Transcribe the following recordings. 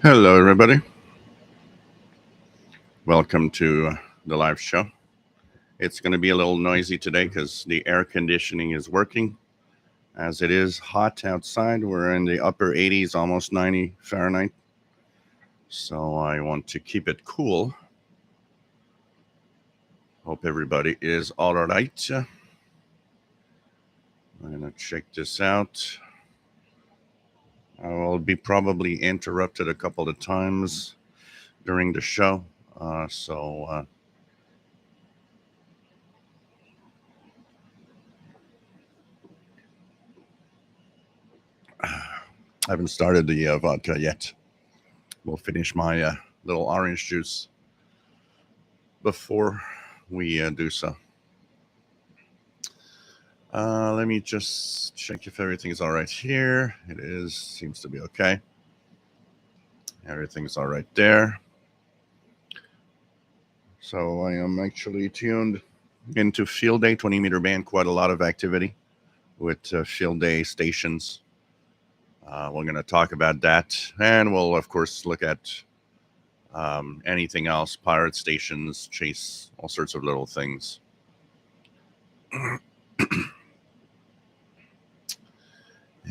Hello, everybody. Welcome to the live show. It's going to be a little noisy today because the air conditioning is working. As it is hot outside, we're in the upper 80s, almost 90 Fahrenheit. So I want to keep it cool. Hope everybody is all right. I'm going to check this out. I will be probably interrupted a couple of times during the show. So I haven't started the vodka yet. We'll finish my little orange juice before we do so. Let me just check if everything's all right here. It is, seems to be okay. Everything's all right there. So I am actually tuned into Field Day 20-meter band, quite a lot of activity with Field Day stations. We're going to talk about that, and we'll, of course, look at anything else, pirate stations, chase, all sorts of little things.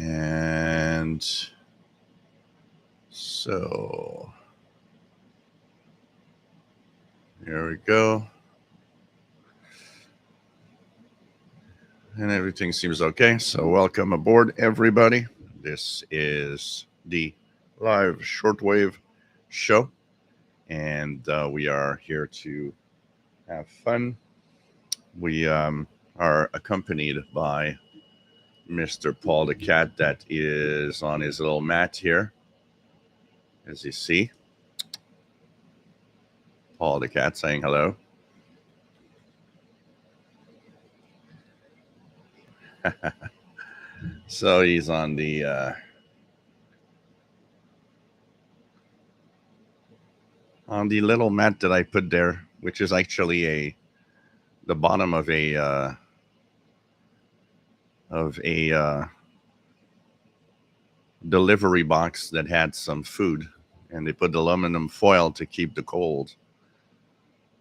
And so here we go. And everything seems okay. So welcome aboard, everybody. This is the live shortwave show, and we are here to have fun. We are accompanied by Mr. Paul the Cat that is on his little mat here, as you see. Paul the Cat saying hello. So he's on the little mat that I put there, which is actually the bottom of a delivery box that had some food, and they put aluminum foil to keep the cold.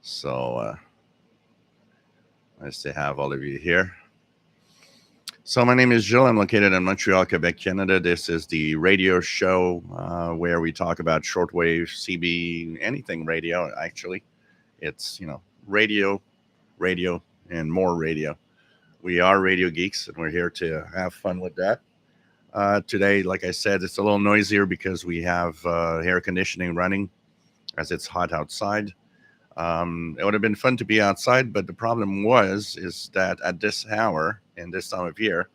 So nice to have all of you here. So my name is Jill. I'm located in Montreal, Quebec, Canada. This is the radio show where we talk about shortwave, CB, anything radio, actually. It's, radio, and more radio. We are radio geeks, and we're here to have fun with that. Today, like I said, it's a little noisier because we have air conditioning running as it's hot outside. It would have been fun to be outside, but the problem is that at this hour and this time of year,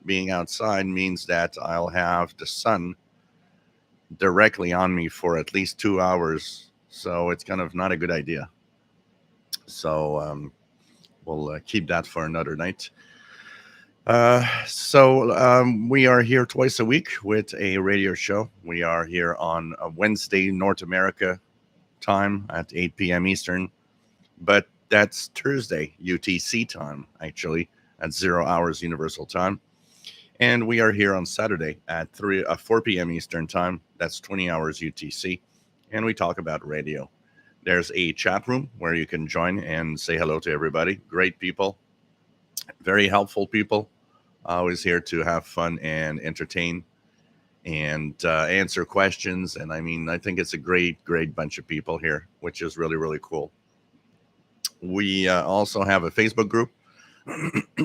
being outside means that I'll have the sun directly on me for at least 2 hours. So it's kind of not a good idea. So we'll keep that for another night. We are here twice a week with a radio show. We are here on a Wednesday, North America time at 8 p.m. Eastern, but that's Thursday UTC time, actually, at 0 hours Universal time. And we are here on Saturday at 4 p.m. Eastern time. That's 20 hours UTC. And we talk about radio. There's a chat room where you can join and say hello to everybody. Great people, very helpful people. Always here to have fun and entertain and answer questions. And I think it's a great bunch of people here, which is really, really cool. We also have a Facebook group.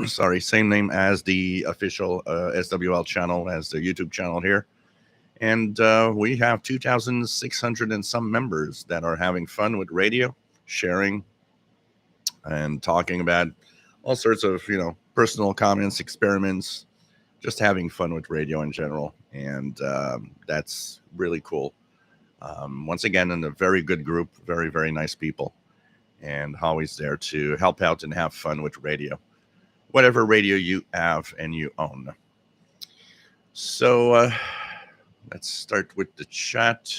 Sorry, same name as the official SWL channel, as the YouTube channel here. And we have 2,600 and some members that are having fun with radio, sharing and talking about all sorts of, personal comments, experiments, just having fun with radio in general. And that's really cool. Once again, in a very good group, very, very nice people, and always there to help out and have fun with radio, whatever radio you have and you own. So let's start with the chat.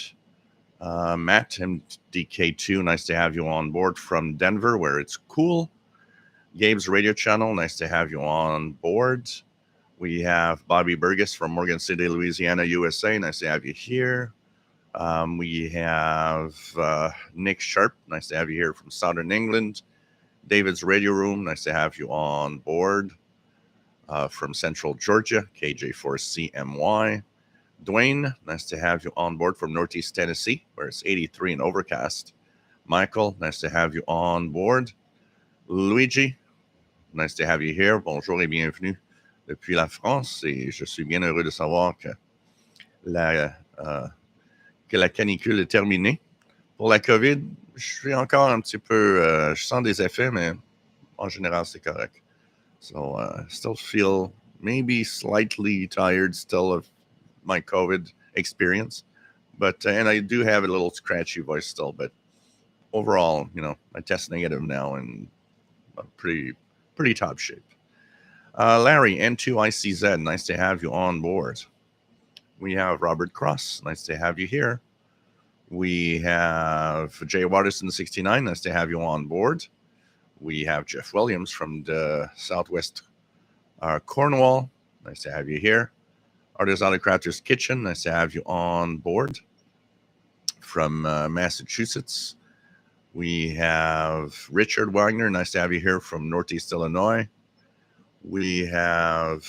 Matt MDK2, nice to have you on board from Denver, where it's cool. Gabe's radio channel, nice to have you on board. We have Bobby Burgess from Morgan City, Louisiana, USA. Nice to have you here. We have Nick Sharp. Nice to have you here from Southern England. David's Radio Room. Nice to have you on board. From Central Georgia, KJ4CMY. Dwayne, nice to have you on board from Northeast Tennessee, where it's 83 and overcast. Michael, nice to have you on board. Luigi, nice to have you here. Bonjour et bienvenue depuis la France. Et je suis bien heureux de savoir que la canicule est terminée. Pour la COVID, je suis encore un petit peu... je sens des effets, mais en général, c'est correct. So still feel maybe slightly tired still of my COVID experience. But and I do have a little scratchy voice still, but overall, I test negative now and I'm pretty top shape. Larry, N2ICZ, nice to have you on board. We have Robert Cross, nice to have you here. We have Jay Watterson 69, nice to have you on board. We have Jeff Williams from the Southwest Cornwall, nice to have you here. Artisan Crafter's Kitchen, nice to have you on board. From Massachusetts, we have Richard Wagner, nice to have you here from Northeast Illinois. We have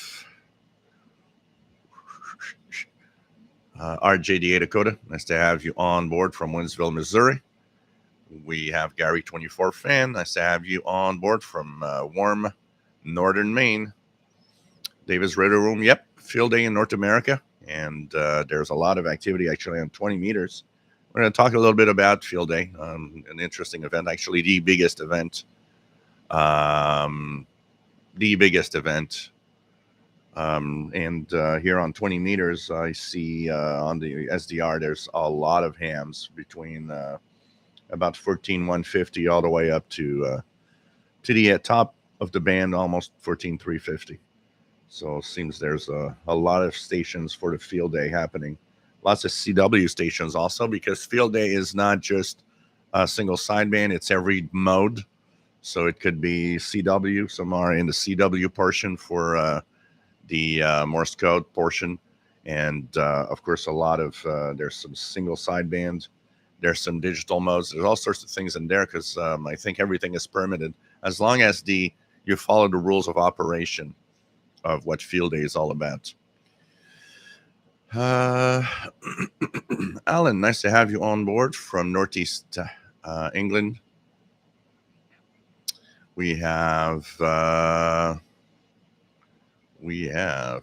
RJDA Dakota, nice to have you on board from Winsville, Missouri. We have Gary 24 Fan, nice to have you on board from warm northern Maine. David's Radio Room, yep, field day in North America, and there's a lot of activity actually on 20 meters. We're going to talk a little bit about field day, an interesting event, actually the biggest event. And here on 20 meters, I see on the SDR, there's a lot of hams between about 14,150 all the way up to the top of the band, almost 14,350. So it seems there's a lot of stations for the field day happening. Lots of CW stations also, because field day is not just a single sideband, it's every mode. So it could be CW, some are in the CW portion for the Morse code portion. And of course, a lot of, there's some single sideband. There's some digital modes. There's all sorts of things in there because I think everything is permitted as long as you follow the rules of operation of what field day is all about. Alan, nice to have you on board from Northeast England. We have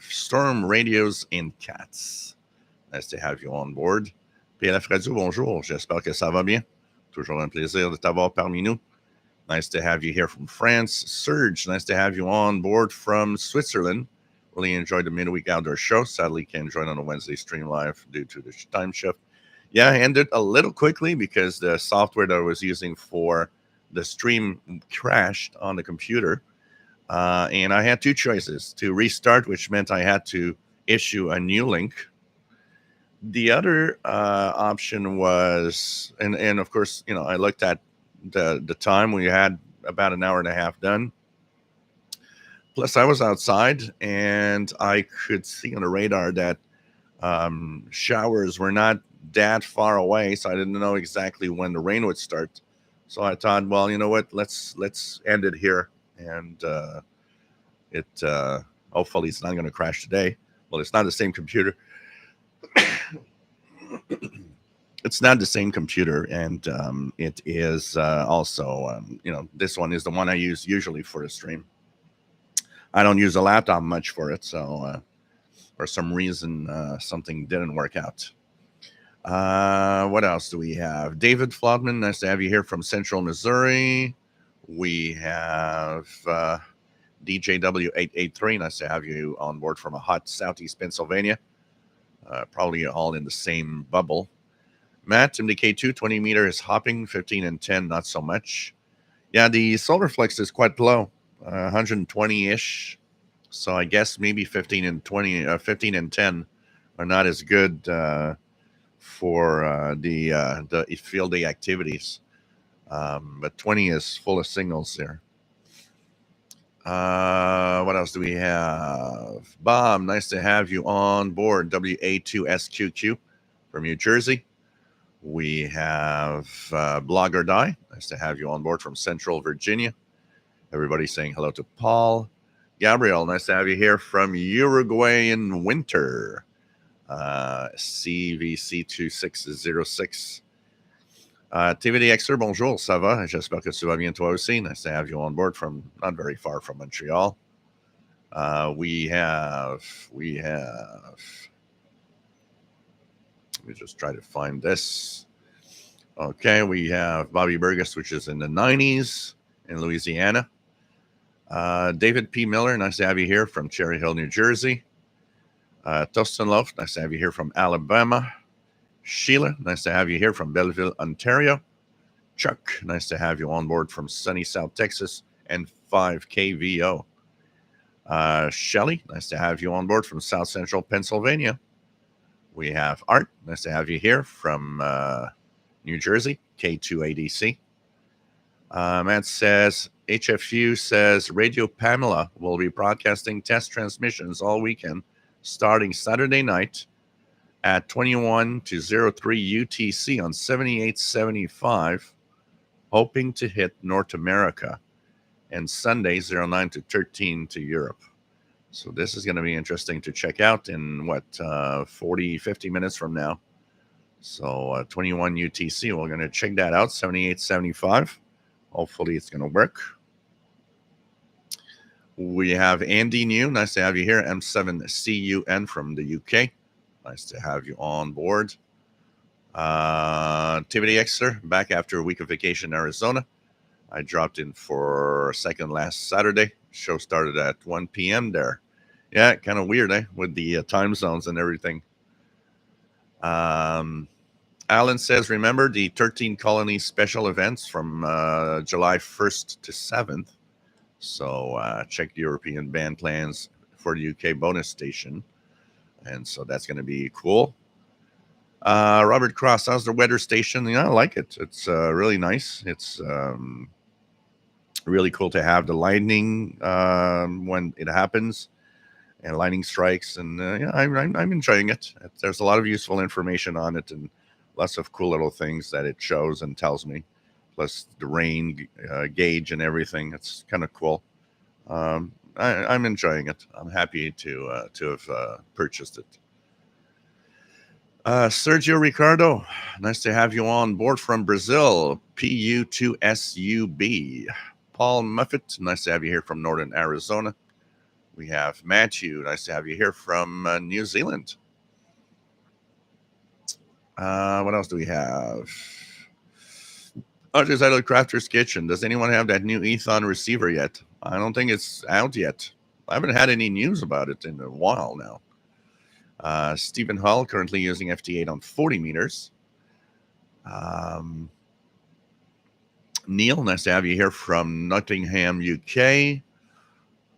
Storm Radios and Cats. Nice to have you on board. PLF Radio, bonjour. J'espère que ça va bien. Toujours un plaisir de t'avoir parmi nous. Nice to have you here from France. Serge, nice to have you on board from Switzerland. Really enjoyed the midweek outdoor show. Sadly, can't join on a Wednesday stream live due to the time shift. Yeah, I ended a little quickly because the software that I was using for the stream crashed on the computer. And I had two choices: to restart, which meant I had to issue a new link. The other option was, and of course, I looked at the time. We had about an hour and a half done. Plus, I was outside, and I could see on the radar that showers were not that far away, so I didn't know exactly when the rain would start. So I thought, well, you know what? Let's end it here, and hopefully it's not going to crash today. Well, it's not the same computer. It's not the same computer, and it is also, this one is the one I use usually for the stream. I don't use a laptop much for it, so for some reason, something didn't work out. What else do we have? David Flodman, nice to have you here from Central Missouri. We have DJW883, nice to have you on board from a hot Southeast Pennsylvania. Probably all in the same bubble. Matt, MDK2, 20 meter is hopping, 15 and 10, not so much. Yeah, the solar flux is quite low, 120-ish. So I guess maybe 15 and 10 are not as good for the field day activities. But 20 is full of signals there. What else do we have? Bob, nice to have you on board. WA2SQQ from New Jersey. We have Blog or Die. Nice to have you on board from Central Virginia. Everybody saying hello to Paul. Gabriel, nice to have you here from Uruguay in winter. CVC2606. TVDXer, bonjour, ça va? J'espère que tu vas bien toi aussi. Nice to have you on board from not very far from Montreal. We have. Let me just try to find this. Okay, we have Bobby Burgess, which is in the 90s in Louisiana. David P. Miller, nice to have you here from Cherry Hill, New Jersey. Tustin Loaf, nice to have you here from Alabama. Sheila, nice to have you here from Belleville, Ontario. Chuck, nice to have you on board from sunny South Texas and 5KVO. Shelly, nice to have you on board from South Central Pennsylvania. We have Art, nice to have you here from New Jersey, K2ADC. Matt says, HFU says, Radio Pamela will be broadcasting test transmissions all weekend, starting Saturday night at 21 to 03 UTC on 7875, hoping to hit North America, and Sunday 09 to 13 to Europe. So this is going to be interesting to check out in 40, 50 minutes from now. So 21 UTC, we're going to check that out, 7875. Hopefully it's going to work. We have Andy New. Nice to have you here. M7CUN from the UK. Nice to have you on board. Tivity Exeter, back after a week of vacation in Arizona. I dropped in for a second last Saturday. Show started at 1 p.m. there. Yeah, kind of weird, with the time zones and everything. Alan says, remember the 13 colony special events from July 1st to 7th. So check the European band plans for the UK bonus station. And so that's going to be cool. Robert Cross, how's the weather station? Yeah, I like it. It's really nice. It's really cool to have the lightning when it happens and lightning strikes. And yeah, I'm enjoying it. There's a lot of useful information on it and lots of cool little things that it shows and tells me. Plus the rain gauge and everything. It's kind of cool. I'm enjoying it. I'm happy to have purchased it. Sergio Ricardo, nice to have you on board from Brazil, PU2SUB. Paul Muffet, nice to have you here from Northern Arizona. We have Matthew, nice to have you here from New Zealand. What else do we have? There's Idle Crafter's Kitchen. Does anyone have that new Ethon receiver yet? I don't think it's out yet. I haven't had any news about it in a while now. Stephen Hull, currently using FT8 on 40 meters. Neil, nice to have you here from Nottingham, UK.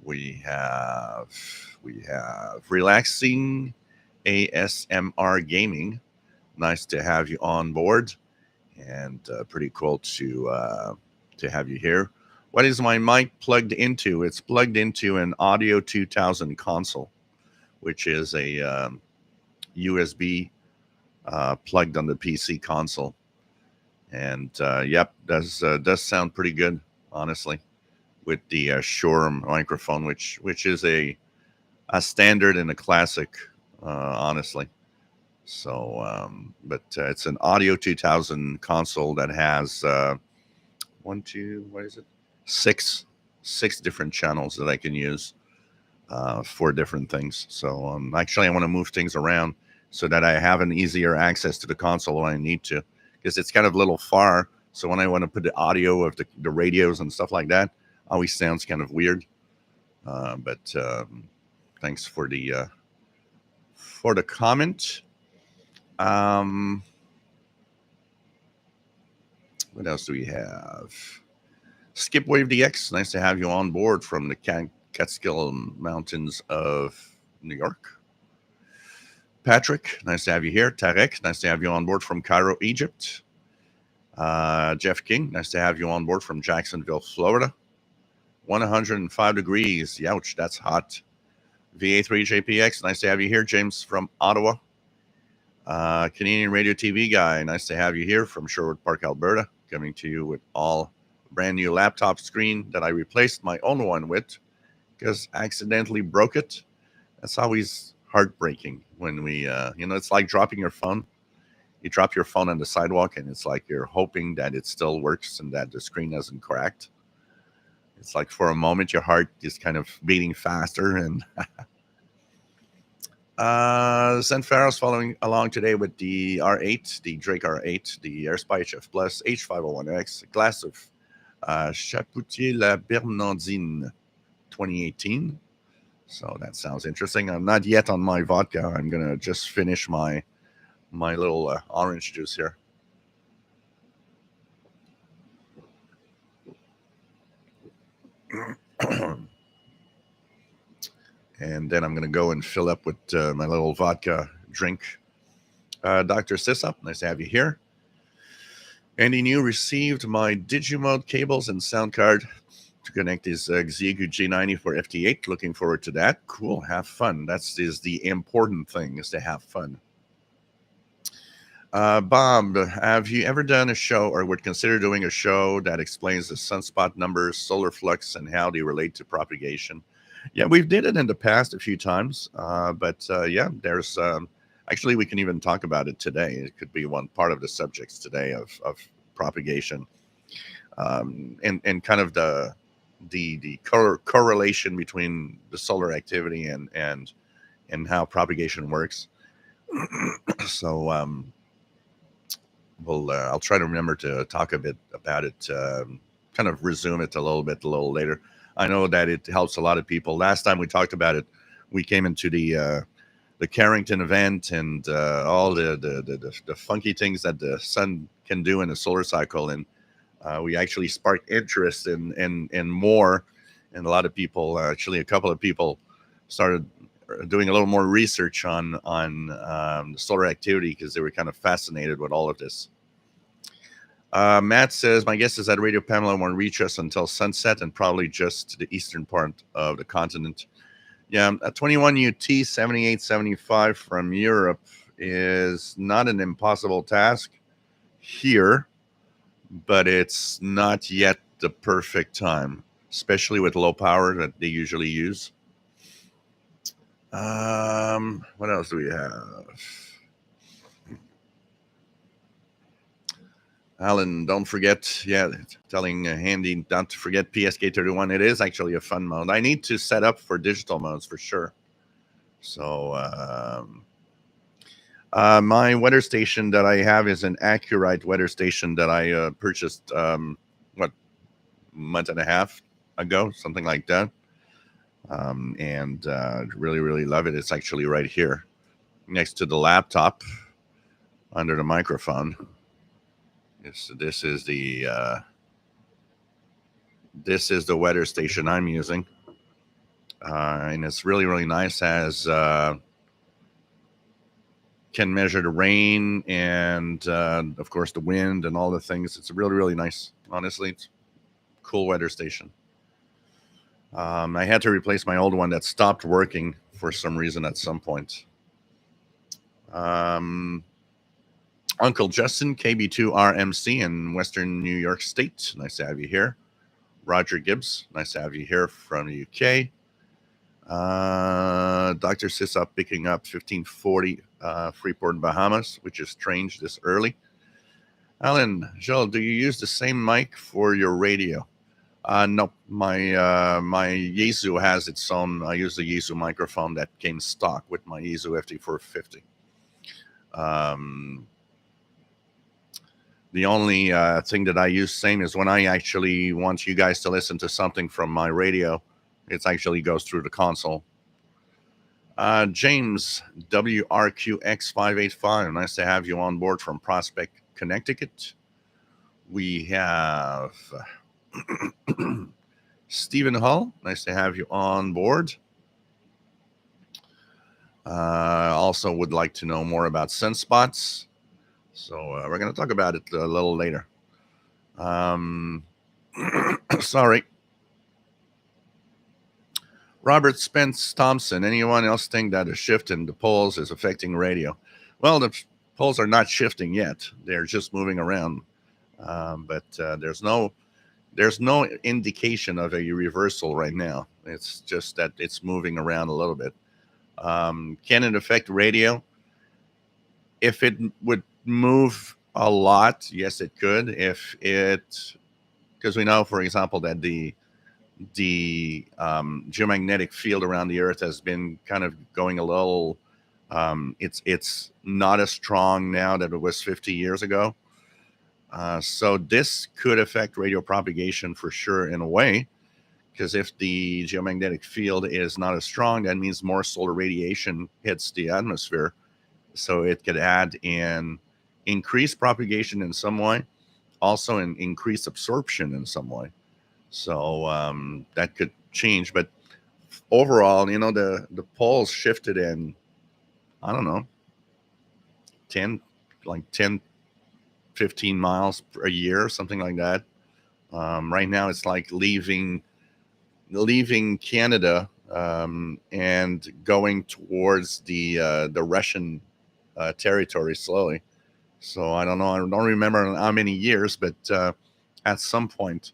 We have Relaxing ASMR Gaming. Nice to have you on board, and pretty cool to have you here. What is my mic plugged into? It's plugged into an Audio 2000 console, which is a USB plugged on the PC console. And yep, does sound pretty good, honestly, with the Shure microphone, which is a standard and a classic, honestly. So, but it's an Audio 2000 console that has six different channels that I can use for different things. So actually, I want to move things around so that I have an easier access to the console when I need to, because it's kind of a little far. So when I want to put the audio of the radios and stuff like that, always sounds kind of weird. But thanks for the comment. What else do we have? Skipwave DX, nice to have you on board from the Catskill Mountains of New York. Patrick, nice to have you here. Tarek, nice to have you on board from Cairo, Egypt. Jeff King, nice to have you on board from Jacksonville, Florida. 105 degrees. Youch, that's hot. VA3JPX, nice to have you here. James from Ottawa. Canadian radio TV guy, nice to have you here from Sherwood Park, Alberta, coming to you with all brand new laptop screen that I replaced my own one with because I accidentally broke it. That's always heartbreaking when we, it's like dropping your phone. You drop your phone on the sidewalk and it's like you're hoping that it still works and that the screen hasn't cracked. It's like for a moment your heart is kind of beating faster. And St. Pharaoh's following along today with the R8, the Drake R8, the AirSpy HF Plus H501X, a glass of Chapoutier La Bernardine 2018. So that sounds interesting. I'm not yet on my vodka. I'm going to just finish my little orange juice here. And then I'm going to go and fill up with my little vodka drink. Dr. Sissop, nice to have you here. Andy New received my Digimode cables and sound card to connect his Xiegu G90 for FT8. Looking forward to that. Cool. Have fun. That's the important thing, is to have fun. Bob, have you ever done a show or would consider doing a show that explains the sunspot numbers, solar flux, and how they relate to propagation? Yeah, we've did it in the past a few times, but yeah, there's actually we can even talk about it today. It could be one part of the subjects today of propagation, and kind of the correlation between the solar activity and how propagation works. So I'll try to remember to talk a bit about it, kind of resume it a little later. I know that it helps a lot of people. Last time we talked about it, we came into the Carrington event and all the funky things that the sun can do in a solar cycle, and we actually sparked interest in more. And a lot of people, actually a couple of people, started doing a little more research on the solar activity because they were kind of fascinated with all of this. Matt says, my guess is that Radio Pamela won't reach us until sunset and probably just to the eastern part of the continent. Yeah, a 21 UT 7875 from Europe is not an impossible task here, but it's not yet the perfect time, especially with low power that they usually use. What else do we have? Alan, don't forget, telling Handy not to forget PSK31. It is actually a fun mode. I need to set up for digital modes for sure. So my weather station that I have is an Accurite weather station that I purchased, month and a half ago, something like that. And really, really love it. It's actually right here next to the laptop under the microphone. This is the weather station I'm using, and it's really, really nice. As can measure the rain and of course the wind and all the things. It's really, really nice. Honestly, it's a cool weather station. I had to replace my old one that stopped working for some reason at some point. Uncle Justin, KB2RMC in Western New York State. Nice to have you here. Roger Gibbs, nice to have you here from the UK. Dr. Sissop picking up 1540 Freeport, Bahamas, which is strange this early. Alan, Joel, do you use the same mic for your radio? No, my Yaesu has its own. I use the Yaesu microphone that came stock with my Yaesu FT450. The only thing that I use same is when I actually want you guys to listen to something from my radio, it actually goes through the console. James, WRQX585, nice to have you on board from Prospect, Connecticut. We have Stephen Hull, nice to have you on board. Also would like to know more about sunspots. So we're going to talk about it a little later. Sorry. Robert Spence Thompson, anyone else think that a shift in the poles is affecting radio? Well, poles are not shifting yet; they're just moving around. But there's no indication of a reversal right now. It's just that it's moving around a little bit. Can it affect radio? If it would move a lot, yes, it could. If it, because we know, for example, that the geomagnetic field around the Earth has been kind of going a little. It's not as strong now that it was 50 years ago. So this could affect radio propagation for sure in a way, because if the geomagnetic field is not as strong, that means more solar radiation hits the atmosphere. So it could add in increased propagation in some way, also in increased absorption in some way. So that could change. But overall, the poles shifted in, I don't know, 10, like 10, 15 miles a year, something like that. Right now, it's like leaving Canada and going towards the Russian territory slowly. So I don't know. I don't remember how many years, but at some point,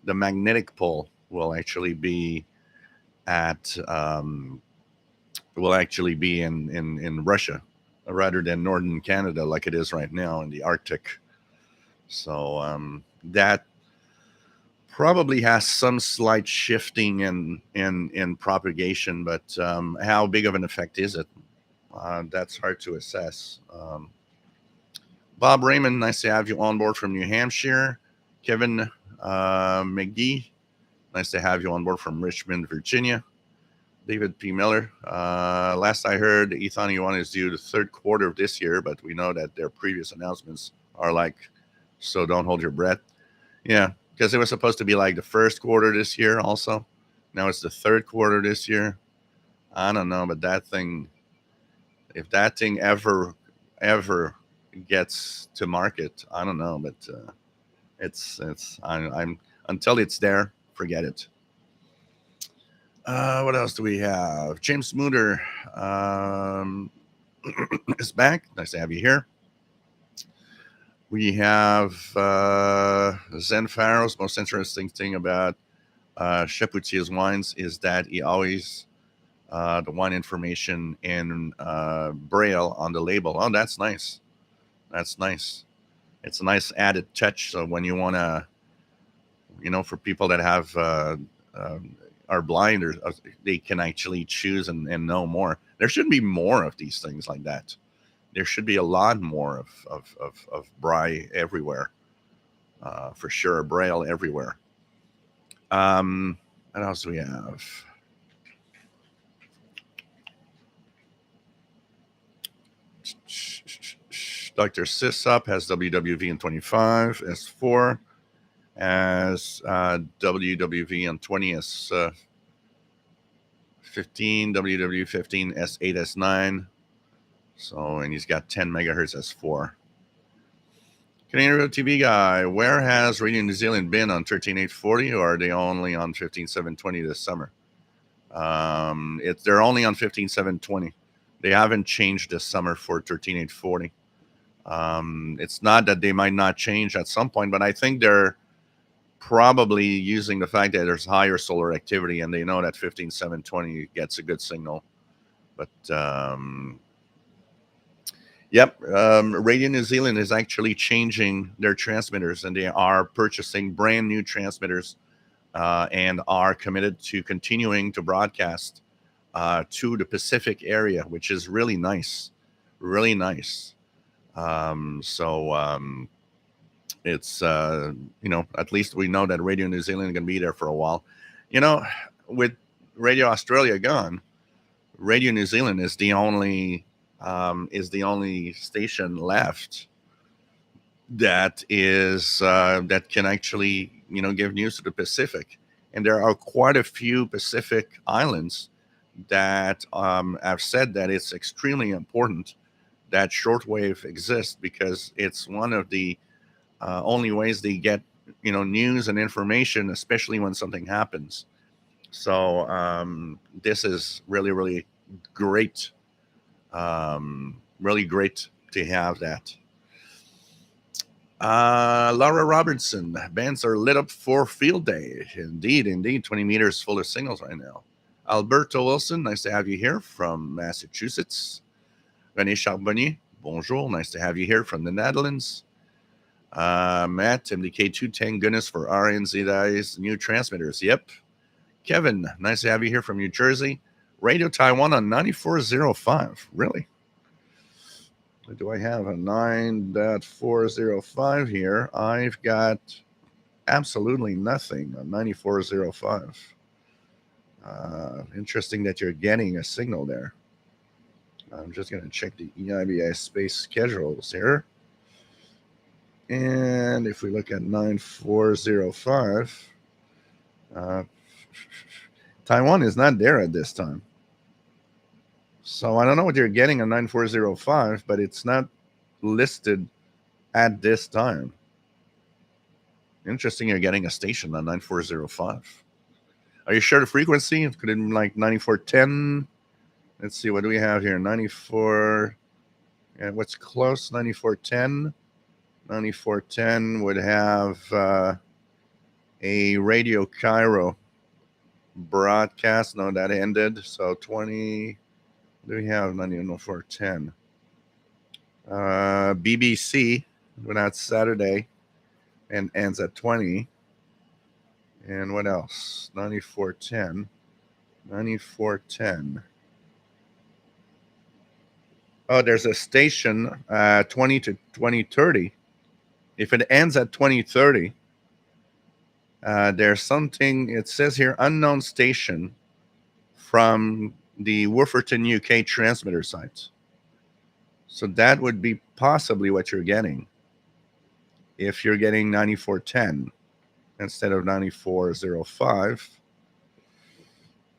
the magnetic pole will actually be at in Russia rather than northern Canada like it is right now in the Arctic. So that probably has some slight shifting in propagation, but how big of an effect is it? That's hard to assess. Bob Raymond, nice to have you on board from New Hampshire. Kevin McGee, nice to have you on board from Richmond, Virginia. David P. Miller, last I heard, Ethon E1 is due the third quarter of this year, but we know that their previous announcements are like, so don't hold your breath. Yeah, because it was supposed to be like the first quarter this year also. Now it's the third quarter this year. I don't know, but that thing, if that thing ever gets to market, I don't know, but I'm until it's there, forget it. What else do we have? James Mooder is back. Nice to have you here. We have Zen Farrow's most interesting thing about Chapoutier's wines is that he always the wine information in Braille on the label. Oh, that's nice. That's nice. It's a nice added touch. So when you want to, for people that have are blind, or they can actually choose and know more. There should be more of these things like that. There should be a lot more of Braille everywhere, for sure. Braille everywhere. What else do we have? Dr. Sisup has WWV in 25 S4, as WWV on 20 S 15, WW 15 S8 S9. So, and he's got 10 megahertz S4. Canadian Radio TV guy, where has Radio New Zealand been on 13840, or are they only on 15720 this summer? They're only on 15720. They haven't changed this summer for 13840. It's not that they might not change at some point, but I think they're probably using the fact that there's higher solar activity and they know that 15720 gets a good signal. But Radio New Zealand is actually changing their transmitters, and they are purchasing brand new transmitters and are committed to continuing to broadcast to the Pacific area, which is really nice. Really nice. It's, at least we know that Radio New Zealand is going to be there for a while. With Radio Australia gone, Radio New Zealand is the only station left that can actually give news to the Pacific, and there are quite a few Pacific islands that have said that it's extremely important that shortwave exists, because it's one of the only ways they get news and information, especially when something happens. So this is really, really great. Really great to have that. Laura Robertson, bands are lit up for field day. Indeed. 20 meters full of signals right now. Alberto Wilson, nice to have you here from Massachusetts. René Charbonnier, bonjour, nice to have you here from the Netherlands. Matt, MDK2, thank goodness for RNZI's new transmitters. Yep. Kevin, nice to have you here from New Jersey. Radio Taiwan on 9405. Really? Do I have a 9.405 here? I've got absolutely nothing on 9405. Interesting that you're getting a signal there. I'm just going to check the EIBI space schedules here. And if we look at 9405, Taiwan is not there at this time. So I don't know what you're getting on 9405, but it's not listed at this time. Interesting, you're getting a station on 9405. Are you sure the frequency? Could it be like 9410? Let's see, what do we have here? 94, and what's close? 9410. 9410 would have a Radio Cairo broadcast. No, that ended. So 20, do we have 9410? BBC went out Saturday and ends at 20. And what else? 9410. 9410. Oh, there's a station 20 to 2030. If it ends at 2030, there's something, it says here, unknown station from the Wolverton, UK transmitter site. So that would be possibly what you're getting if you're getting 9410 instead of 9405.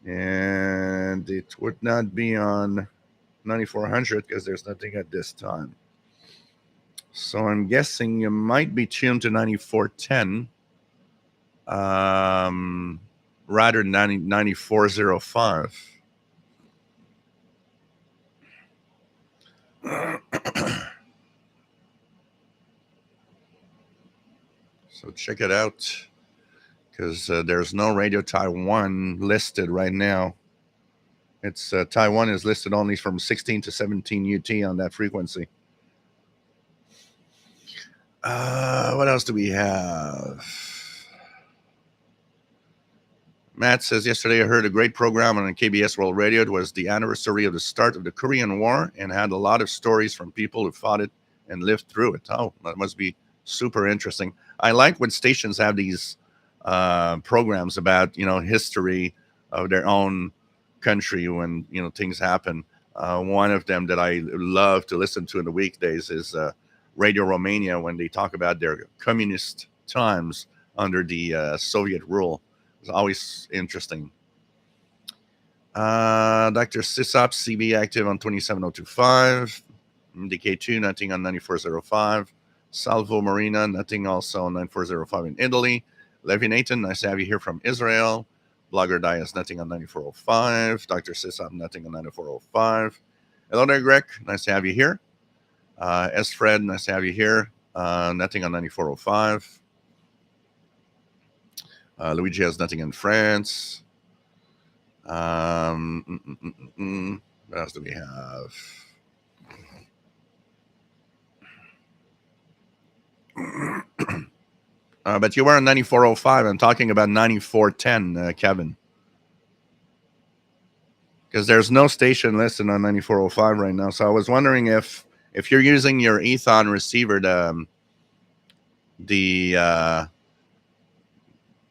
And it would not be on 9400 because there's nothing at this time. So I'm guessing you might be tuned to 9410 rather than 9405. So check it out, because there's no Radio Taiwan listed right now. It's Taiwan is listed only from 16 to 17 UT on that frequency. What else do we have? Matt says, yesterday I heard a great program on KBS World Radio. It was the anniversary of the start of the Korean War and had a lot of stories from people who fought it and lived through it. Oh, that must be super interesting. I like when stations have these programs about, history of their own country when, things happen. One of them that I love to listen to in the weekdays is Radio Romania, when they talk about their communist times under the Soviet rule. It's always interesting. Dr. Sisop, CB active on 27025. DK2, nothing on 9405. Salvo Marina, nothing also on 9405 in Italy. Levi Nathan, nice to have you here from Israel. Blogger Dias, nothing on 9405. Dr. Sisop, nothing on 9405. Hello there, Greg. Nice to have you here. S. Fred, nice to have you here. Nothing on 9405. Luigi has nothing in France. What else do we have? But you were on 9405. I'm talking about 9410, Kevin. Because there's no station listed on 9405 right now. So I was wondering if you're using your Ethon receiver,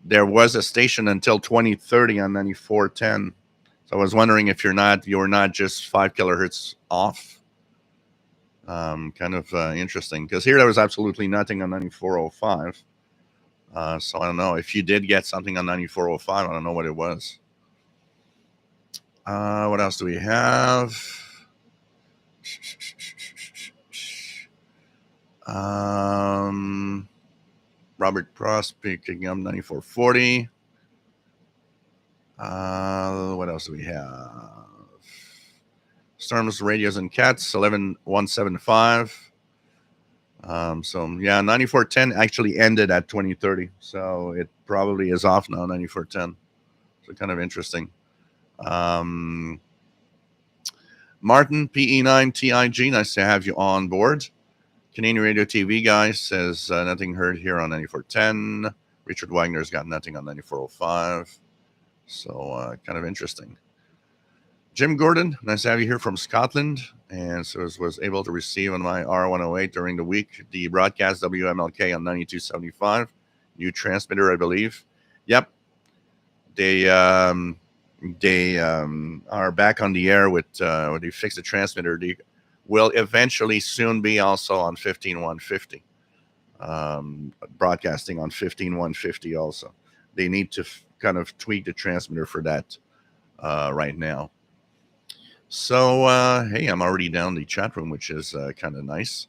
there was a station until 2030 on 9410. So I was wondering if you were not just 5 kilohertz off. Kind of interesting, because here there was absolutely nothing on 9405. So I don't know if you did get something on 9405. I don't know what it was. What else do we have? Robert Prost picking up 9440. What else do we have? Storms, Radios, and Cats, 11175. So, yeah, 9410 actually ended at 2030. So it probably is off now, 9410. So kind of interesting. Martin, PE9TIG, nice to have you on board. Canadian Radio TV guy says nothing heard here on 9410. Richard Wagner's got nothing on 9405. So kind of interesting. Jim Gordon, nice to have you here from Scotland. And so was able to receive on my R108 during the week the broadcast WMLK on 9275. New transmitter, I believe. Yep. They are back on the air with they fixed the transmitter. They will eventually soon be also on 15150. Broadcasting on 15150 also. They need to kind of tweak the transmitter for that right now. So, hey, I'm already down the chat room, which is kind of nice.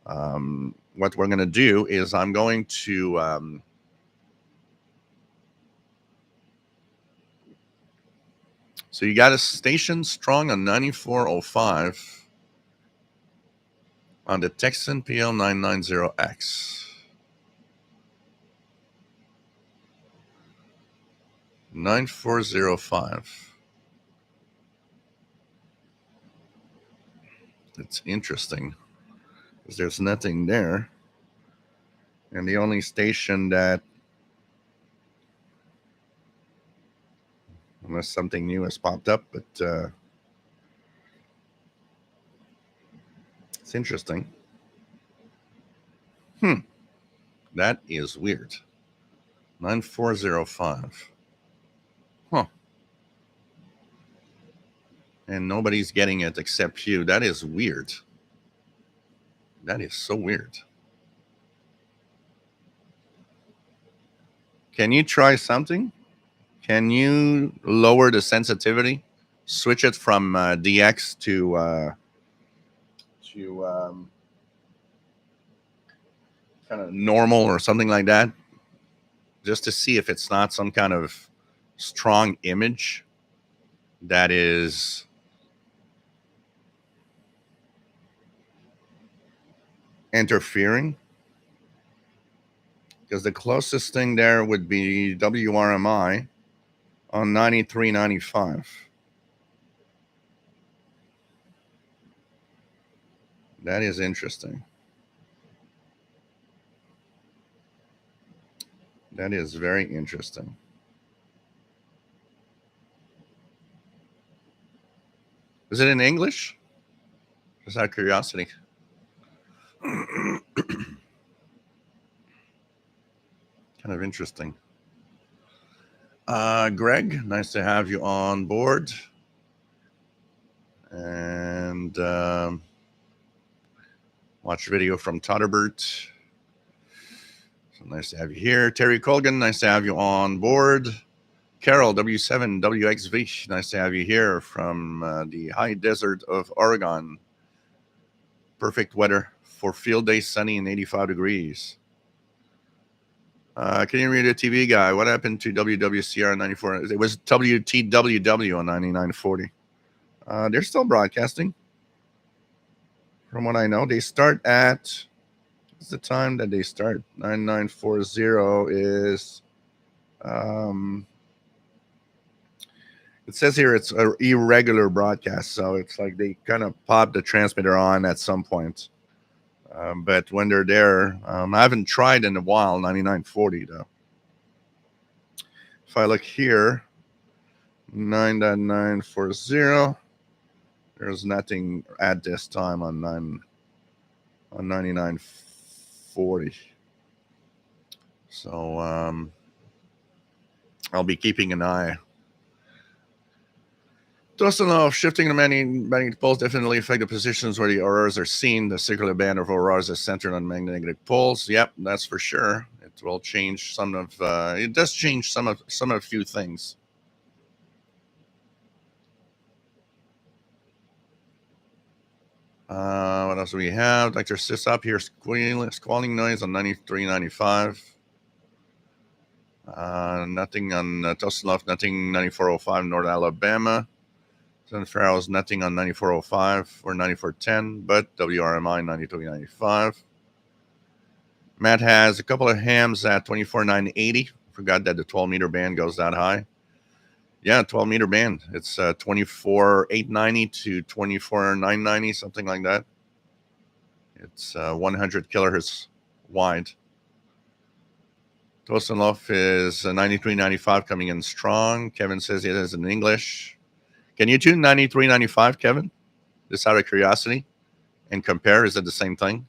What we're going to do is I'm going to so you got a station strong on 9405 on the Texan PL990X. 9405. It's interesting because there's nothing there. And the only station that, unless something new has popped up, but it's interesting. That is weird. 9405. Huh. And nobody's getting it except you. That is weird. That is so weird. Can you try something? Can you lower the sensitivity? Switch it from DX to kind of normal or something like that, just to see if it's not some kind of strong image that is interfering. Because the closest thing there would be WRMI on 9395. That is interesting. That is very interesting. Is it in English? Just out of curiosity. Kind of interesting. Greg, nice to have you on board. And watch video from Todderbert. So nice to have you here. Terry Colgan, nice to have you on board. Carol, W7WXV, nice to have you here from the high desert of Oregon. Perfect weather for field day, sunny and 85 degrees. Canadian Radio TV guy, what happened to WWCR 94? It was WTWW on 9940. They're still broadcasting. From what I know, they start at, what's the time that they start? 9940 is, it says here it's an irregular broadcast, so it's like they kind of pop the transmitter on at some point. But when they're there, I haven't tried in a while, 9940 though. If I look here, 9.940, there's nothing at this time on 9940. So I'll be keeping an eye. Dustin, shifting the magnetic poles definitely affect the positions where the auroras are seen. The circular band of auroras is centered on magnetic poles. Yep, that's for sure. It will change some of. It does change some of a few things. What else do we have? Dr. Sis up here, squalling noise on 93.95. Nothing on Tuscaloosa, nothing 94.05 North Alabama. Then Farrell's nothing on 94.05 or 94.10, but WRMI 93.95. Matt has a couple of hams at 24.980. Forgot that the 12-meter band goes that high. Yeah, 12-meter band. It's 24.890 to 24.990, something like that. It's 100 kilohertz wide. Tostenloff is 93.95 coming in strong. Kevin says it is in English. Can you tune 93.95, Kevin? Just out of curiosity, and compare. Is it the same thing?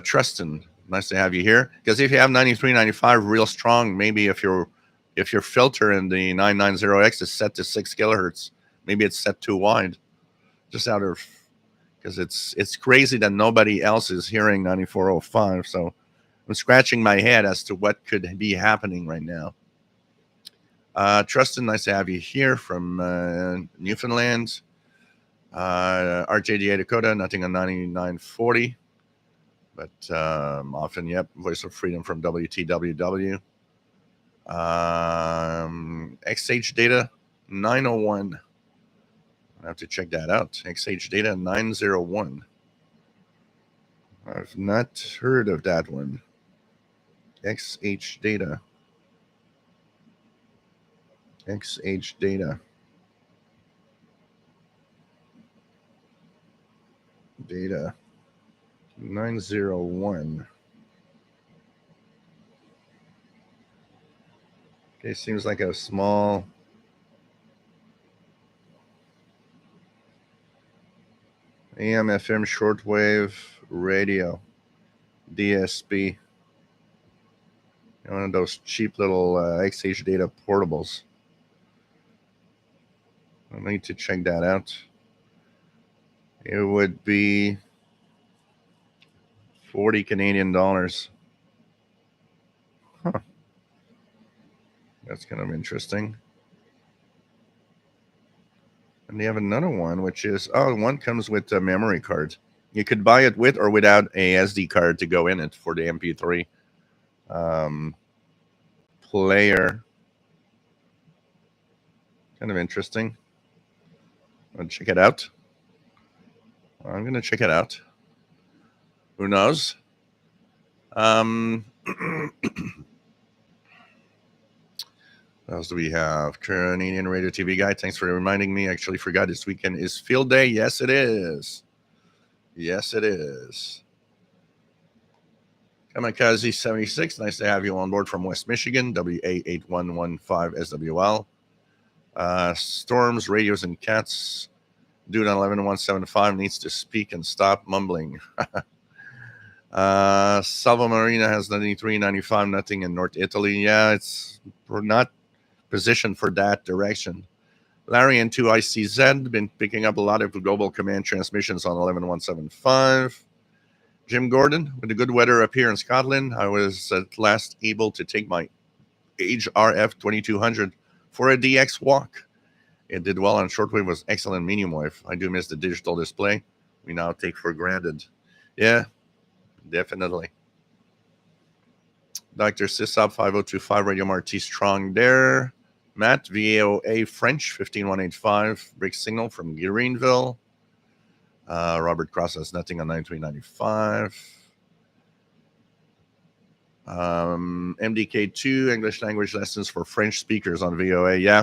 Tristan, nice to have you here. Because if you have 93.95 real strong, maybe if your filter in the 990X is set to 6 kilohertz, maybe it's set too wide. Just out of, because it's crazy that nobody else is hearing 94.05. So I'm scratching my head as to what could be happening right now. Tristan, nice to have you here from Newfoundland. RJDA Dakota, nothing on 99.40. But often, yep, Voice of Freedom from WTWW. XH Data 901. I have to check that out. XH Data 901. I've not heard of that one. XH Data. XH Data. Data 901. Okay, seems like a small AM FM shortwave radio DSP. One of those cheap little XH Data portables. I need to check that out. It would be 40 Canadian dollars. Huh. That's kind of interesting. And they have another one, which is, one comes with a memory card. You could buy it with or without a SD card to go in it for the MP3 player. Kind of interesting. I'll check it out. I'm going to check it out. Who knows? What else do we have? Canadian Radio TV Guy, thanks for reminding me. I actually forgot this weekend is field day. Yes, it is. Yes, it is. Kamikaze 76, nice to have you on board from West Michigan, WA8115SWL. Storms, Radios, and Cats. Dude on 11175 needs to speak and stop mumbling. Salvo Marina has 93.95, nothing in North Italy. Yeah, we're not positioned for that direction. Larry and 2ICZ been picking up a lot of global command transmissions on 11175. Jim Gordon, with the good weather up here in Scotland, I was at last able to take my Age RF 2200 for a DX walk. It did well on shortwave, was excellent medium wave. I do miss the digital display we now take for granted. Yeah, definitely. Dr. Sisop 5025 Radio Marty strong there. Matt VAOA French 15185 break signal from Greenville. Robert Cross has nothing on 9395. MDK2 English language lessons for French speakers on VOA. Yeah,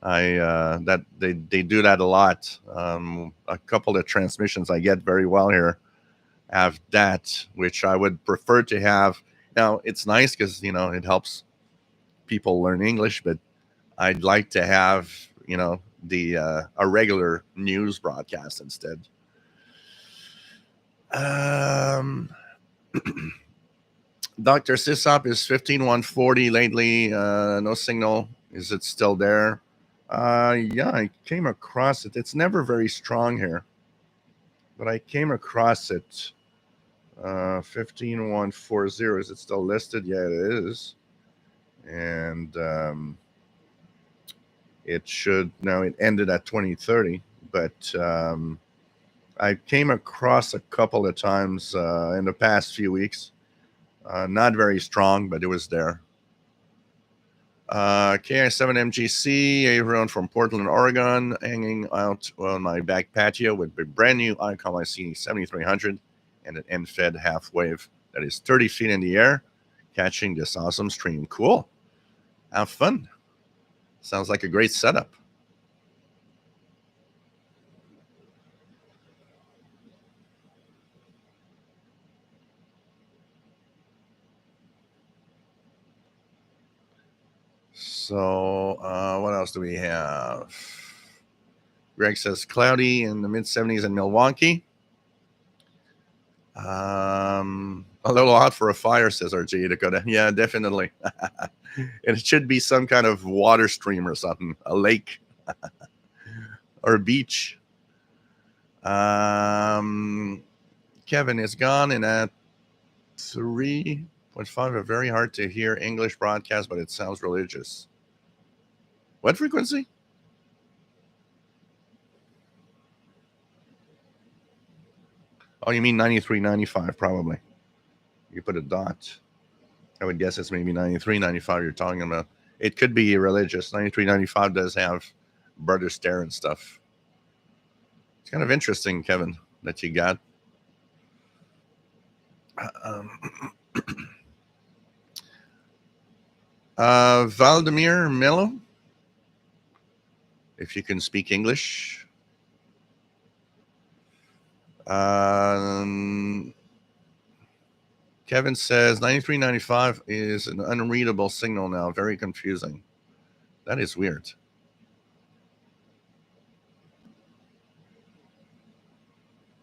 that they do that a lot. A couple of transmissions I get very well here have that, which I would prefer to have. Now it's nice because it helps people learn English, but I'd like to have the a regular news broadcast instead. Dr. Sisop is 15140 lately. No signal. Is it still there? Yeah, I came across it. It's never very strong here, but I came across it. 15140. Is it still listed? Yeah, it is. And it should now. It ended at 2030, but I came across a couple of times in the past few weeks. Not very strong, but it was there. KI7MGC, everyone from Portland, Oregon, hanging out on my back patio with a brand new Icom IC 7300 and an end-fed half wave that is 30 feet in the air, catching this awesome stream. Cool. Have fun. Sounds like a great setup. So, what else do we have? Greg says cloudy in the mid 70s in Milwaukee. A little hot for a fire, says RJ Dakota. Yeah, definitely. It should be some kind of water stream or something, a lake or a beach. Kevin is gone, and at 3.5, a very hard to hear English broadcast, but it sounds religious. What frequency? Oh, you mean 93, 95, probably. You put a dot. I would guess it's maybe 93, 95 you're talking about. It could be religious. 93, 95 does have Brother Stare and stuff. It's kind of interesting, Kevin, that you got. Valdemir Mello, if you can speak English. Kevin says 9395 is an unreadable signal now. Very confusing. That is weird.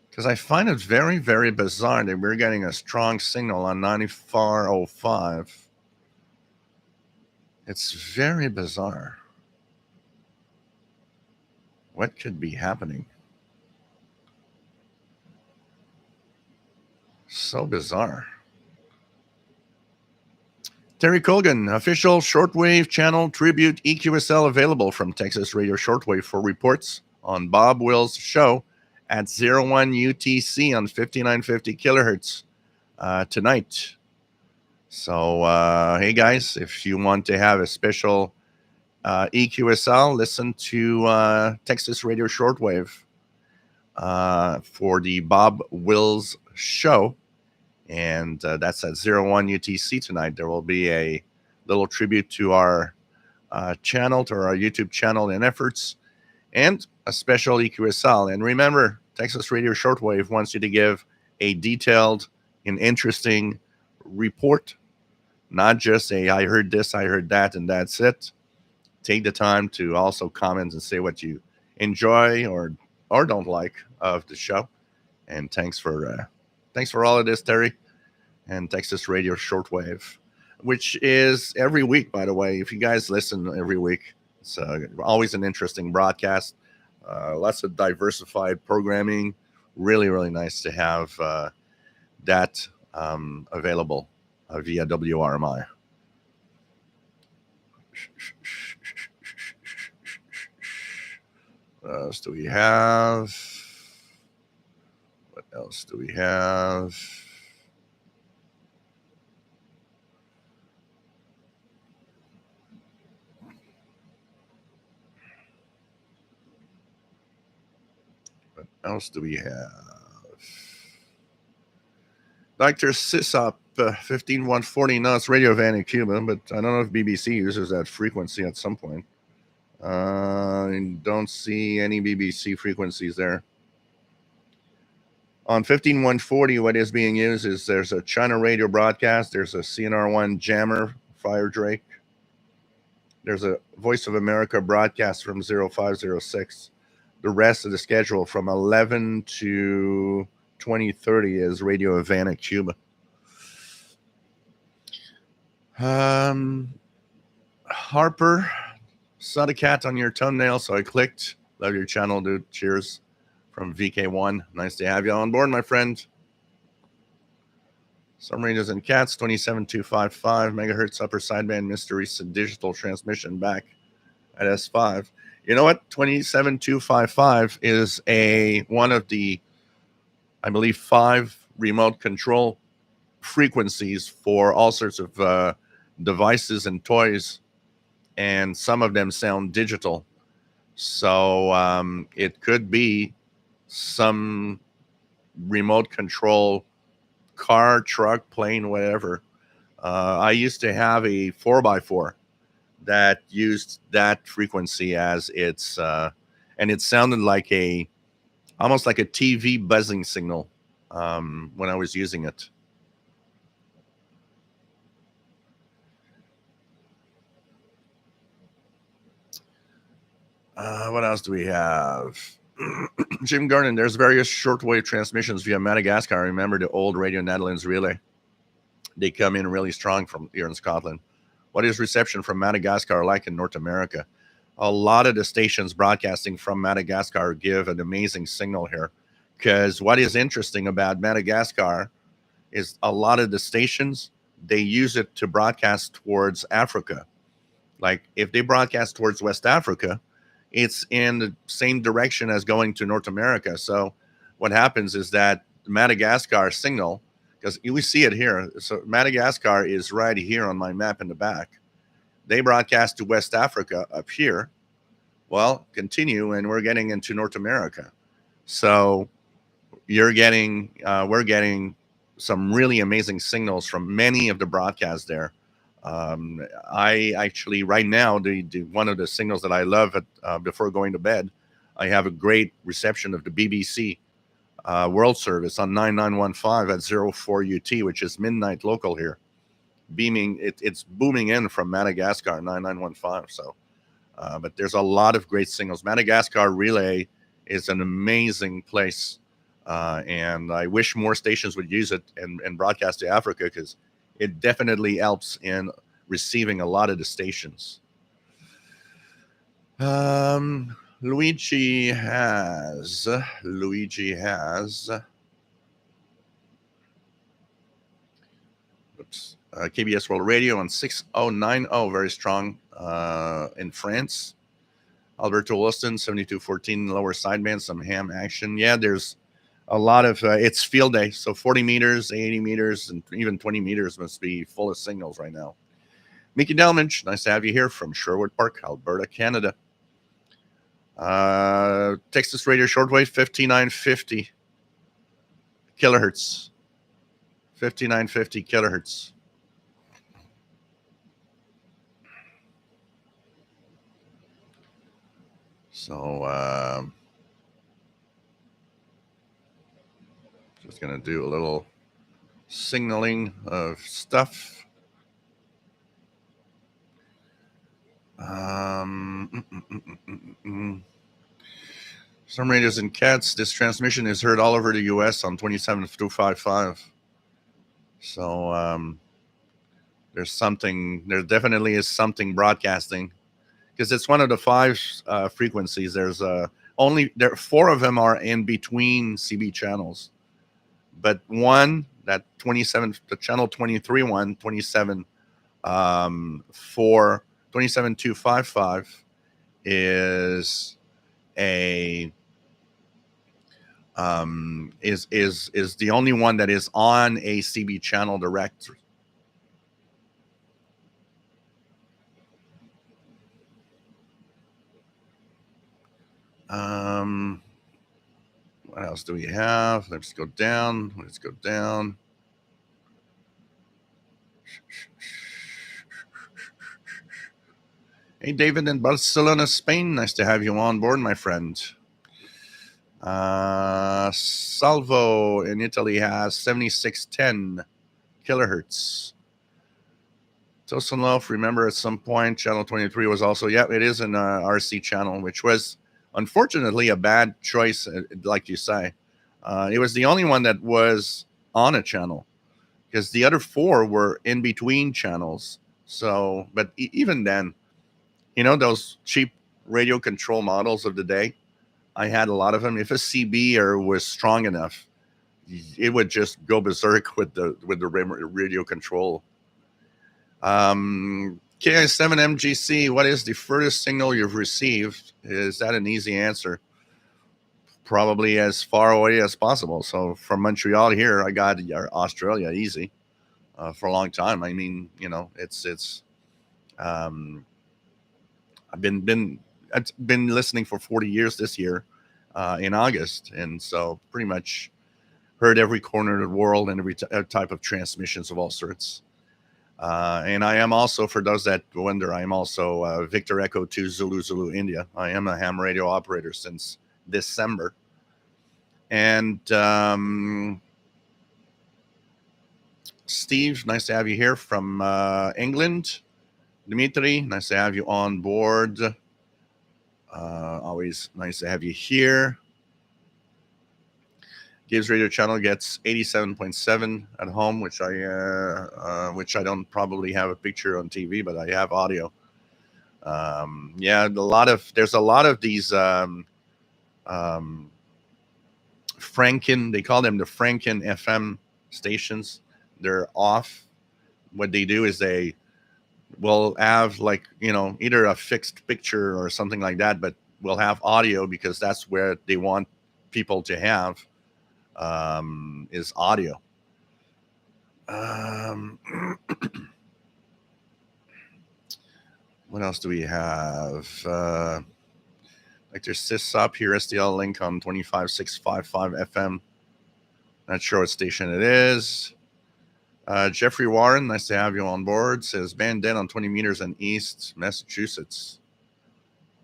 Because I find it very, very bizarre that we're getting a strong signal on 9405. It's very bizarre. What could be happening? So bizarre. Terry Colgan, official shortwave channel tribute EQSL available from Texas Radio Shortwave for reports on Bob Will's show at 01 UTC on 5950 kilohertz tonight. So, hey guys, if you want to have a special EQSL, listen to Texas Radio Shortwave for the Bob Will's show. And that's at 01 UTC tonight. There will be a little tribute to our channel, to our YouTube channel and efforts, and a special EQSL. And remember, Texas Radio Shortwave wants you to give a detailed and interesting report, not just a I heard this, I heard that, and that's it. Take the time to also comment and say what you enjoy or don't like of the show. And thanks for all of this, Terry, and Texas Radio Shortwave, which is every week, by the way. If you guys listen every week, it's always an interesting broadcast. Lots of diversified programming. Really, really nice to have that available via WRMI. What else do we have? What else do we have? What else do we have? Dr. Sisop, 15140 knots radio van in Cuba, but I don't know if BBC uses that frequency at some point. I don't see any BBC frequencies there. On 15140, what is being used is there's a China radio broadcast, there's a CNR1 jammer, Fire Drake. There's a Voice of America broadcast from 0506. The rest of the schedule from 11 to 2030 is Radio Havana, Cuba. Harper, saw the cat on your thumbnail, so I clicked. Love your channel, dude. Cheers from VK1. Nice to have you on board, my friend. Some radios and cats, 27255 megahertz upper sideband mystery digital transmission back at S5. You know what? 27255 is one of the, I believe, 5 remote control frequencies for all sorts of devices and toys and some of them sound digital. So it could be some remote control car, truck, plane, whatever. I used to have a 4x4 that used that frequency as its, and it sounded like almost like a TV buzzing signal when I was using it. What else do we have? Jim Garden, there's various shortwave transmissions via Madagascar. I remember the old Radio Netherlands relay. They come in really strong from here in Scotland. What is reception from Madagascar like in North America? A lot of the stations broadcasting from Madagascar give an amazing signal here. Because what is interesting about Madagascar is a lot of the stations, they use it to broadcast towards Africa. Like if they broadcast towards West Africa, it's in the same direction as going to North America. So what happens is that the Madagascar signal, because we see it here. So Madagascar is right here on my map in the back. They broadcast to West Africa up here. Well, continue, and we're getting into North America. So we're getting some really amazing signals from many of the broadcasts there. I actually right now the one of the signals that I love before going to bed, I have a great reception of the BBC World Service on 9915 at 04 UT, which is midnight local here. Beaming, it's booming in from Madagascar 9915. So, but there's a lot of great signals. Madagascar Relay is an amazing place, and I wish more stations would use it and broadcast to Africa, because it definitely helps in receiving a lot of the stations. Luigi has KBS World Radio on 6090, very strong in France. Alberto Wilson, 7214, lower sideband, some ham action. Yeah, there's a lot of, it's field day, so 40 meters, 80 meters, and even 20 meters must be full of signals right now. Mickey Delminch, nice to have you here from Sherwood Park, Alberta, Canada. Texas Radio Shortwave, 5950 kilohertz. 5950 kilohertz. So, just going to do a little signaling of stuff. Some radios in cats. This transmission is heard all over the U.S. on 27255. So there definitely is something broadcasting, because it's one of the 5 frequencies. There's four of them are in between CB channels, but one, that 27, the channel 23 one, 27 for 27255 is a is the only one that is on a CB channel direct. What else do we have? Let's go down. Hey, David in Barcelona, Spain. Nice to have you on board, my friend. Salvo in Italy has 7610 kilohertz. Tosanlof, remember at some point, channel 23 was also, it is an RC channel, which was unfortunately a bad choice, like you say. It was the only one that was on a channel, because the other 4 were in between channels. So, but even then, those cheap radio control models of the day, I had a lot of them. If a CB was strong enough, it would just go berserk with the radio control. KI7MGC, what is the furthest signal you've received? Is that an easy answer? Probably as far away as possible. So from Montreal here, I got Australia easy for a long time. I mean, it's I've been listening for 40 years this year, in August, and so pretty much heard every corner of the world and every type of transmissions of all sorts. And I am also, for those that wonder, I am also Victor Echo 2 Zulu Zulu India. I am a ham radio operator since December. And Steve, nice to have you here from England. Dimitri, nice to have you on board. Always nice to have you here. Gibbs Radio Channel gets 87.7 at home, which I don't probably have a picture on TV, but I have audio. There's a lot of these Franken. They call them the Franken FM stations. They're off. What they do is they will have, like, either a fixed picture or something like that, but will have audio because that's where they want people to have. Is audio. What else do we have? Like there's SysUp here, SDL link on 25655 FM. Not sure what station it is. Jeffrey Warren, nice to have you on board. Says band dead on 20 meters in East Massachusetts.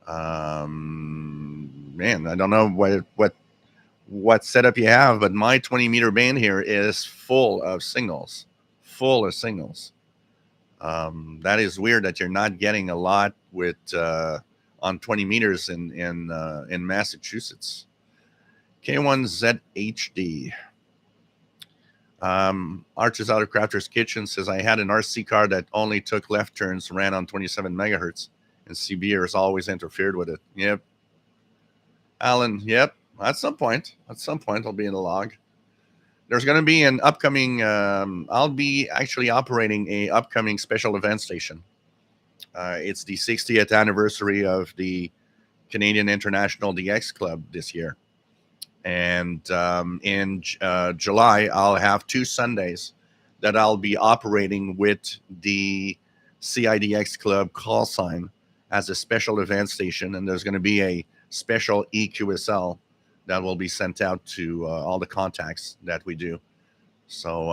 Man, I don't know what setup you have, but my 20-meter band here is full of signals. That is weird that you're not getting a lot with on 20 meters in Massachusetts. K1ZHD. Arches Out of Crafter's Kitchen says, I had an RC car that only took left turns, ran on 27 megahertz, and CB has always interfered with it. Yep. Alan, yep. At some point, I'll be in the log. There's going to be an upcoming, I'll be actually operating a upcoming special event station. It's the 60th anniversary of the Canadian International DX Club this year. And in July, I'll have 2 Sundays that I'll be operating with the CIDX Club call sign as a special event station. And there's going to be a special EQSL that will be sent out to all the contacts that we do. So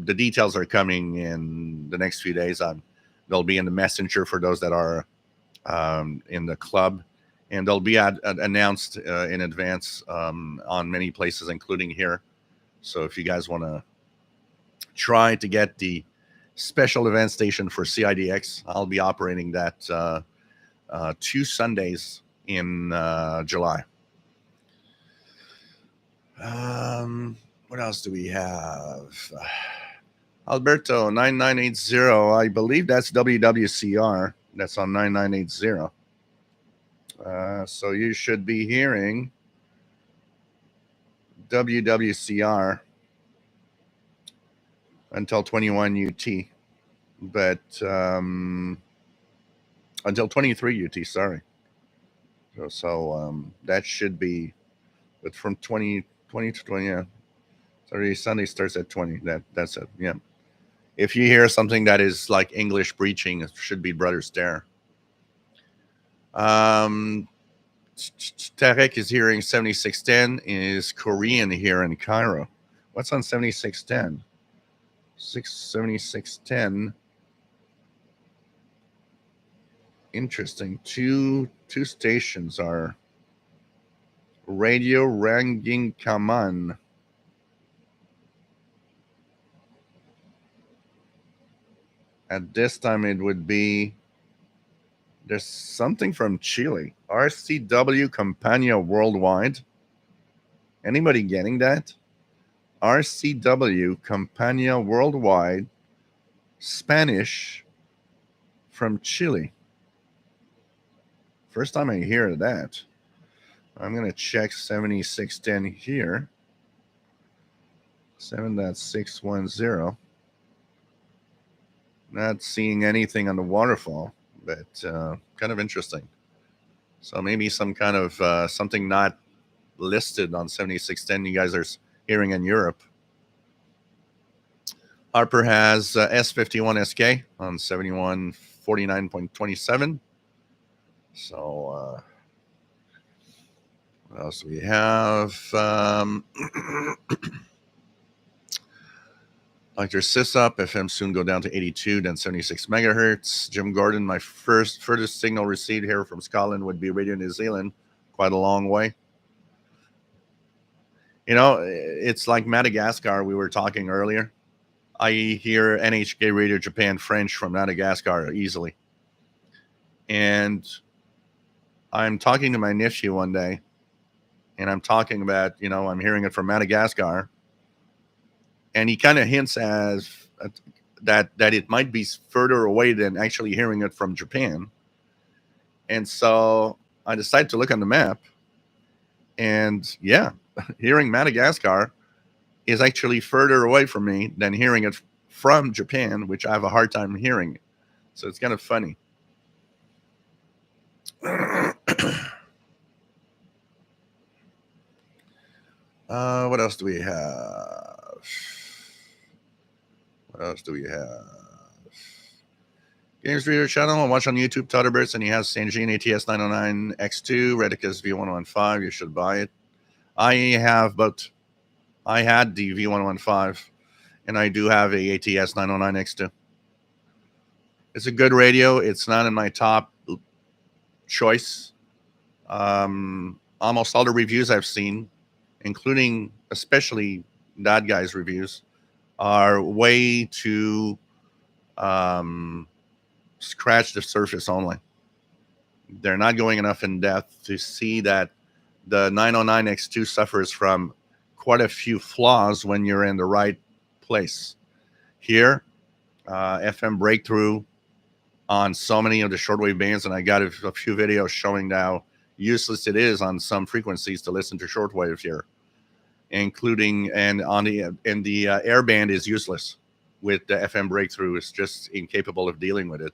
the details are coming in the next few days. They'll be in the messenger for those that are in the club. And they'll be announced in advance on many places, including here. So if you guys want to try to get the special event station for CIDX, I'll be operating that 2 Sundays in July. What else do we have? Alberto 9980. I believe that's WWCR. That's on 9980. So you should be hearing WWCR until 21 UT, but until 23 UT. Sorry. So that should be, but from 20 to 20. Yeah. Saturday, Sunday starts at 20. That's it. Yeah. If you hear something that is like English breaching, it should be Brother Stare. Tarek is hearing 7610 is Korean here in Cairo. What's on 7610? 7610. Interesting. Two stations are Radio Ranging Kaman. At this time, it would be, there's something from Chile. RCW Campania Worldwide. Anybody getting that? RCW Campania Worldwide, Spanish from Chile. First time I hear that. I'm going to check 7610 here. 7.610. Not seeing anything on the waterfall, but kind of interesting. So maybe some kind of something not listed on 7610 you guys are hearing in Europe. Harper has S51SK on 7149.27. So what else do we have? Like your SysUp FM soon go down to 82, then 76 megahertz. Jim Gordon, my furthest signal received here from Scotland would be Radio New Zealand, quite a long way. You know, it's like Madagascar we were talking earlier. I hear NHK Radio Japan French from Madagascar easily. And I'm talking to my nephew one day, and I'm talking about, I'm hearing it from Madagascar. And he kind of hints that it might be further away than actually hearing it from Japan. And so I decided to look on the map. And yeah, hearing Madagascar is actually further away from me than hearing it from Japan, which I have a hard time hearing. So it's kind of funny. What else do we have? What else do we have? Games Reader channel. I watch on YouTube Totterbirds, and he has Sanjin ATS 909 X2, Redicus V115. You should buy it. I have, but I had the V115, and I do have a ATS 909 X2. It's a good radio. It's not in my top choice. Almost all the reviews I've seen, including especially that guy's reviews, are way too scratch the surface only. They're not going enough in depth to see that the 909X2 suffers from quite a few flaws when you're in the right place. Here, FM breakthrough on so many of the shortwave bands, and I got a few videos showing how useless it is on some frequencies to listen to shortwave here, including and the air band is useless with the FM breakthrough. It's just incapable of dealing with it.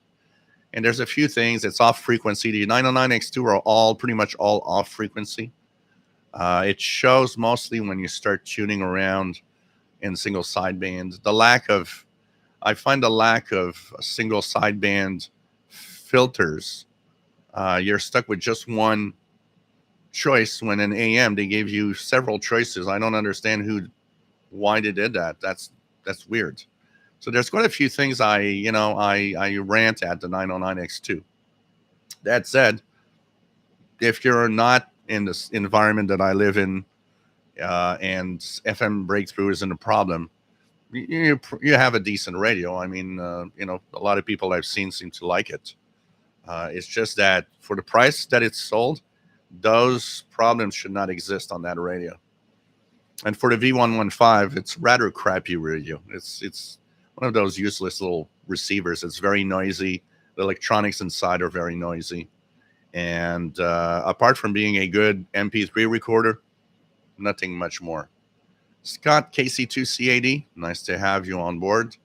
And there's a few things. It's off frequency. The 909X2 are pretty much all off frequency. It shows mostly when you start tuning around in single sideband. I find the lack of single sideband filters. You're stuck with just one choice when in AM they gave you several choices. I don't understand why they did that. That's weird. So there's quite a few things I rant at the 909X2. That said, if you're not in this environment that I live in, and FM breakthrough isn't a problem, you have a decent radio. I mean, a lot of people I've seen seem to like it. It's just that for the price that it's sold, those problems should not exist on that radio. And for the V115, it's rather crappy radio. It's one of those useless little receivers. It's very noisy. The electronics inside are very noisy. And apart from being a good MP3 recorder, nothing much more. Scott KC2CAD, nice to have you on board.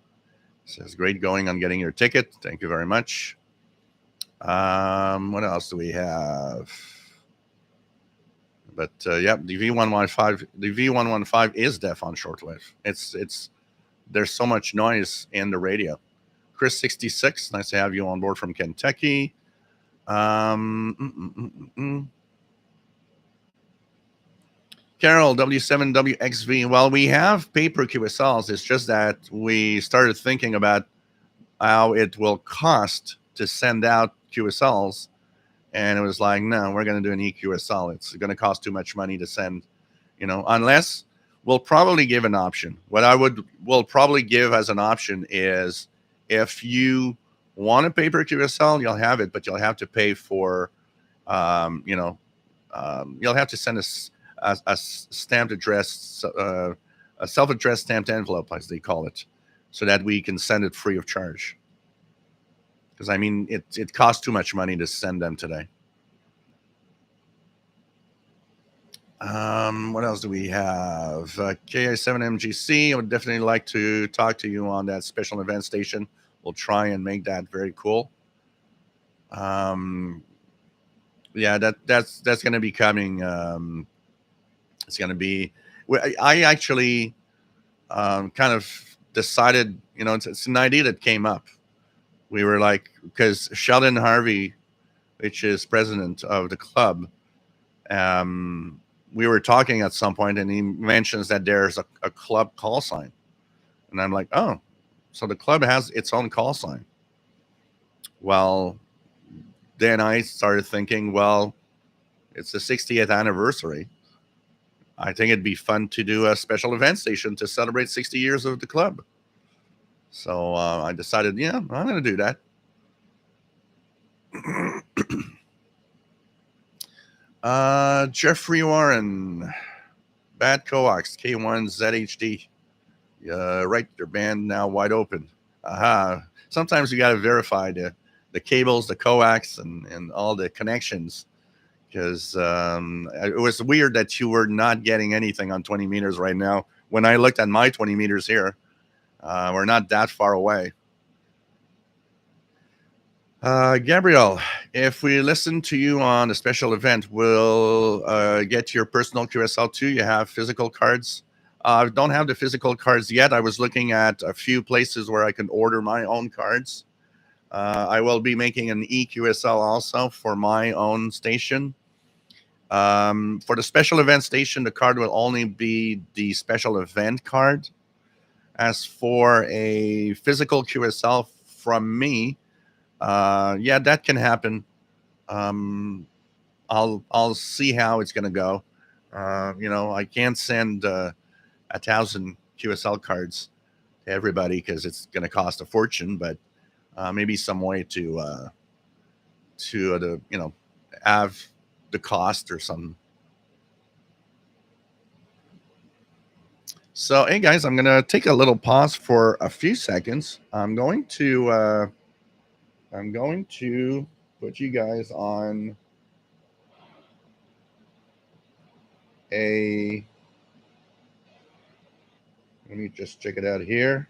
Says great going on getting your ticket. Thank you very much. What else do we have? But yeah, the V115 is deaf on shortwave. There's so much noise in the radio. Chris 66, nice to have you on board from Kentucky. Carol W7WXV. Well, we have paper QSLs. It's just that we started thinking about how it will cost to send out QSLs. And it was like, no, we're going to do an EQSL. It's going to cost too much money to send, unless we'll probably give an option. We'll probably give as an option is if you want a paper QSL, you'll have it, but you'll have to pay for, you'll have to send a stamped address, a self-addressed stamped envelope, as they call it, so that we can send it free of charge. Because, I mean, it costs too much money to send them today. What else do we have? KI7MGC, I would definitely like to talk to you on that special event station. We'll try and make that very cool. Yeah, that's going to be coming. It's going to be. I actually kind of decided, it's an idea that came up. We were like, because Sheldon Harvey which is president of the club. Um, we were talking at some point, and he mentions that there's a club call sign, and I'm like, oh, so the club has its own call sign. Well, then I started thinking, well, it's the 60th anniversary. I think it'd be fun to do a special event station to celebrate 60 years of the club. So I decided, yeah, I'm going to do that. Jeffrey Warren, Bad Coax, K1 ZHD. Right, their band now wide open. Aha. Sometimes you got to verify the cables, the coax, and all the connections. Because it was weird that you were not getting anything on 20 meters right now. When I looked at my 20 meters here, we're not that far away. Gabriel, if we listen to you on a special event, we'll get your personal QSL too. You have physical cards. I don't have the physical cards yet. I was looking at a few places where I can order my own cards. I will be making an EQSL also for my own station. For the special event station, the card will only be the special event card. As for a physical QSL from me, yeah, that can happen. I'll see how it's gonna go. I can't send 1,000 QSL cards to everybody because it's gonna cost a fortune. But maybe some way to have the cost or something. So, hey guys, I'm gonna take a little pause for a few seconds. I'm going to put you guys on a. Let me just check it out here.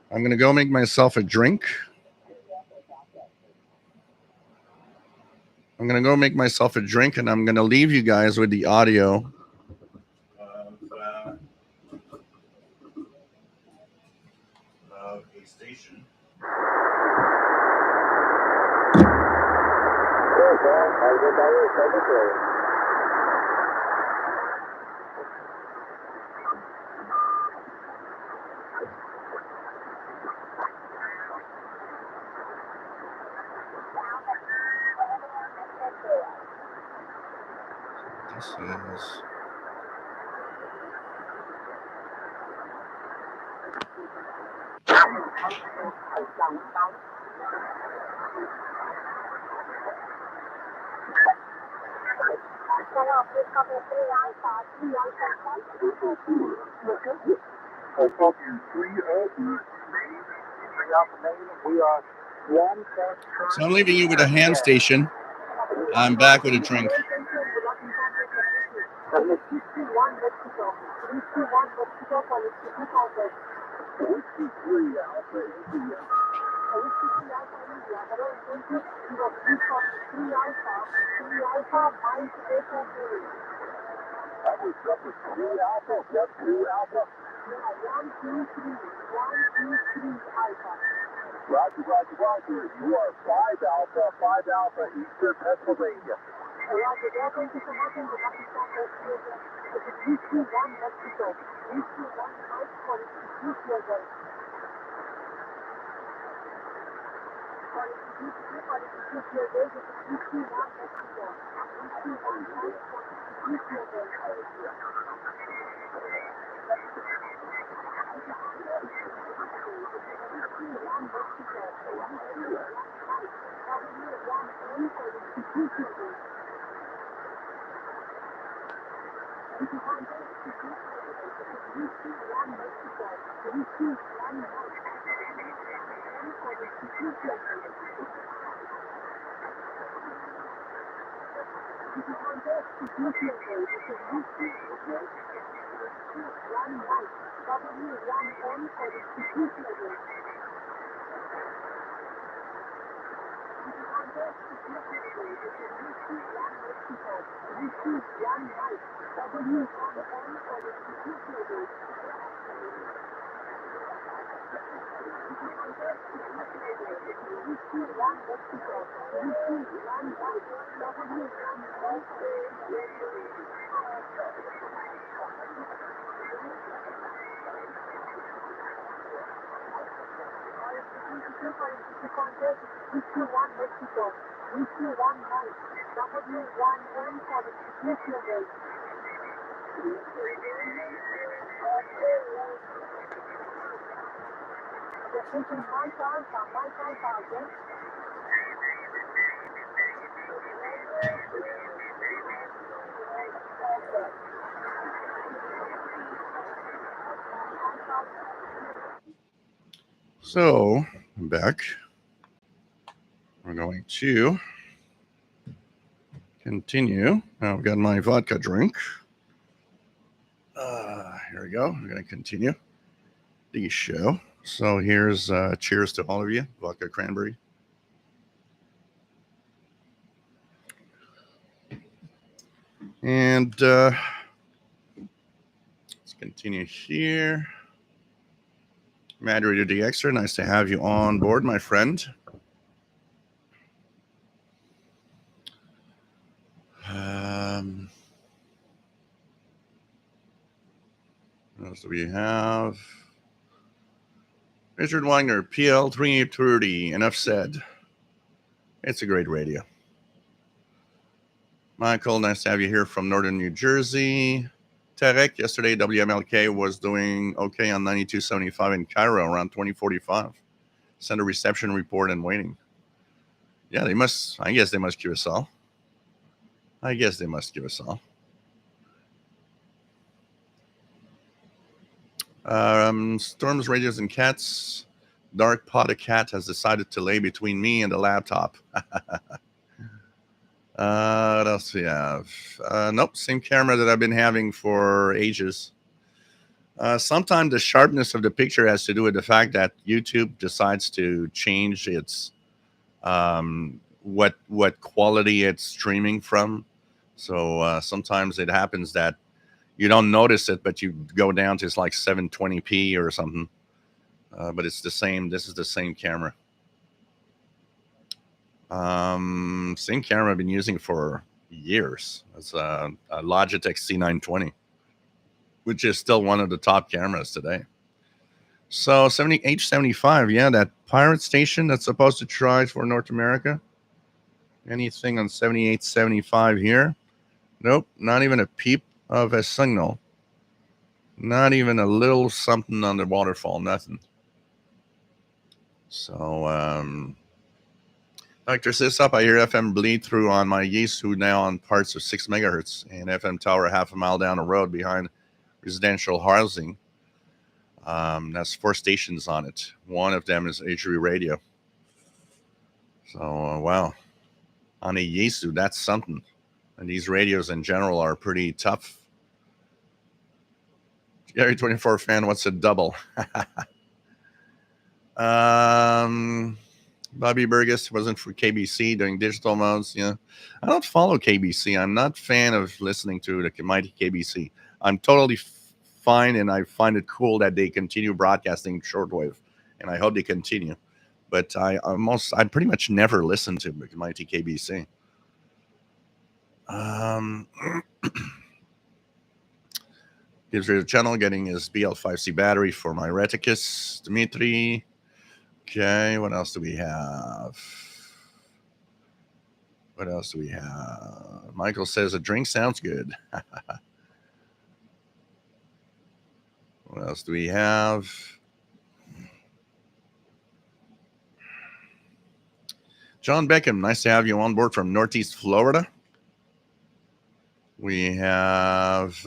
I'm gonna go make myself a drink. I'm gonna go make myself a drink, and I'm gonna leave you guys with the audio of a station. This is. So I'm leaving you with a hand station. I'm back with a drink. Roger. You are 5 Alpha, Eastern Pennsylvania. So, I'm back. We're going to continue. Now I've got my vodka drink. Here we go. We're going to continue the show. So here's cheers to all of you. Vodka cranberry. And let's continue here. Mad Radio DXer, nice to have you on board, my friend. What else do we have? Richard Wagner, PL 3830, enough said. It's a great radio. Michael, nice to have you here from northern New Jersey. Tarek, yesterday WMLK was doing okay on 92.75 in Cairo around 2045. Send a reception report and waiting. Yeah, they must, I guess they must QSL. Storms, radios, and cats. Dark Pot Cat has decided to lay between me and the laptop. What else do we have? Nope, same camera that I've been having for ages. Sometimes the sharpness of the picture has to do with the fact that YouTube decides to change its what quality it's streaming from. So sometimes it happens that you don't notice it, but you go down to like 720p or something. But it's the same. This is the same camera. Same camera I've been using for years. It's a Logitech C920, which is still one of the top cameras today. So H75, yeah, that pirate station that's supposed to try for North America. Anything on 7875 here? Nope, not even a peep of a signal. Not even a little something on the waterfall, nothing. So, Dr. Sisop, I hear FM bleed through on my Yeesu now on parts of 6 megahertz and FM tower half a mile down the road behind residential housing. That's 4 stations on it. One of them is Adri Radio. So, wow. On a Yeesu, that's something. And these radios in general are pretty tough. Gary 24 fan, what's a double? Bobby Burgess wasn't for KBC doing digital modes. Yeah, I don't follow KBC. I'm not a fan of listening to the mighty KBC. I'm totally fine, and I find it cool that they continue broadcasting shortwave, and I hope they continue. But I pretty much never listen to mighty KBC. Gives you the channel, getting his BL5C battery for my Reticus. Dimitri. Okay, what else do we have? Michael says a drink sounds good. What else do we have? John Beckham, nice to have you on board from Northeast Florida. We have...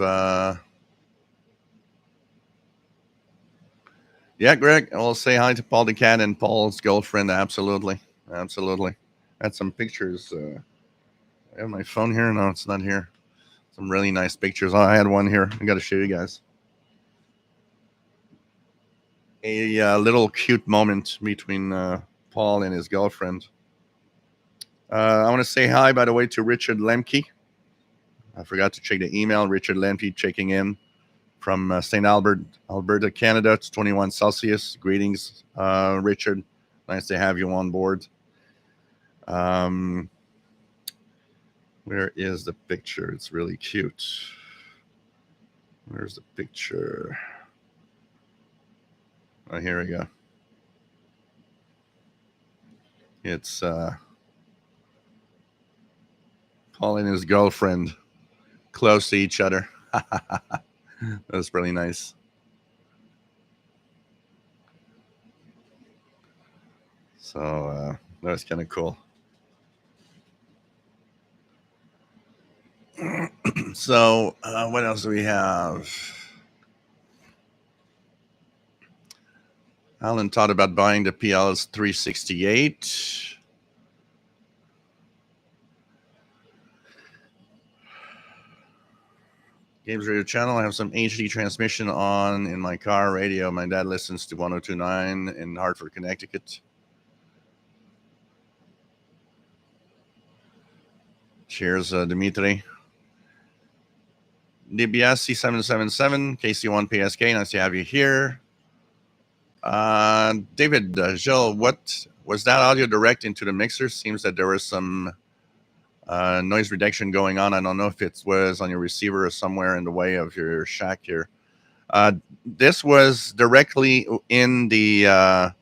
yeah, Greg, I'll say hi to Paul the Cat and Paul's girlfriend. Absolutely. Had some pictures. I have my phone here. No, it's not here. Some really nice pictures. Oh, I had one here. I got to show you guys. a little cute moment between Paul and his girlfriend. I want to say hi, by the way, to Richard Lemke. I forgot to check the email. Richard Lemke checking in from St. Albert, Alberta, Canada. It's 21 Celsius. Greetings, Richard. Nice to have you on board. Where is the picture? It's really cute. Where's the picture? Oh, here we go. It's Paul and his girlfriend close to each other. That's really nice. So that's kind of cool. So what else do we have? Alan thought about buying the PL's 368. Games Radio Channel. I have some HD transmission on in my car radio. My dad listens to 1029 in Hartford, Connecticut. Cheers, Dimitri. DBS C777, KC1 PSK. Nice to have you here. David, Jill, what was that audio direct into the mixer? Seems that there was some noise reduction going on. I don't know if it was on your receiver or somewhere in the way of your shack here. This was directly in the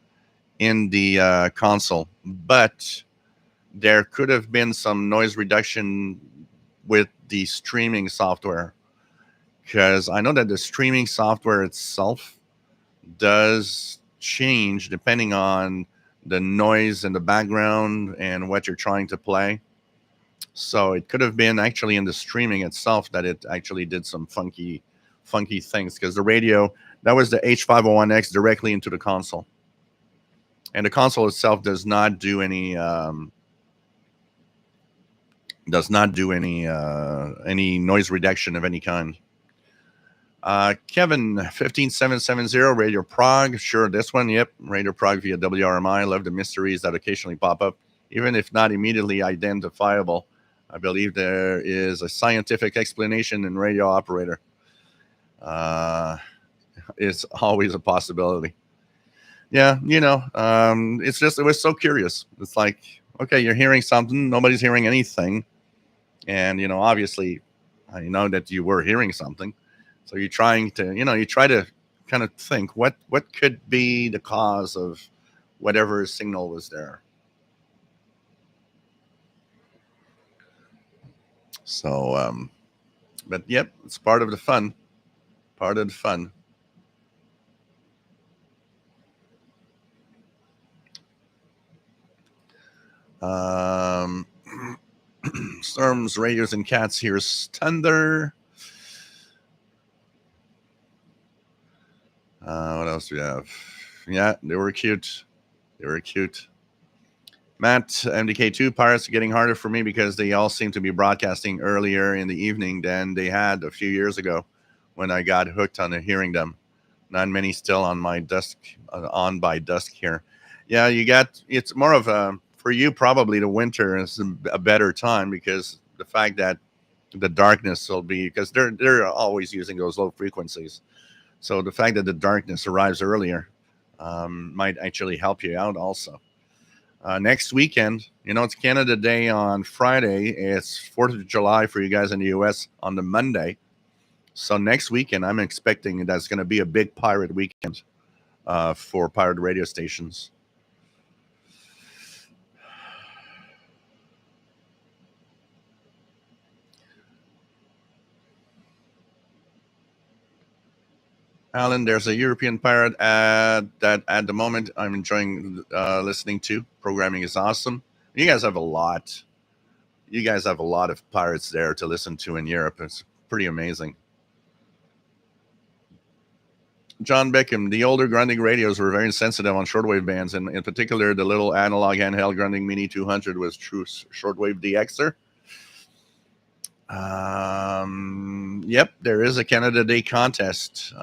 console, but there could have been some noise reduction with the streaming software, because I know that the streaming software itself does change depending on the noise in the background and what you're trying to play. So it could have been actually in the streaming itself that it actually did some funky things, because the radio, that was the H501X directly into the console. And the console itself does not do any noise reduction of any kind. Kevin 15770 Radio Prague. Sure, this one. Yep, Radio Prague via WRMI. Love the mysteries that occasionally pop up, even if not immediately identifiable. I believe there is a scientific explanation in radio operator. It's always a possibility. Yeah, it's just, it was so curious. It's like, okay, you're hearing something, nobody's hearing anything. And, obviously, I know that you were hearing something. So you're trying to, you try to kind of think what could be the cause of whatever signal was there. So, but yep, it's part of the fun. Part of the fun. Storms, radios, and cats. Here's thunder. What else do we have? Yeah, they were cute. Matt, MDK2, Pirates are getting harder for me because they all seem to be broadcasting earlier in the evening than they had a few years ago when I got hooked on hearing them. Not many still on my dusk, on by dusk here. Yeah, it's more of for you, probably the winter is a better time, because the fact that the darkness will be, because they're always using those low frequencies. So the fact that the darkness arrives earlier might actually help you out also. Next weekend, it's Canada Day on Friday. It's 4th of July for you guys in the U.S. on the Monday. So next weekend, I'm expecting that's going to be a big pirate weekend for pirate radio stations. Alan, there's a European pirate that at the moment I'm enjoying listening to. Programming is awesome. You guys have a lot. You guys have a lot of pirates there to listen to in Europe. It's pretty amazing. John Beckham, the older grounding radios were very sensitive on shortwave bands, and in particular, the little analog handheld grounding Mini 200 was true shortwave DXer. Yep, there is a Canada Day contest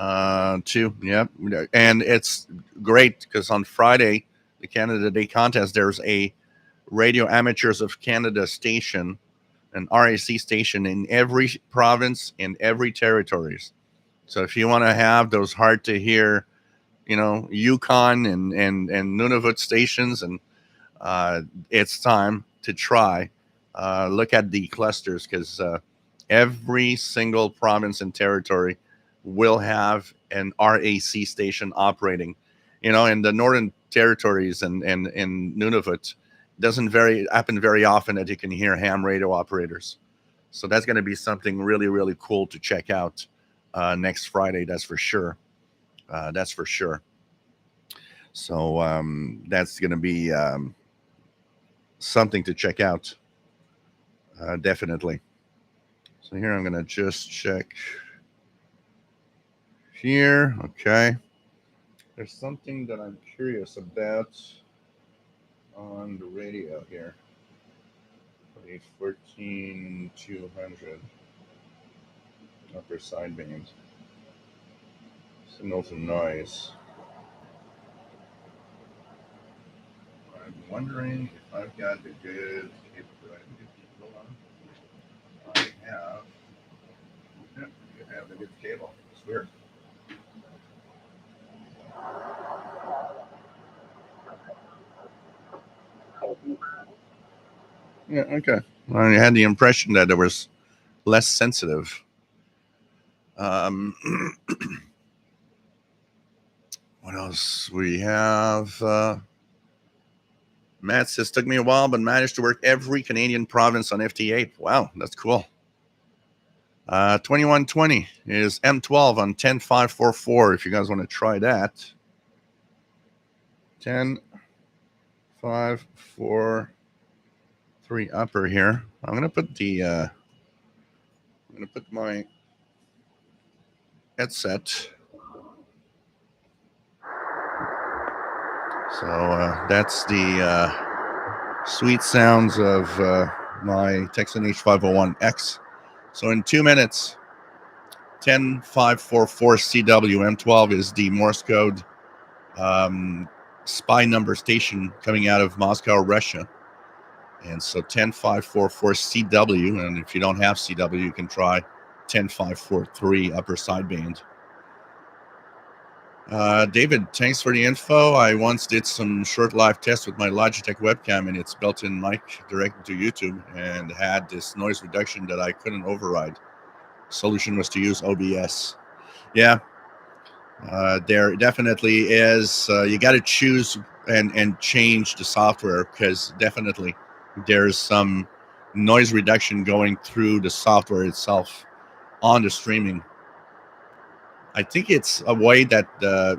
too. Yep, and it's great because on Friday, the Canada Day contest, there's a Radio Amateurs of Canada station, an RAC station in every province, in every territories. So if you want to have those hard to hear, Yukon and Nunavut stations, and it's time to try. Look at the clusters because every single province and territory will have an RAC station operating. In the northern territories and in Nunavut, doesn't very happen very often that you can hear ham radio operators. So that's going to be something really, really cool to check out next Friday. That's for sure. That's for sure. So that's going to be something to check out. Definitely. So here I'm going to just check here. Okay. There's something that I'm curious about on the radio here. 14200 upper sideband. Signal to noise. I'm wondering if I've got the good cable. Do I have the good cable on? I have. Yeah, I have the good cable. It's weird. Yeah, okay. I had the impression that it was less sensitive. Um, what else we have? Matt says, took me a while, but managed to work every Canadian province on FT8. Wow, that's cool. 2120 is M12 on 10544 if you guys want to try that. 10543 upper here. I'm gonna put my headset. So that's the sweet sounds of my Texan H501X. So in 2 minutes, 10544 CW M12 is the Morse code spy number station coming out of Moscow, Russia. And so 10544 CW, and if you don't have CW, you can try 10543 upper sideband. David, thanks for the info. I once did some short live tests with my Logitech webcam and its built-in mic directed to YouTube and had this noise reduction that I couldn't override. Solution was to use OBS. Yeah, there definitely is. You got to choose and change the software because definitely there's some noise reduction going through the software itself on the streaming. I think it's a way that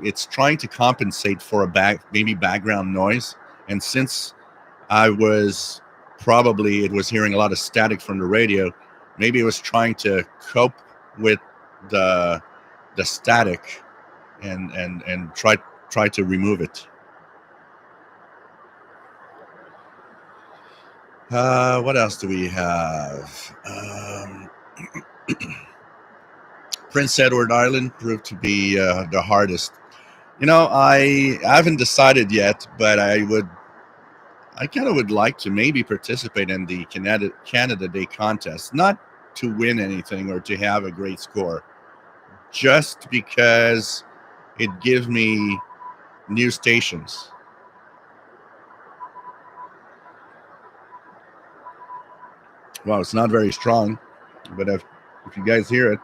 it's trying to compensate for maybe background noise. And since it was hearing a lot of static from the radio, maybe it was trying to cope with the static and try to remove it. What else do we have? Prince Edward Island proved to be the hardest. I haven't decided yet, but I kind of would like to maybe participate in the Canada Day contest, not to win anything or to have a great score, just because it gives me new stations. Well, it's not very strong, but if you guys hear it.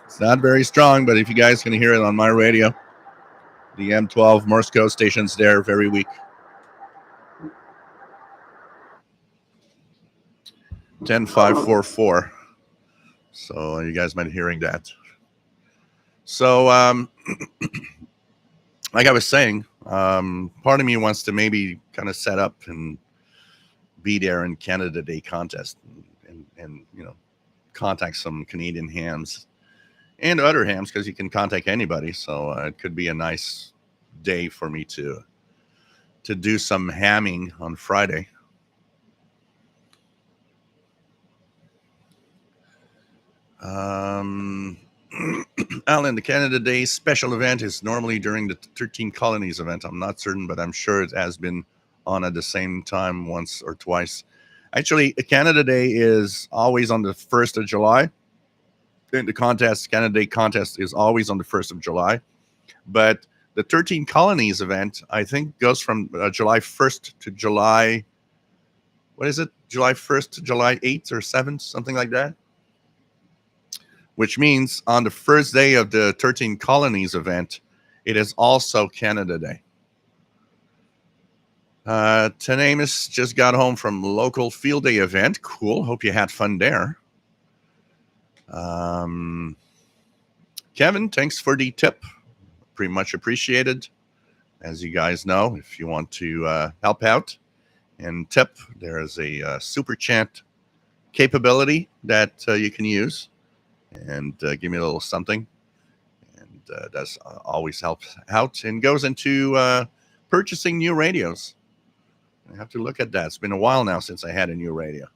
It's not very strong, but if you guys can hear it on my radio, the M12 Morse code station's there very weak. 10544. So you guys might be hearing that. So, like I was saying, Part of me wants to maybe kind of set up and be there in Canada Day contest and contact some Canadian hams and other hams because you can contact anybody. So it could be a nice day for me to do some hamming on Friday. Alan, the Canada Day special event is normally during the 13 Colonies event. I'm not certain, but I'm sure it has been on at the same time once or twice. Actually, Canada Day is always on the 1st of July. The contest, Canada Day contest, is always on the 1st of July. But the 13 Colonies event, I think, goes from July 1st to July, what is it? July 1st to July 8th or 7th, something like that. Which means on the first day of the 13 Colonies event, it is also Canada Day. Tenamus just got home from local field day event. Cool. Hope you had fun there. Kevin, thanks for the tip. Pretty much appreciated. As you guys know, if you want to help out and tip, there is a super chat capability that you can use and give me a little something. And that's always helps out and goes into purchasing new radios. I have to look at that. It's been a while now since I had a new radio.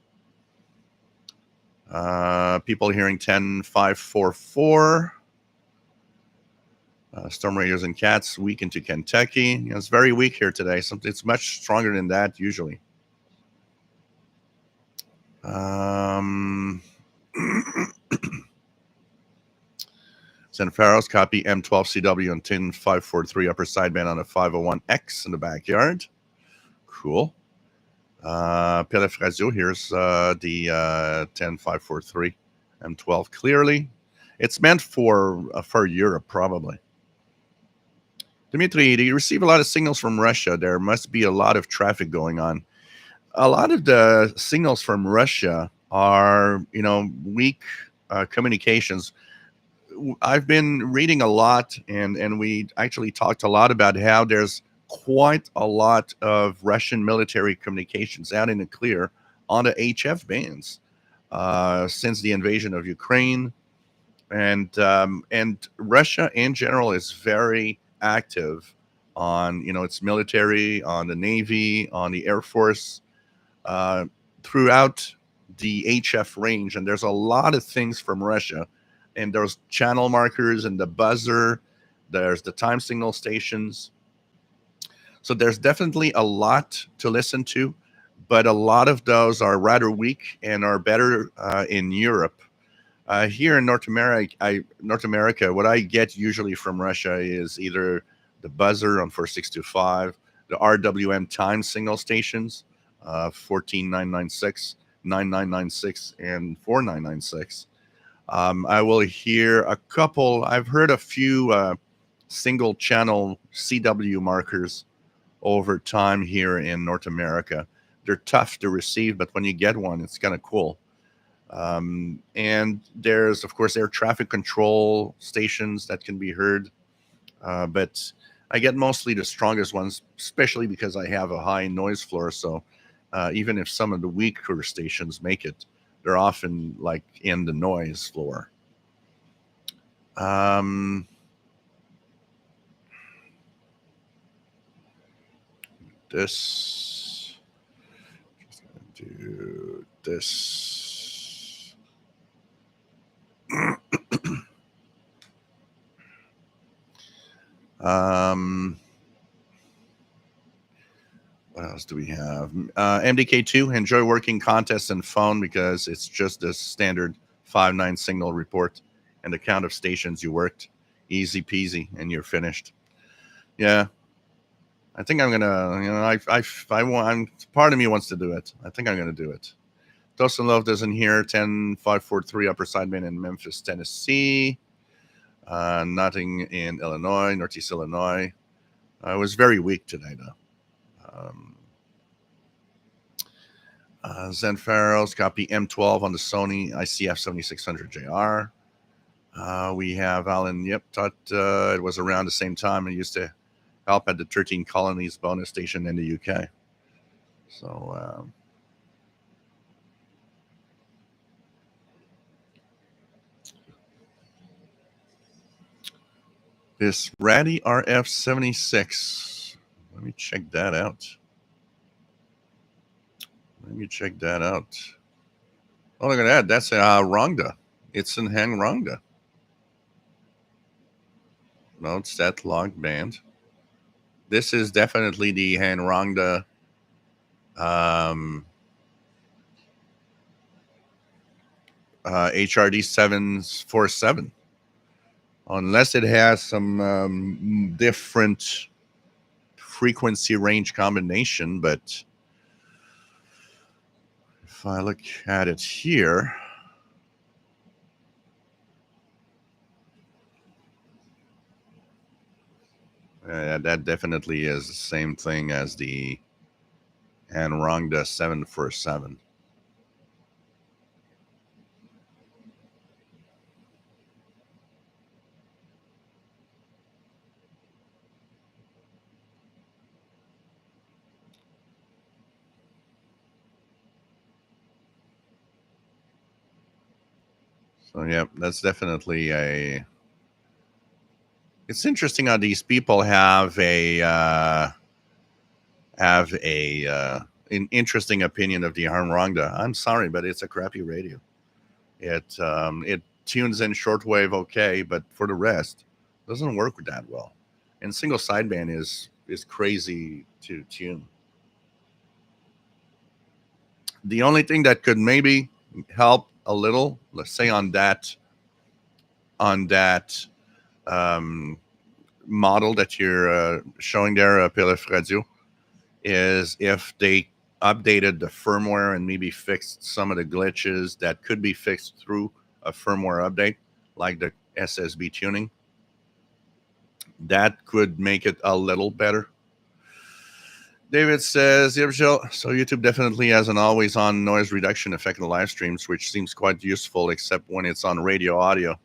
People hearing 10544. Storm radios and cats weak into Kentucky. It's very weak here today. It's much stronger than that usually. San Faros, copy M12CW and TIN 543 upper sideband on a 501X in the backyard. Cool. PLF Radio, here's the 10543 M12 clearly. It's meant for Europe, probably. Dimitri, do you receive a lot of signals from Russia? There must be a lot of traffic going on. A lot of the signals from Russia are, weak communications. I've been reading a lot, and we actually talked a lot about how there's quite a lot of Russian military communications out in the clear on the HF bands since the invasion of Ukraine, and Russia in general is very active on its military, on the Navy, on the Air Force, throughout the HF range, and there's a lot of things from Russia. And there's channel markers and the buzzer. There's the time signal stations. So there's definitely a lot to listen to, but a lot of those are rather weak and are better in Europe. Here in North America, what I get usually from Russia is either the buzzer on 4625, the RWM time signal stations, 14996, 9996, and 4996. I will hear a couple. I've heard a few single channel CW markers over time here in North America. They're tough to receive, but when you get one, it's kind of cool. And there's, of course, air traffic control stations that can be heard. But I get mostly the strongest ones, especially because I have a high noise floor. So even if some of the weaker stations make it, they're often like in the noise floor. Just gonna do this. What else do we have? MDK2, enjoy working contests and phone because it's just a standard 5-9 signal report and the count of stations you worked. Easy peasy, and you're finished. Yeah. I think I'm going to, I want, part of me wants to do it. I think I'm going to do it. Dawson Love doesn't hear 10543 upper sideband in Memphis, Tennessee. Nothing in Illinois, Northeast Illinois. It was very weak today, though. Zen Faros, copy M12 on the Sony ICF 7600JR. We have Alan, thought it was around the same time. I used to help at the 13 Colonies bonus station in the UK. So this Ratty RF76. Let me check that out. Oh, look at that. That's a Rongda. It's in Hang Rongda. No, it's that log band. This is definitely the Han Rongda HRD 747. Unless it has some different frequency range combination, but if I look at it here, that definitely is the same thing as the Anrongda 747. So yeah, that's definitely a. It's interesting how these people have an interesting opinion of the Harmrongda. I'm sorry, but it's a crappy radio. It tunes in shortwave okay, but for the rest, doesn't work that well. And single sideband is crazy to tune. The only thing that could maybe help a little, let's say on that um, model that you're showing there, pileups radio, is if they updated the firmware and maybe fixed some of the glitches that could be fixed through a firmware update, like the SSB tuning. That could make it a little better. David says, so YouTube definitely has an always on noise reduction effect in the live streams, which seems quite useful, except when it's on radio audio.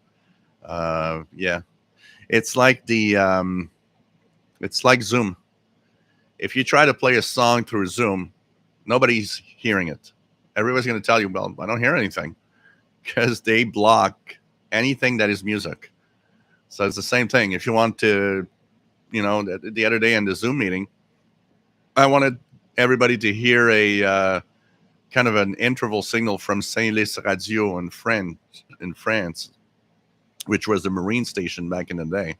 Yeah. It's like it's like Zoom. If you try to play a song through Zoom, nobody's hearing it. Everybody's going to tell you, well, I don't hear anything, because they block anything that is music. So it's the same thing. If you want to, the other day in the Zoom meeting, I wanted everybody to hear a kind of an interval signal from Saint-Lys Radio in France, which was the Marine station back in the day.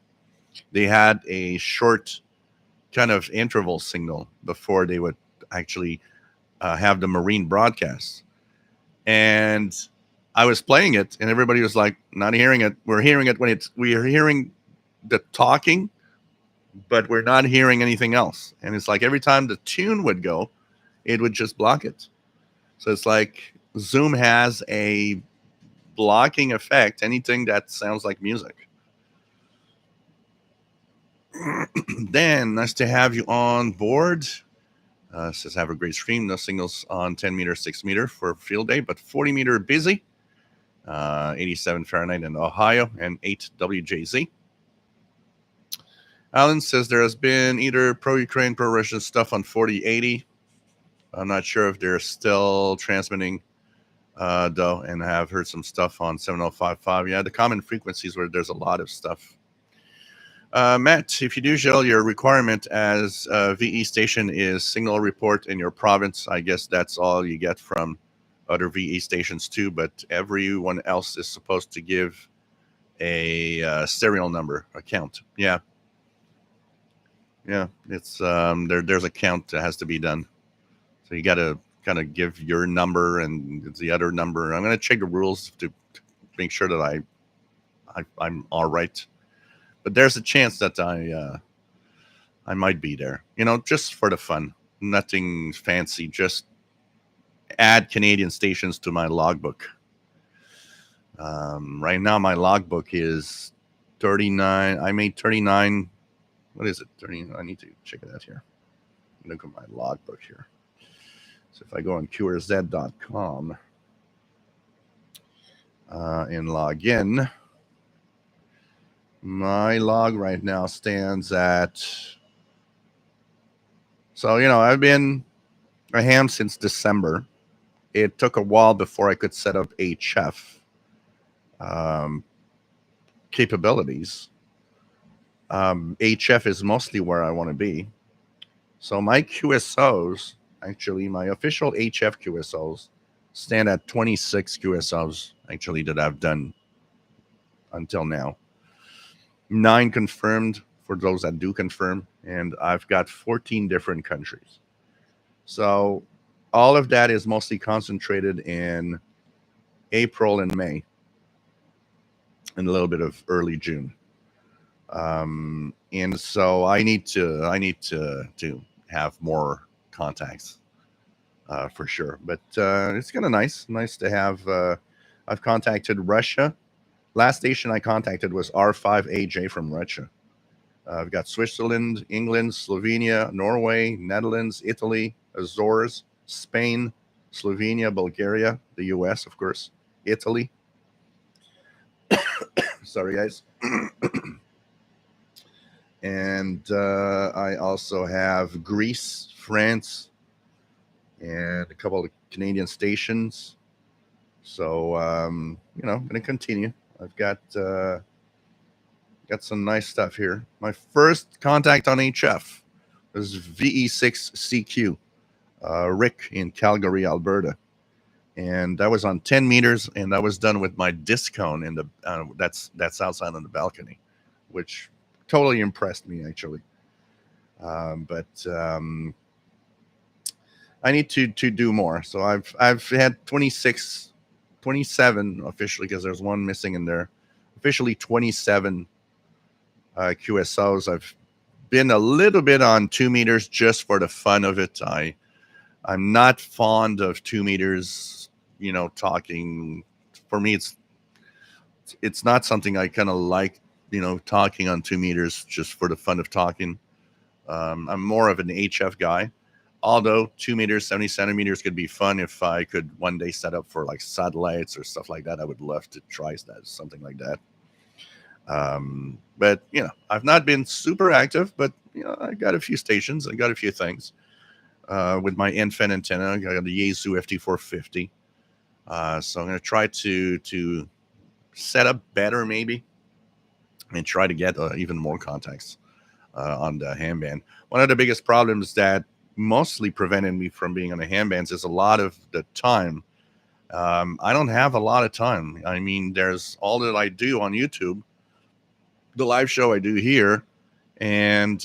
They had a short kind of interval signal before they would actually have the Marine broadcast. And I was playing it, and everybody was like, not hearing it. We're hearing it when we are hearing the talking, but we're not hearing anything else. And it's like every time the tune would go, it would just block it. So it's like Zoom has a blocking effect, anything that sounds like music. Dan, nice to have you on board. Says, have a great stream. No signals on 10 meter, 6 meter for field day, but 40 meter busy. 87 Fahrenheit in Ohio and 8 WJZ. Alan says there has been either pro-Ukraine, pro-Russian stuff on 4080. I'm not sure if they're still transmitting, though, and I have heard some stuff on 7055. Yeah, the common frequencies where there's a lot of stuff. Matt, if you do, Gilles, your requirement as a VE station is signal report in your province. I guess that's all you get from other VE stations too, but everyone else is supposed to give a serial number, a count. Yeah. It's there's a count that has to be done. So you got to kind of give your number and the other number. I'm going to check the rules to make sure that I'm all right. But there's a chance that I might be there, just for the fun. Nothing fancy, just add Canadian stations to my logbook. Right now, my logbook is 39. I made 39. What is it? 30. I need to check it out here. Look at my logbook here. So if I go on QRZ.com and log in, my log right now stands at So, I've been a ham since December. It took a while before I could set up HF um, capabilities. HF is mostly where I want to be. So my QSOs, actually, my official HF QSOs stand at 26 QSOs, actually, that I've done until now. 9 confirmed for those that do confirm, and I've got 14 different countries. So all of that is mostly concentrated in April and May, and a little bit of early June. And so I need to have more contacts for sure. But it's kind of nice to have. I've contacted Russia. Last station I contacted was R5AJ from Russia. I've got Switzerland, England, Slovenia, Norway, Netherlands, Italy, Azores, Spain, Slovenia, Bulgaria, the US, of course, Italy. Sorry, guys. And I also have Greece, France, and a couple of Canadian stations. So I'm going to continue. I've got some nice stuff here. My first contact on HF was VE6CQ, Rick in Calgary, Alberta, and that was on 10 meters, and that was done with my disc cone in the that's outside on the balcony, which totally impressed me actually. But I need to do more. So I've had 26, 27 officially, because there's one missing in there. Officially 27 QSOs. I've been a little bit on 2 meters just for the fun of it. I'm not fond of 2 meters. Talking for me, it's not something I kind of like. Talking on 2 meters just for the fun of talking. I'm more of an HF guy. Although 2 meters, 70 centimeters could be fun if I could one day set up for like satellites or stuff like that. I would love to try that, something like that. But I've not been super active, but I got a few stations. I got a few things with my infant antenna. I got the Yaesu FT450. So I'm going to try to set up better maybe, and try to get even more contacts on the ham band. One of the biggest problems that mostly prevented me from being on the ham bands is a lot of the time. I don't have a lot of time. I mean, there's all that I do on YouTube, the live show I do here, and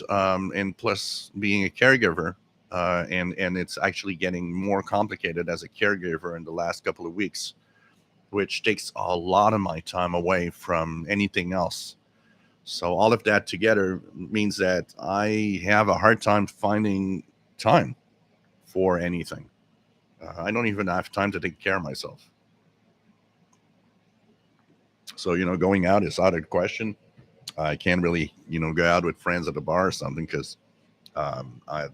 plus being a caregiver, and it's actually getting more complicated as a caregiver in the last couple of weeks, which takes a lot of my time away from anything else. So all of that together means that I have a hard time finding time for anything. I don't even have time to take care of myself. So, going out is out of the question. I can't really, go out with friends at a bar or something, because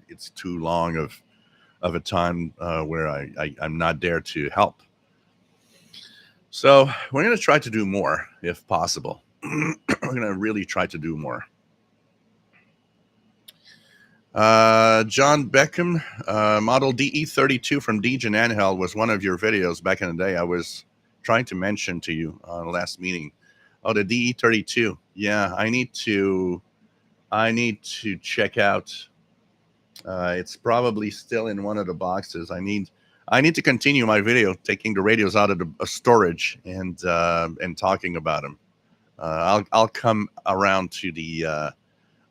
it's too long of a time where I'm not there to help. So we're going to try to do more if possible. We're going to really try to do more. John Beckham, model DE32 from Dejan Angel was one of your videos back in the day. I was trying to mention to you on the last meeting. Oh, the DE32. Yeah, I need to check out. It's probably still in one of the boxes. I need to continue my video taking the radios out of the storage and talking about them. I'll come around to the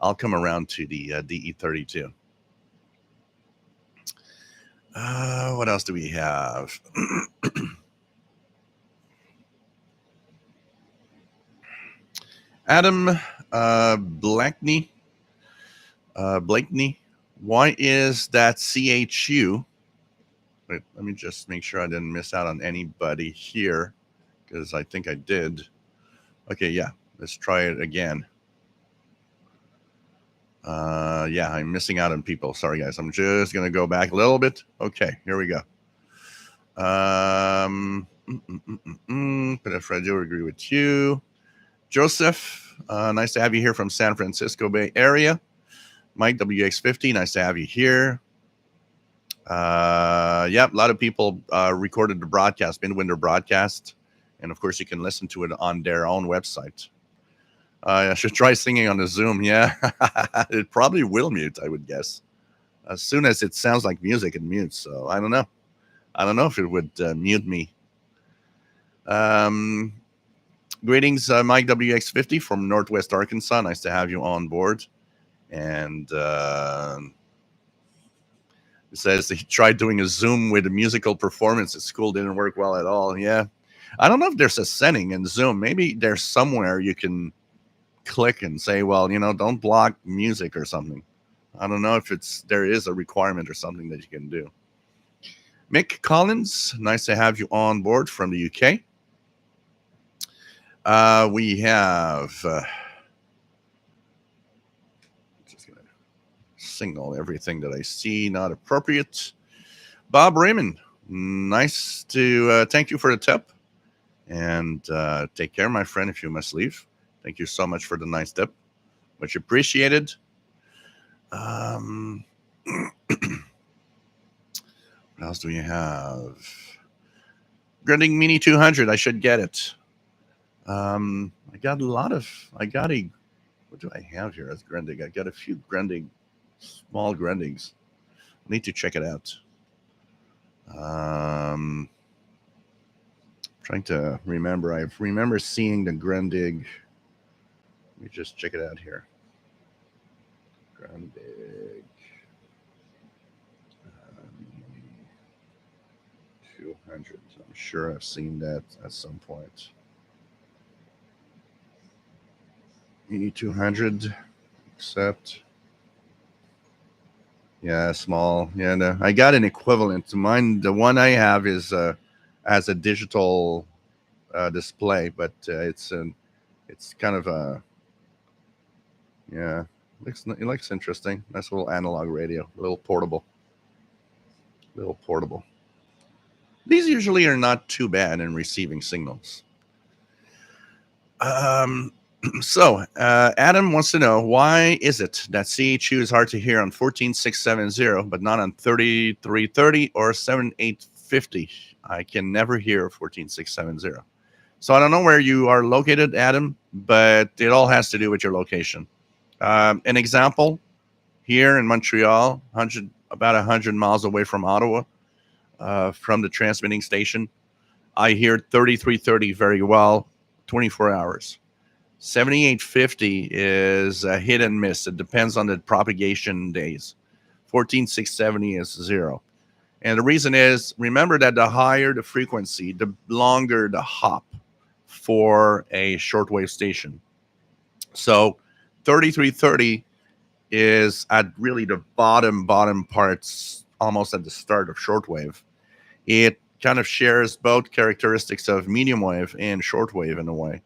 DE32. What else do we have? Adam Blakeney. Why is that CHU? Wait, let me just make sure I didn't miss out on anybody here, because I think I did. Okay, yeah, let's try it again. Yeah, I'm missing out on people. Sorry, guys. I'm just going to go back a little bit. Okay, here we go. But if I do agree with you. Joseph, nice to have you here from San Francisco Bay Area. Mike WX50, nice to have you here. Yep, a lot of people recorded the broadcast, Midwinter broadcast, and of course you can listen to it on their own website. I should try singing on the Zoom. Yeah, it probably will mute, I would guess. As soon as it sounds like music, it mutes. So I don't know. I don't know if it would mute me. Greetings, Mike WX50 from Northwest Arkansas. Nice to have you on board. And it says he tried doing a Zoom with a musical performance at school. Didn't work well at all. Yeah. I don't know if there's a setting in Zoom. Maybe there's somewhere you can click and say, well, don't block music or something. I don't know if there is a requirement or something that you can do. Mick Collins, nice to have you on board from the UK. We have just gonna signal everything that I see not appropriate. Bob Raymond, nice to thank you for the tip, and take care, my friend, if you must leave. Thank you so much for the nice tip, much appreciated. What else do we have? Grunding Mini 200, I should get it. I got what do I have here as Grundig? I got a few Grundig, small Grundigs. I need to check it out. Trying to remember. I remember seeing the Grundig. Let me just check it out here. Grundig 200. I'm sure I've seen that at some point. Mini 200, except, yeah, small. Yeah, no, I got an equivalent to mine. The one I have is as a digital display, but it's kind of a, yeah, it looks interesting. Nice little analog radio, a little portable. These usually are not too bad in receiving signals. So Adam wants to know, why is it that CHU is hard to hear on 14670 but not on 3330 or 7850? I can never hear 14670. So I don't know where you are located, Adam, but it all has to do with your location. An example, here in Montreal, about 100 miles away from Ottawa, from the transmitting station, I hear 3330 very well, 24 hours. 7850 is a hit and miss. It depends on the propagation days. 14670 is 0. And the reason is, remember that the higher the frequency, the longer the hop for a shortwave station. So 3330 is at really the bottom parts, almost at the start of shortwave. It kind of shares both characteristics of medium wave and shortwave in a way.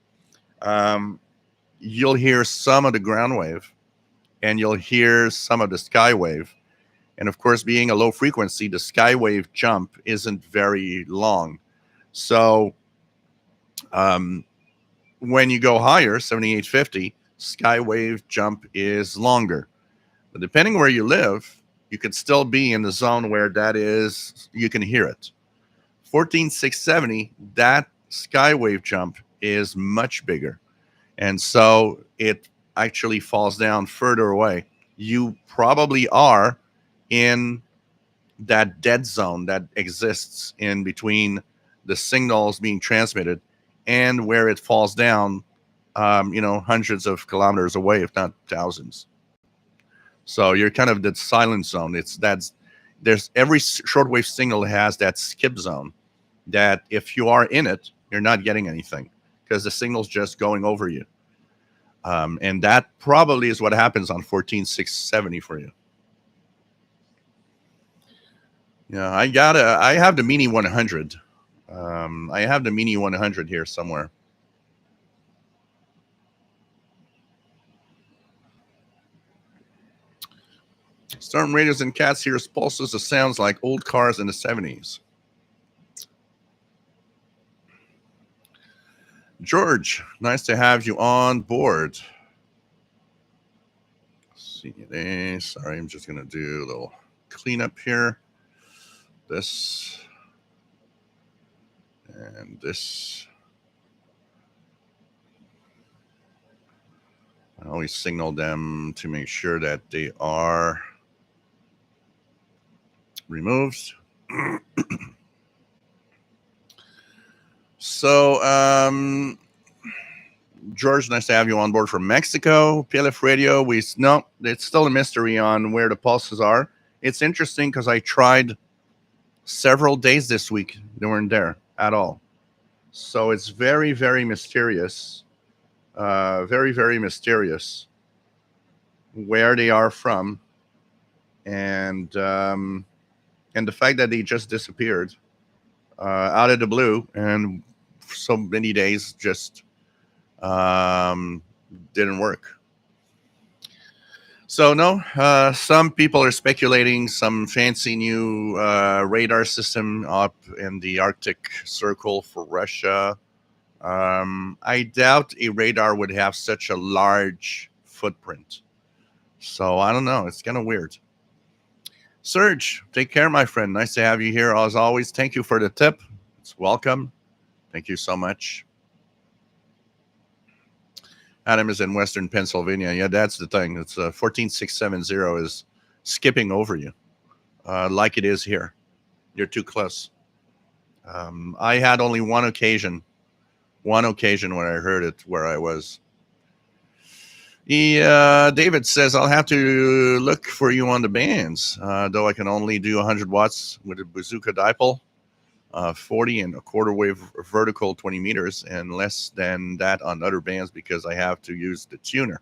You'll hear some of the ground wave, and you'll hear some of the sky wave. And of course, being a low frequency, the sky wave jump isn't very long. So when you go higher, 7850, sky wave jump is longer. But depending where you live, you could still be in the zone where that is, you can hear it. 14670, that sky wave jump is much bigger. And so it actually falls down further away. You probably are in that dead zone that exists in between the signals being transmitted and where it falls down, hundreds of kilometers away, if not thousands. So you're kind of that silent zone. There's every shortwave signal has that skip zone that if you are in it, you're not getting anything because the signal's just going over you. And that probably is what happens on 14670 for you. Yeah, I have the Mini 100. I have the Mini 100 here somewhere. Storm radios and cats hears pulses of sounds like old cars in the 70s. George, nice to have you on board. CNA. Sorry, I'm just going to do a little cleanup here. This and this. I always signal them to make sure that they are removed. So, George, nice to have you on board from Mexico. PLF Radio, no, it's still a mystery on where the pulses are. It's interesting because I tried several days this week. They weren't there at all. So it's very, very mysterious. Very, very mysterious where they are from. And the fact that they just disappeared out of the blue and so many days just didn't work. So no, some people are speculating some fancy new radar system up in the Arctic Circle for Russia. I doubt a radar would have such a large footprint. So I don't know. It's kind of weird. Serge, take care, my friend. Nice to have you here as always. Thank you for the tip. It's welcome. Thank you so much. Adam is in Western Pennsylvania. Yeah, that's the thing. It's 14670 is skipping over you, like it is here. You're too close. I had only one occasion when I heard it where I was. David says, I'll have to look for you on the bands, though I can only do 100 watts with a bazooka dipole. 40 and a quarter wave vertical 20 meters and less than that on other bands because I have to use the tuner.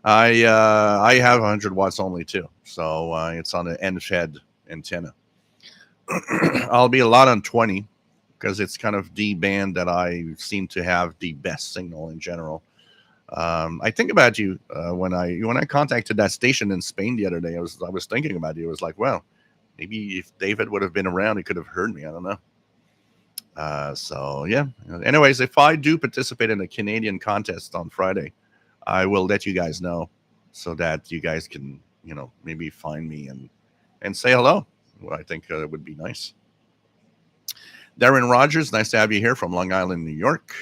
I have 100 watts only too, so it's on an end fed antenna. I'll be a lot on 20 because it's kind of the band that I seem to have the best signal in general. I think about you when I contacted that station in Spain the other day. I was thinking about you. I was like, well, maybe if David would have been around, he could have heard me. I don't know. So yeah. Anyways, if I do participate in a Canadian contest on Friday, I will let you guys know so that you guys can, maybe find me and say hello. Well, I think it would be nice. Darren Rogers, nice to have you here from Long Island, New York.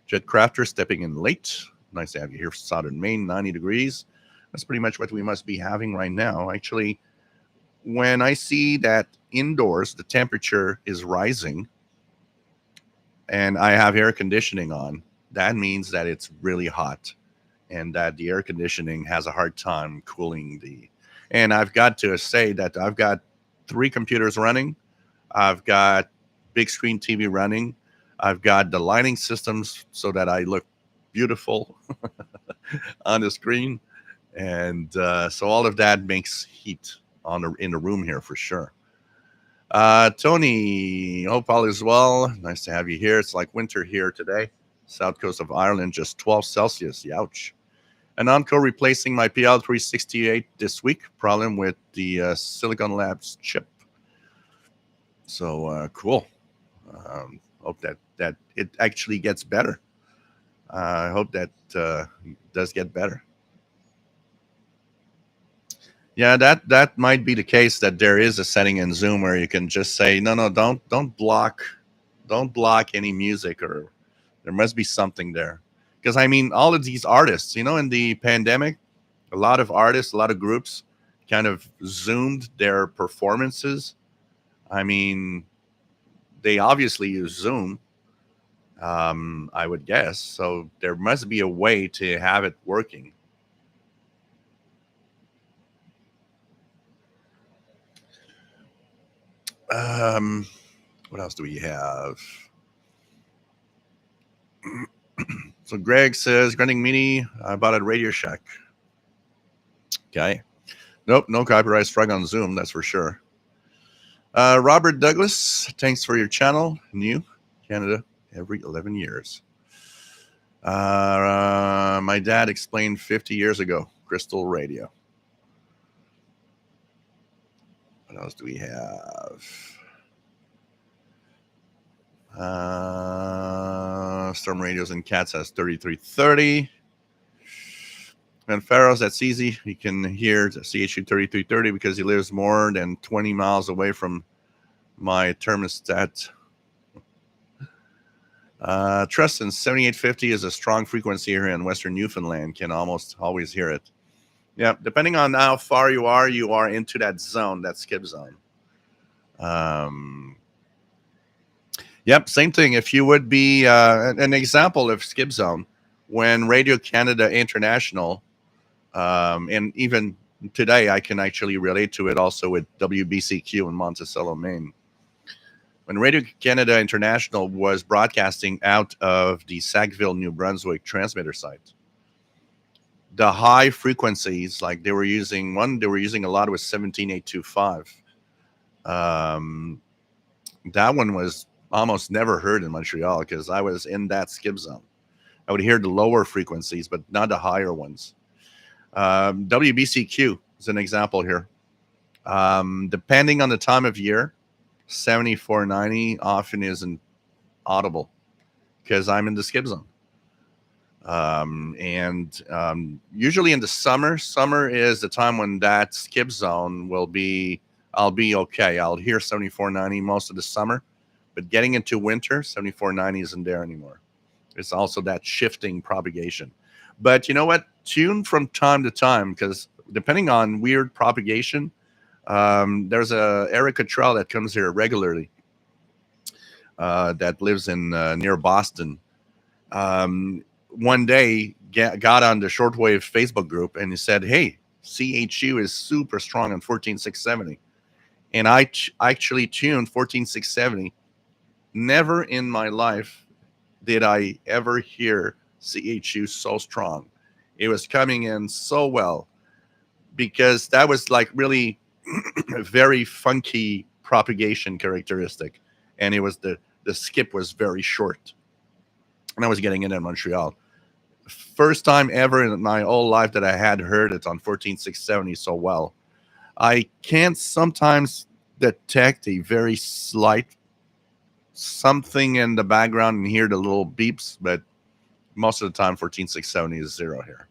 Jet Crafter stepping in late. Nice to have you here from Southern Maine, 90 degrees. That's pretty much what we must be having right now. Actually, when I see that indoors the temperature is rising and I have air conditioning on, that means that it's really hot and that the air conditioning has a hard time cooling the. And I've got to say that I've got 3 computers running. I've got big screen TV running. I've got the lighting systems so that I look beautiful on the screen. And so all of that makes heat in the room here for sure. Tony, hope all is well. Nice to have you here. It's like winter here today. South coast of Ireland, just 12 Celsius. Youch. An Encore replacing my PL368 this week. Problem with the Silicon Labs chip. So cool. Hope that it actually gets better. I hope that does get better. Yeah, that might be the case, that there is a setting in Zoom where you can just say, no, don't block any music, or there must be something there. Because I mean, all of these artists, in the pandemic, a lot of artists, a lot of groups kind of zoomed their performances. I mean, they obviously use Zoom, I would guess. So there must be a way to have it working. What else do we have? So Greg says, Grinding Mini, I bought at Radio Shack. Okay. Nope, no copyright strike on Zoom, that's for sure. Robert Douglas, thanks for your channel. New Canada every 11 years. My dad explained 50 years ago, Crystal Radio. What else do we have? Storm Radios and Cats has 3330. And Pharaohs, that's easy. You can hear the CHU 3330 because he lives more than 20 miles away from my thermostat. Tristan, 7850 is a strong frequency here in Western Newfoundland. Can almost always hear it. Yeah, depending on how far you are into that zone, that skip zone. Yep, same thing. If you would be an example of skip zone, when Radio Canada International, and even today I can actually relate to it also with WBCQ in Monticello, Maine. When Radio Canada International was broadcasting out of the Sackville, New Brunswick transmitter site, the high frequencies, like they were using a lot was 17825. That one was almost never heard in Montreal because I was in that skip zone. I would hear the lower frequencies, but not the higher ones. WBCQ is an example here. Depending on the time of year, 7490 often isn't audible because I'm in the skip zone. Usually in the summer is the time when that skip zone I'll be okay. I'll hear 7490 most of the summer, but getting into winter, 7490 isn't there anymore. It's also that shifting propagation. But you know what? Tune from time to time because depending on weird propagation, there's a Eric Cottrell that comes here regularly that lives in near Boston. One day got on the Shortwave Facebook group and he said, hey, CHU is super strong on 14670. And I actually tuned 14670. Never in my life did I ever hear CHU so strong. It was coming in so well because that was like really a very funky propagation characteristic. And it was the skip was very short. And I was getting in Montreal. First time ever in my whole life that I had heard it on 14670 so well. I can sometimes detect a very slight something in the background and hear the little beeps, but most of the time 14670 is zero here.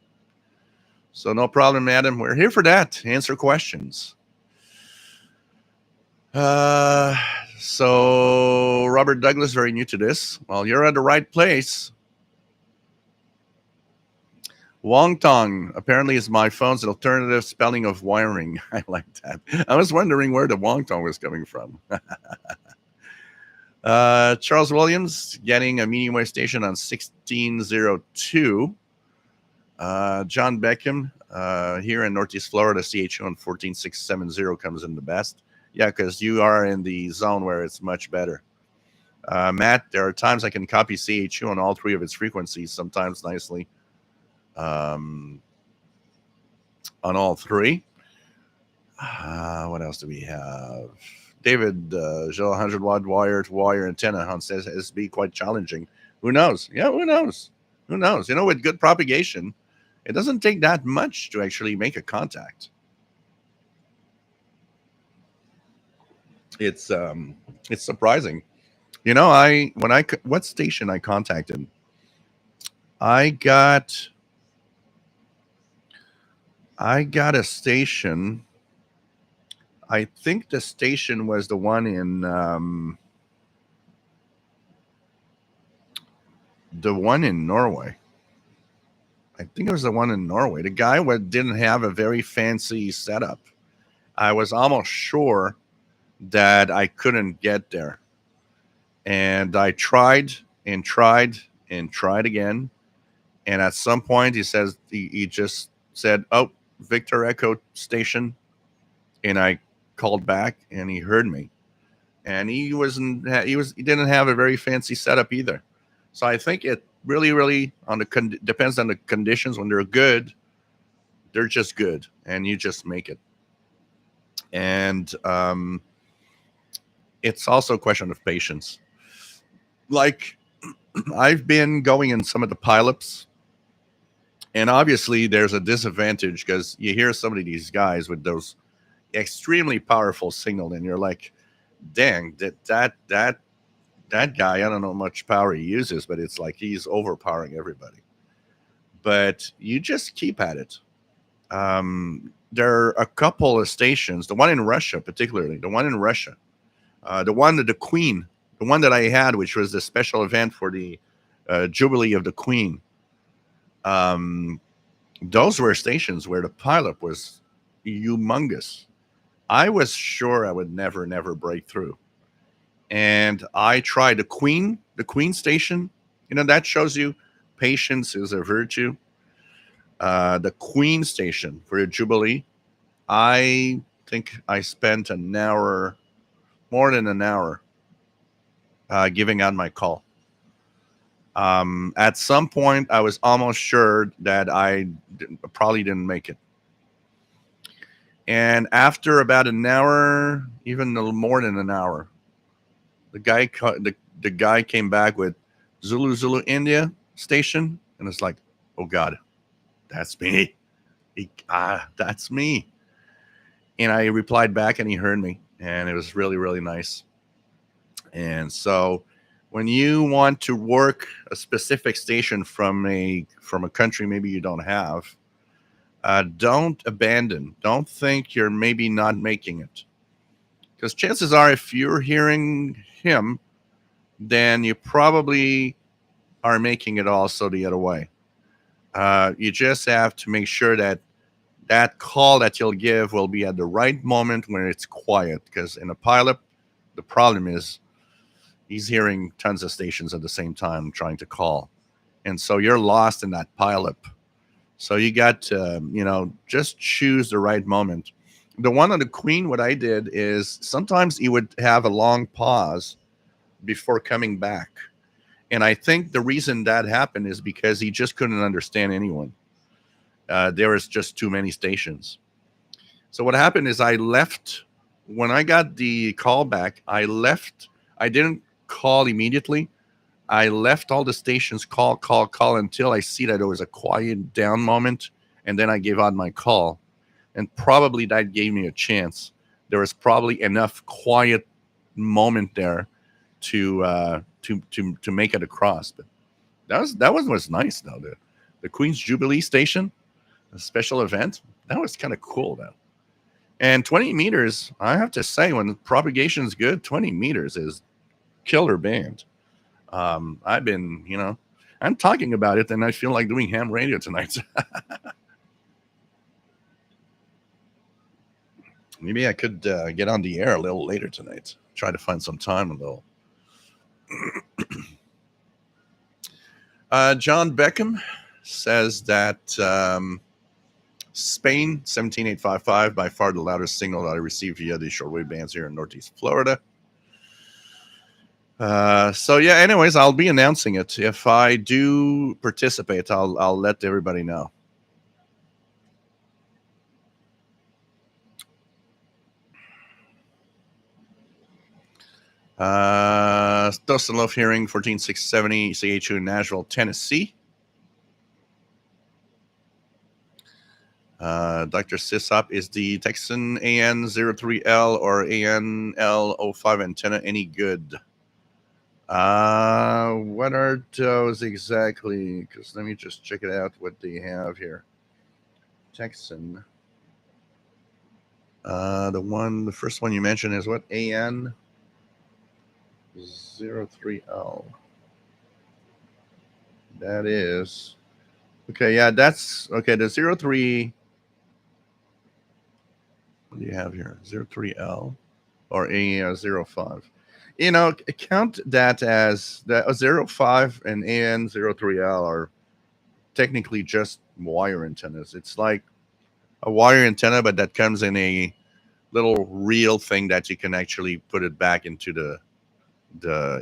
So no problem, Adam. We're here for that. Answer questions. So Robert Douglas, very new to this. Well, you're at the right place. Wong Tong apparently is my phone's alternative spelling of wiring. I like that. I was wondering where the Wong Tong was coming from. Charles Williams getting a medium wave station on 1602. John Beckham here in Northeast Florida, CHU on 14670 comes in the best. Yeah, because you are in the zone where it's much better. Matt, there are times I can copy CHU on all three of its frequencies, sometimes nicely. On all three. What else do we have? David, 100 watt wire to wire antenna on says SB quite challenging. Who knows? Yeah, who knows? Who knows? You know, with good propagation, it doesn't take that much to actually make a contact. It's surprising. You know, what station I contacted? I got a station. I think the station was the one in Norway. I think it was the one in Norway. The guy didn't have a very fancy setup. I was almost sure that I couldn't get there. And I tried and tried and tried again. And at some point he says he just said, "Oh, Victor Echo station." And I called back and he heard me. And he didn't have a very fancy setup either. So I think it really depends on the conditions. When they're good, they're just good and you just make it. And it's also a question of patience. Like I've been going in some of the pileups, and obviously there's a disadvantage because you hear some of these guys with those extremely powerful signal, and you're like, dang, that guy, I don't know how much power he uses, but it's like he's overpowering everybody. but you just keep at it. There are a couple of stations, the one in Russia, particularly, the one in Russia, the one that the Queen, the one that I had, which was the special event for the Jubilee of the Queen. Um, those were stations where the pileup was humongous. I was sure I would never break through. And I tried the Queen station. You know, that shows you patience is a virtue. The Queen station for the Jubilee, I think I spent an hour, more than an hour, giving out my call. At some point, I was almost sure that probably didn't make it. And after about an hour, even a little more than an hour, the guy came back with Zulu India station, and it's like, oh God, that's me. That's me. And I replied back, and he heard me, and it was really nice. And so, when you want to work a specific station from a country maybe you don't have, don't abandon. Don't think you're maybe not making it, because chances are, if you're hearing him, then you probably are making it also the other way. You just have to make sure that that call that you'll give will be at the right moment when it's quiet. Because in a pileup, the problem is he's hearing tons of stations at the same time trying to call, and so you're lost in that pileup. So you got to, just choose the right moment. The one on the Queen, what I did is sometimes he would have a long pause before coming back. And I think the reason that happened is because he just couldn't understand anyone. There was just too many stations. So what happened is I left when I got the call back. I left. I didn't call immediately. I left all the stations call until I see that there was a quiet down moment, and then I gave out my call. And probably that gave me a chance. There was probably enough quiet moment there to make it across. But that was nice though. The Queen's Jubilee station, a special event, that was kind of cool though. And 20 meters, I have to say, when propagation is good, 20 meters is killer band. I've been, I'm talking about it, and I feel like doing ham radio tonight. Maybe I could get on the air a little later tonight. Try to find some time a little. John Beckham says that Spain 17855, by far the loudest signal that I received via the shortwave bands here in Northeast Florida. So yeah, anyways, I'll be announcing it. If I do participate, I'll let everybody know. Dustin Love hearing 14670 CHU in Nashville, Tennessee. Dr. Sisop, is the Texan AN03L or ANL05 antenna any good? What are those exactly? Because let me just check it out, what they have here. Texan. The first one you mentioned is what? AN03L. That is. Okay, yeah, that's okay. The 03. What do you have here? 03L or A05. Count that as the 05 and AN03L are technically just wire antennas. It's like a wire antenna, but that comes in a little reel thing that you can actually put it back into the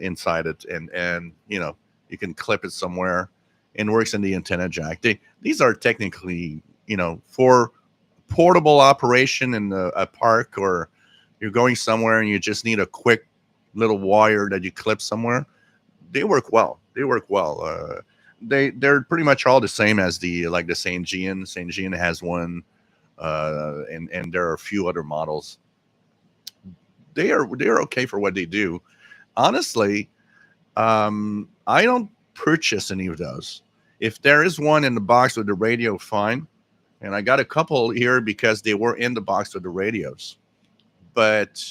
inside it, and you can clip it somewhere, and works in the antenna jack. These are technically, for portable operation in a park, or you're going somewhere and you just need a quick little wire that you clip somewhere. They work well. They're pretty much all the same as the Saint Gian. Saint Gian has one, and there are a few other models. They're okay for what they do. Honestly, I don't purchase any of those. If there is one in the box with the radio, fine. And I got a couple here because they were in the box with the radios. But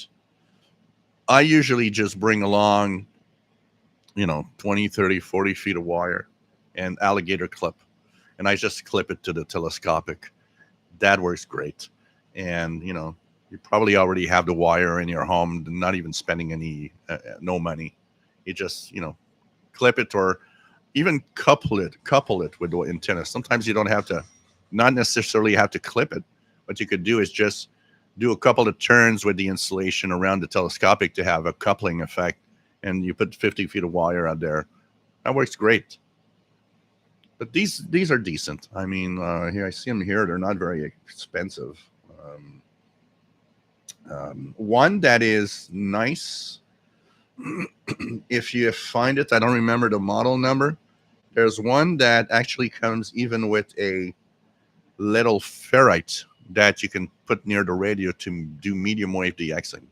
I usually just bring along, 20, 30, 40 feet of wire and alligator clip. And I just clip it to the telescopic. That works great. And, you probably already have the wire in your home, not even spending no money. You just, clip it or even couple it with the antenna. Sometimes you don't have to, not necessarily have to clip it. What you could do is just do a couple of turns with the insulation around the telescopic to have a coupling effect. And you put 50 feet of wire out there. That works great. But these are decent. I mean, here I see them here. They're not very expensive. One that is nice, if you find it, I don't remember the model number. There's one that actually comes even with a little ferrite that you can put near the radio to do medium wave DXing.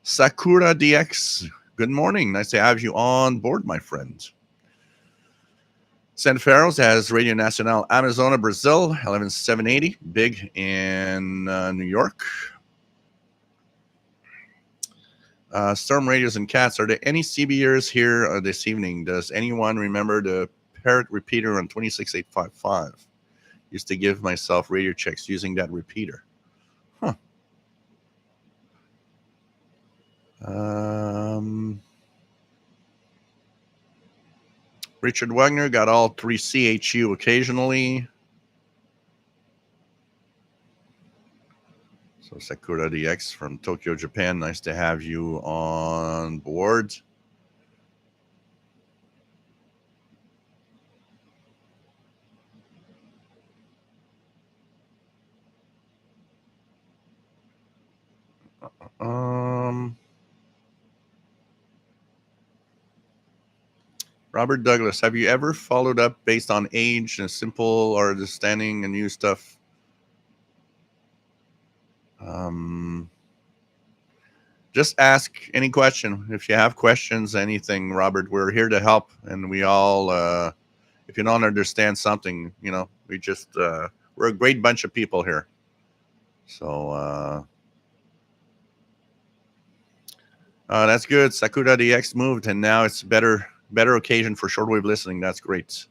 Sakura DX, good morning. Nice to have you on board, my friend. San Ferros has Radio Nacional Amazona, Brazil, 11780, big in New York. Storm Radios and Cats, are there any CBers here this evening? Does anyone remember the parrot repeater on 26855? Used to give myself radio checks using that repeater. Huh. Richard Wagner got all 3 CHU occasionally. So Sakura DX from Tokyo, Japan. Nice to have you on board. Robert Douglas, have you ever followed up based on age and simple or understanding and new stuff? Just ask any question. If you have questions, anything, Robert, we're here to help. And we all, if you don't understand something, we just, we're a great bunch of people here. So, that's good. Sakura DX moved, and now it's better occasion for shortwave listening. That's great.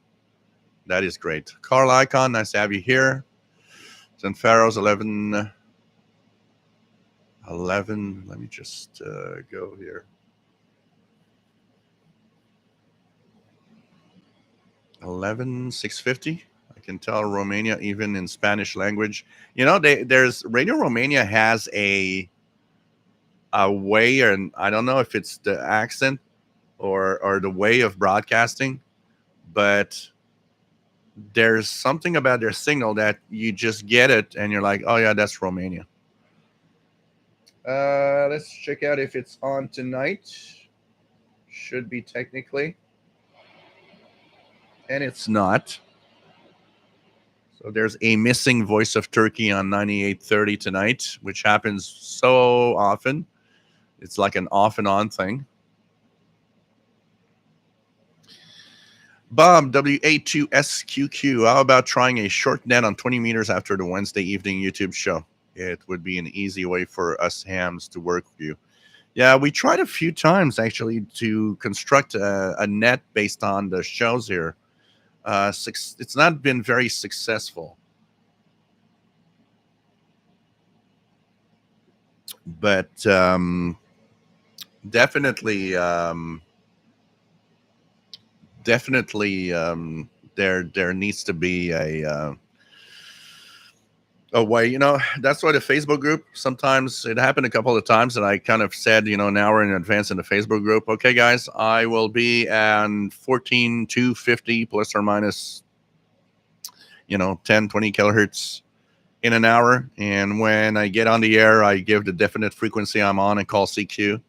That is great. Carl Icon, nice to have you here. San Farrow's 11. Let me just go here. 11,650. I can tell Romania even in Spanish language. There's Radio Romania has a way, and I don't know if it's the accent or the way of broadcasting, but there's something about their signal that you just get it and you're like, oh yeah, that's Romania. Let's check out if it's on tonight. Should be technically. And it's not. So there's a missing Voice of Turkey on 9830 tonight, which happens so often. It's like an off and on thing. Bob, WA2SQQ, how about trying a short net on 20 meters after the Wednesday evening YouTube show? It would be an easy way for us hams to work with you. Yeah, we tried a few times, actually, to construct a net based on the shows here. It's not been very successful. But definitely there needs to be a way. That's why the Facebook group, sometimes it happened a couple of times that I kind of said, an hour in advance in the Facebook group, okay guys, I will be at 14,250 plus or minus 10, 20 kilohertz in an hour, and when I get on the air, I give the definite frequency I'm on and call CQ.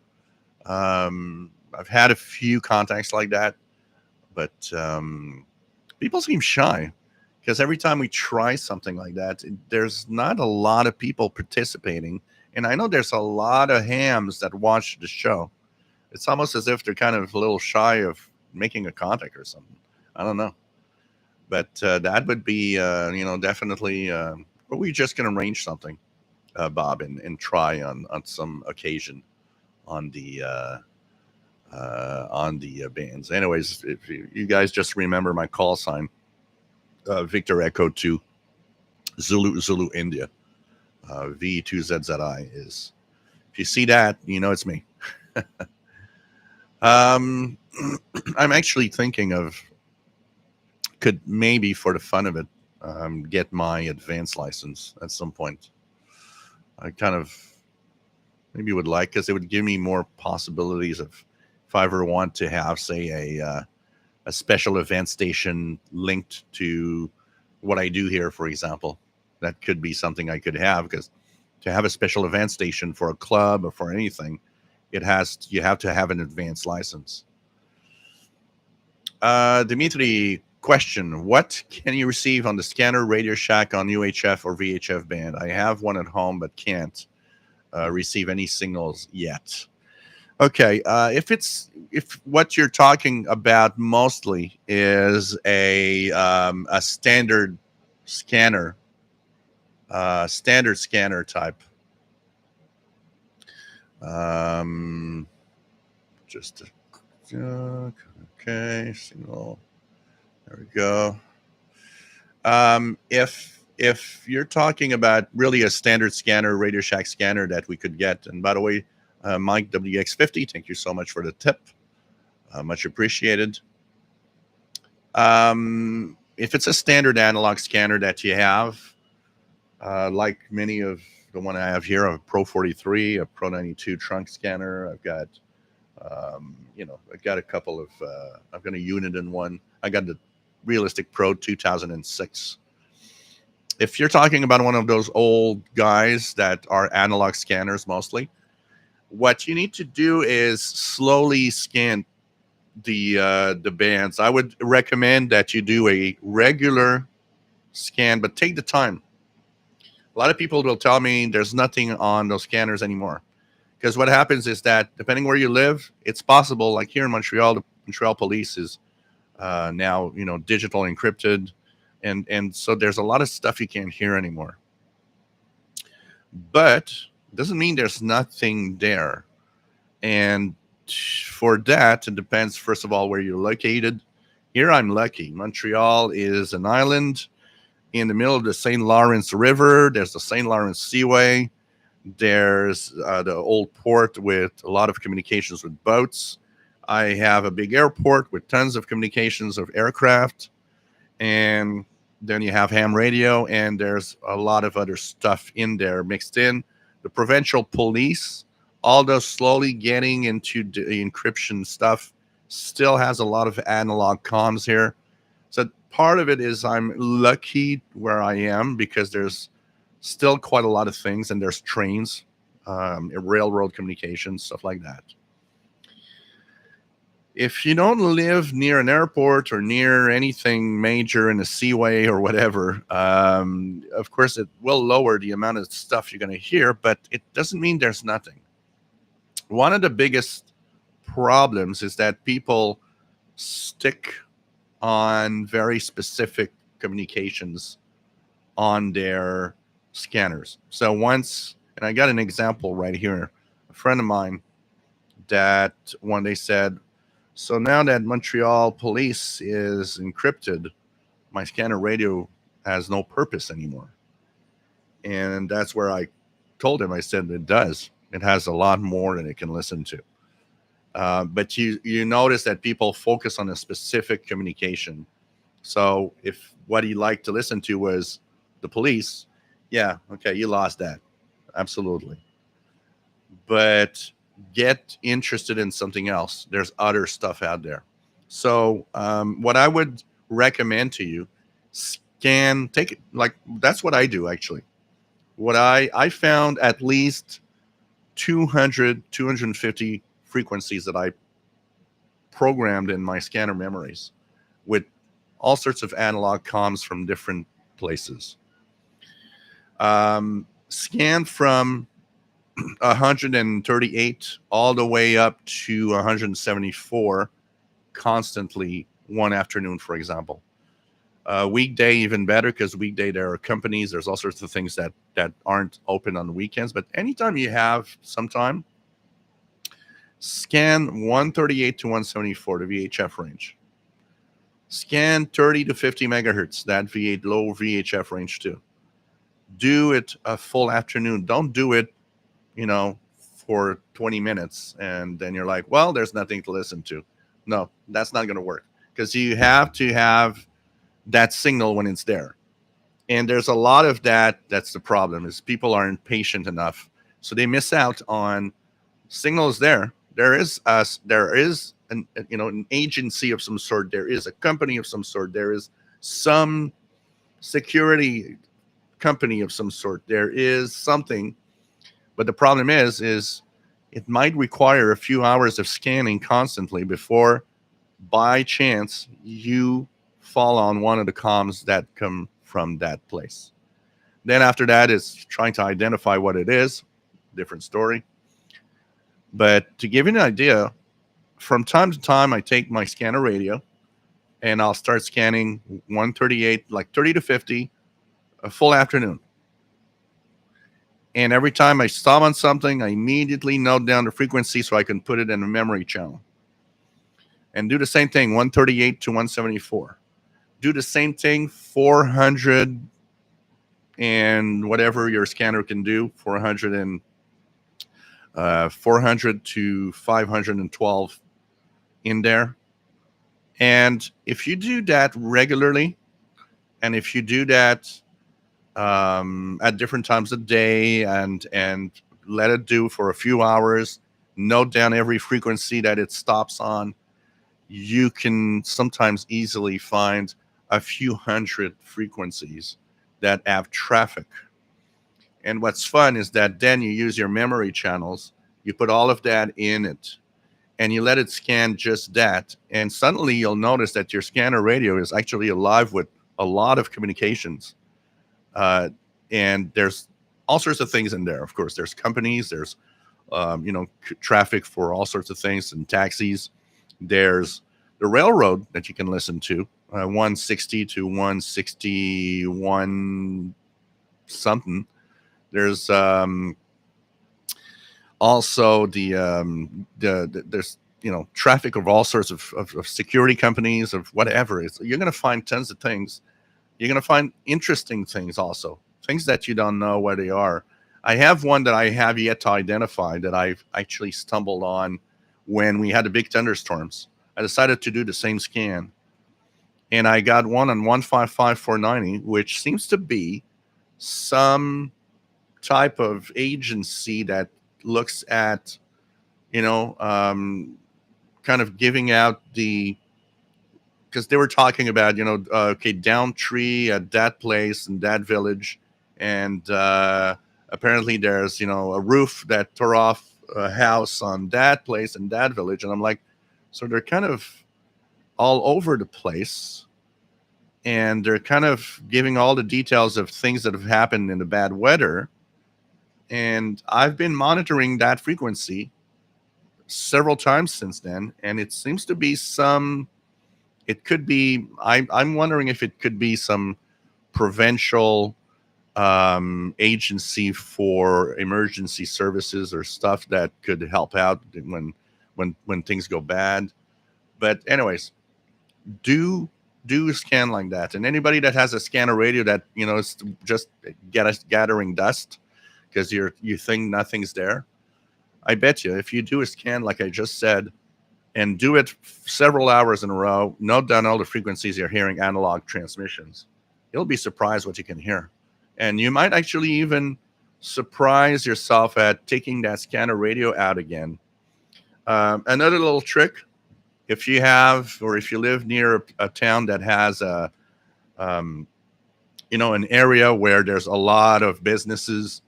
I've had a few contacts like that, but people seem shy because every time we try something like that, there's not a lot of people participating. And I know there's a lot of hams that watch the show. It's almost as if they're kind of a little shy of making a contact or something. I don't know. But that would be, definitely. Or we just can arrange something, Bob, and try on some occasion on the bands. Anyways, if you guys just remember my call sign, Victor Echo 2, Zulu India, V2ZZI is. If you see that, you know it's me. um, I'm actually thinking of, could maybe for the fun of it, get my advanced license at some point. I kind of maybe would like, because it would give me more possibilities of, if I ever want to have, say, a special event station linked to what I do here, for example. That could be something I could have, because to have a special event station for a club or for anything, you have to have an advanced license. Dimitri, question: what can you receive on the scanner Radio Shack on UHF or VHF band? I have one at home, but can't receive any signals yet. Okay, if what you're talking about mostly is a standard scanner type. Just okay, signal. There we go. If you're talking about really a standard scanner, Radio Shack scanner that we could get, and by the way, Mike WX50, thank you so much for the tip, much appreciated. If it's a standard analog scanner that you have, like many of the one I have here, a Pro 43, a Pro 92 trunk scanner, I've got, I've got a couple of, I've got a unit in one. I got the Realistic Pro 2006. If you're talking about one of those old guys that are analog scanners mostly, what you need to do is slowly scan the bands. I would recommend that you do a regular scan, but take the time. A lot of people will tell me there's nothing on those scanners anymore, because what happens is that depending where you live, it's possible. Like here in Montreal, the Montreal police is now digital encrypted, and so there's a lot of stuff you can't hear anymore. But it doesn't mean there's nothing there. And for that, it depends, first of all, where you're located. Here I'm lucky. Montreal is an island in the middle of the St. Lawrence River. There's the St. Lawrence Seaway. There's the old port with a lot of communications with boats. I have a big airport with tons of communications of aircraft. And then you have ham radio, and there's a lot of other stuff in there mixed in. The provincial police, although slowly getting into the encryption stuff, still has a lot of analog comms here. So part of it is I'm lucky where I am, because there's still quite a lot of things, and there's trains, railroad communications, stuff like that. If you don't live near an airport or near anything major in a seaway or whatever, of course, it will lower the amount of stuff you're going to hear, but it doesn't mean there's nothing. One of the biggest problems is that people stick on very specific communications on their scanners. So once, and I got an example right here, a friend of mine that one day said, so now that Montreal police is encrypted, my scanner radio has no purpose anymore. And that's where I told him, I said, it does. It has a lot more than it can listen to. But you notice that people focus on a specific communication. So if what he liked to listen to was the police, yeah, okay, you lost that. Absolutely. But get interested in something else. There's other stuff out there. So what I would recommend to you, take it, like that's what I do actually. What I found at least 200, 250 frequencies that I programmed in my scanner memories with all sorts of analog comms from different places. Scan from 138 all the way up to 174 constantly one afternoon, for example. Weekday even better, because weekday there are companies. There's all sorts of things that aren't open on the weekends. But anytime you have some time, scan 138 to 174, the VHF range. Scan 30 to 50 megahertz, that V8 low VHF range too. Do it a full afternoon. Don't do it, for 20 minutes and then you're like, well, there's nothing to listen to. No, that's not going to work, because you have to have that signal when it's there. And there's a lot of that. That's the problem, is people aren't patient enough. So they miss out on signals there. There is an agency of some sort. There is a company of some sort. There is some security company of some sort. There is something. But the problem is it might require a few hours of scanning constantly before, by chance, you fall on one of the comms that come from that place. Then after that is trying to identify what it is. Different story. But to give you an idea, from time to time, I take my scanner radio and I'll start scanning 138, like 30 to 50, a full afternoon. And every time I stop on something, I immediately note down the frequency so I can put it in a memory channel. And do the same thing, 138 to 174. Do the same thing, 400 and whatever your scanner can do, 400 to 512 in there. And if you do that regularly, and if you do that at different times of day, and let it do for a few hours, note down every frequency that it stops on, you can sometimes easily find a few hundred frequencies that have traffic. And what's fun is that then you use your memory channels, you put all of that in it, and you let it scan just that. And suddenly you'll notice that your scanner radio is actually alive with a lot of communications. And there's all sorts of things in there. Of course, there's companies, there's, traffic for all sorts of things, and taxis. There's the railroad that you can listen to, 160 to 161 something. There's also there's traffic of all sorts of security companies, of whatever. You're going to find tons of things. You're going to find interesting things also, things that you don't know where they are. I have one that I have yet to identify that I've actually stumbled on when we had the big thunderstorms. I decided to do the same scan, and I got one on 155,490, which seems to be some type of agency that looks at, kind of giving out because they were talking about, okay, down tree at that place and that village. And apparently there's, a roof that tore off a house on that place and that village. And I'm like, so they're kind of all over the place. And they're kind of giving all the details of things that have happened in the bad weather. And I've been monitoring that frequency several times since then. And it seems to be it could be, I'm wondering if it could be some provincial agency for emergency services or stuff that could help out when things go bad. But anyways, do scan like that. And anybody that has a scanner radio that, is just gathering dust because you think nothing's there, I bet you if you do a scan like I just said, and do it several hours in a row, note down all the frequencies you're hearing, analog transmissions, you'll be surprised what you can hear. And you might actually even surprise yourself at taking that scanner radio out again. Another little trick, if you live near a town that has an area where there's a lot of businesses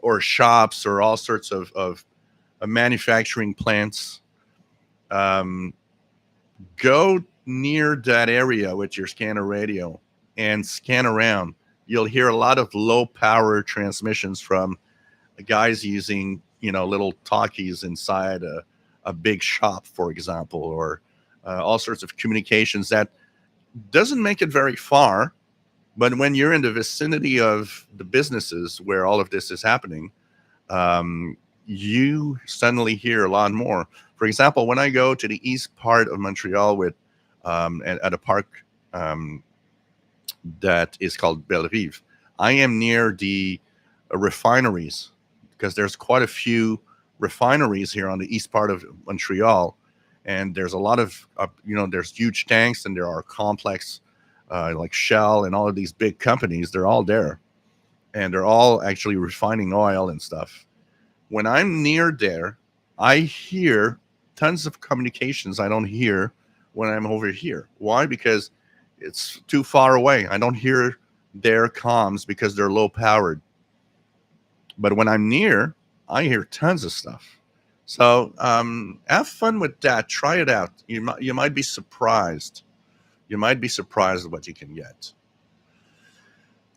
or shops or all sorts of manufacturing plants, go near that area with your scanner radio and scan around. You'll hear a lot of low power transmissions from guys using, little talkies inside a big shop, for example, or all sorts of communications that Doesn't make it very far, but when you're in the vicinity of the businesses where all of this is happening, um, you suddenly hear a lot more. For example, when I go to the east part of Montreal at a park um, that is called Bellerive, I am near the refineries because there's quite a few refineries here on the east part of Montreal, and there's a lot of there's huge tanks and there are complex like Shell and all of these big companies. They're all there, and they're all actually refining oil and stuff. When I'm near there, I hear tons of communications I don't hear when I'm over here. Why? Because it's too far away. I don't hear their comms because they're low powered. But when I'm near, I hear tons of stuff. So have fun with that. Try it out. You might be surprised. You might be surprised at what you can get.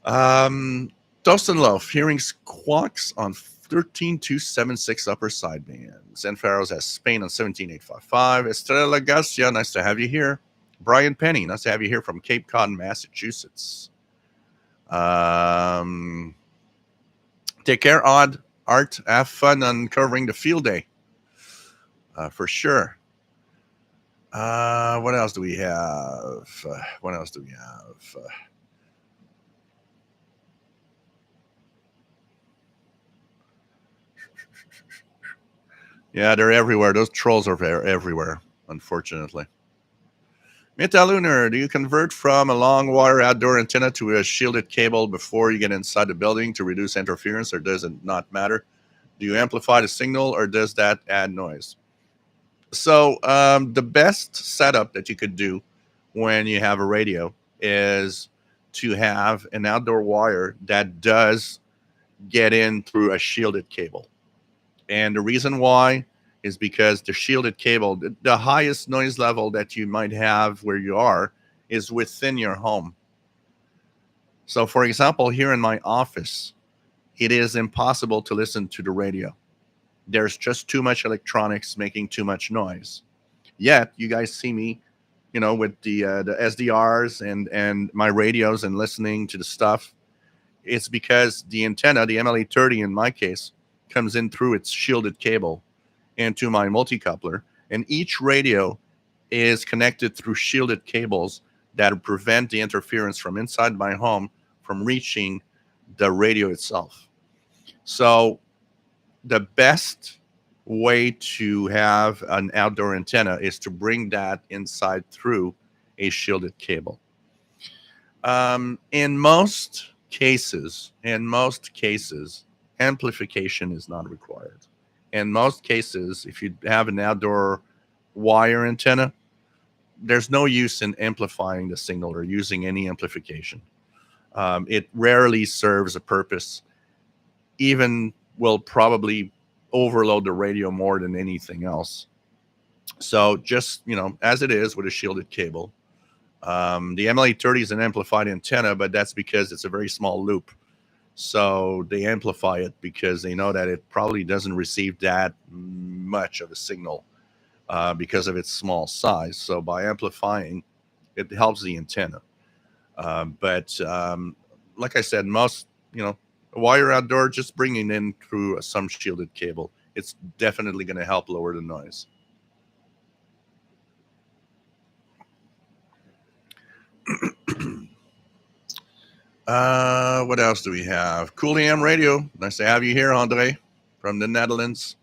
Um, Toast and Loaf, hearing squawks on 13276 upper sideband. Zen Pharaohs has Spain on 17855. Estrella Garcia, nice to have you here. Brian Penny, nice to have you here from Cape Cod, Massachusetts. Um, Take care, Odd Art. Have fun uncovering the field day. For sure. What else do we have? What else do we have? Yeah, they're everywhere. Those trolls are everywhere, unfortunately. Metalunar, do you convert from a long wire outdoor antenna to a shielded cable before you get inside the building to reduce interference, or does it not matter? Do you amplify the signal, or does that add noise? So, the best setup that you could do when you have a radio is to have an outdoor wire that does get in through a shielded cable. And the reason why is because the shielded cable, the highest noise level that you might have where you are is within your home. So, for example, here in my office, it is impossible to listen to the radio. There's just too much electronics making too much noise. Yet, you guys see me, with the SDRs and my radios and listening to the stuff. It's because the antenna, the MLA30 in my case, comes in through its shielded cable into my multicoupler, and each radio is connected through shielded cables that prevent the interference from inside my home from reaching the radio itself. So the best way to have an outdoor antenna is to bring that inside through a shielded cable. In most cases, amplification is not required. In most cases, if you have an outdoor wire antenna, there's no use in amplifying the signal or using any amplification. It rarely serves a purpose, even will probably overload the radio more than anything else. So just, as it is with a shielded cable, the MLA30 is an amplified antenna, but that's because it's a very small loop. So they amplify it because they know that it probably doesn't receive that much of a signal because of its small size. So by amplifying, it helps the antenna. But like I said, most, while you're outdoor, just bringing in through some shielded cable, it's definitely going to help lower the noise. What else do we have? Cool AM Radio. Nice to have you here, Andre, from the Netherlands.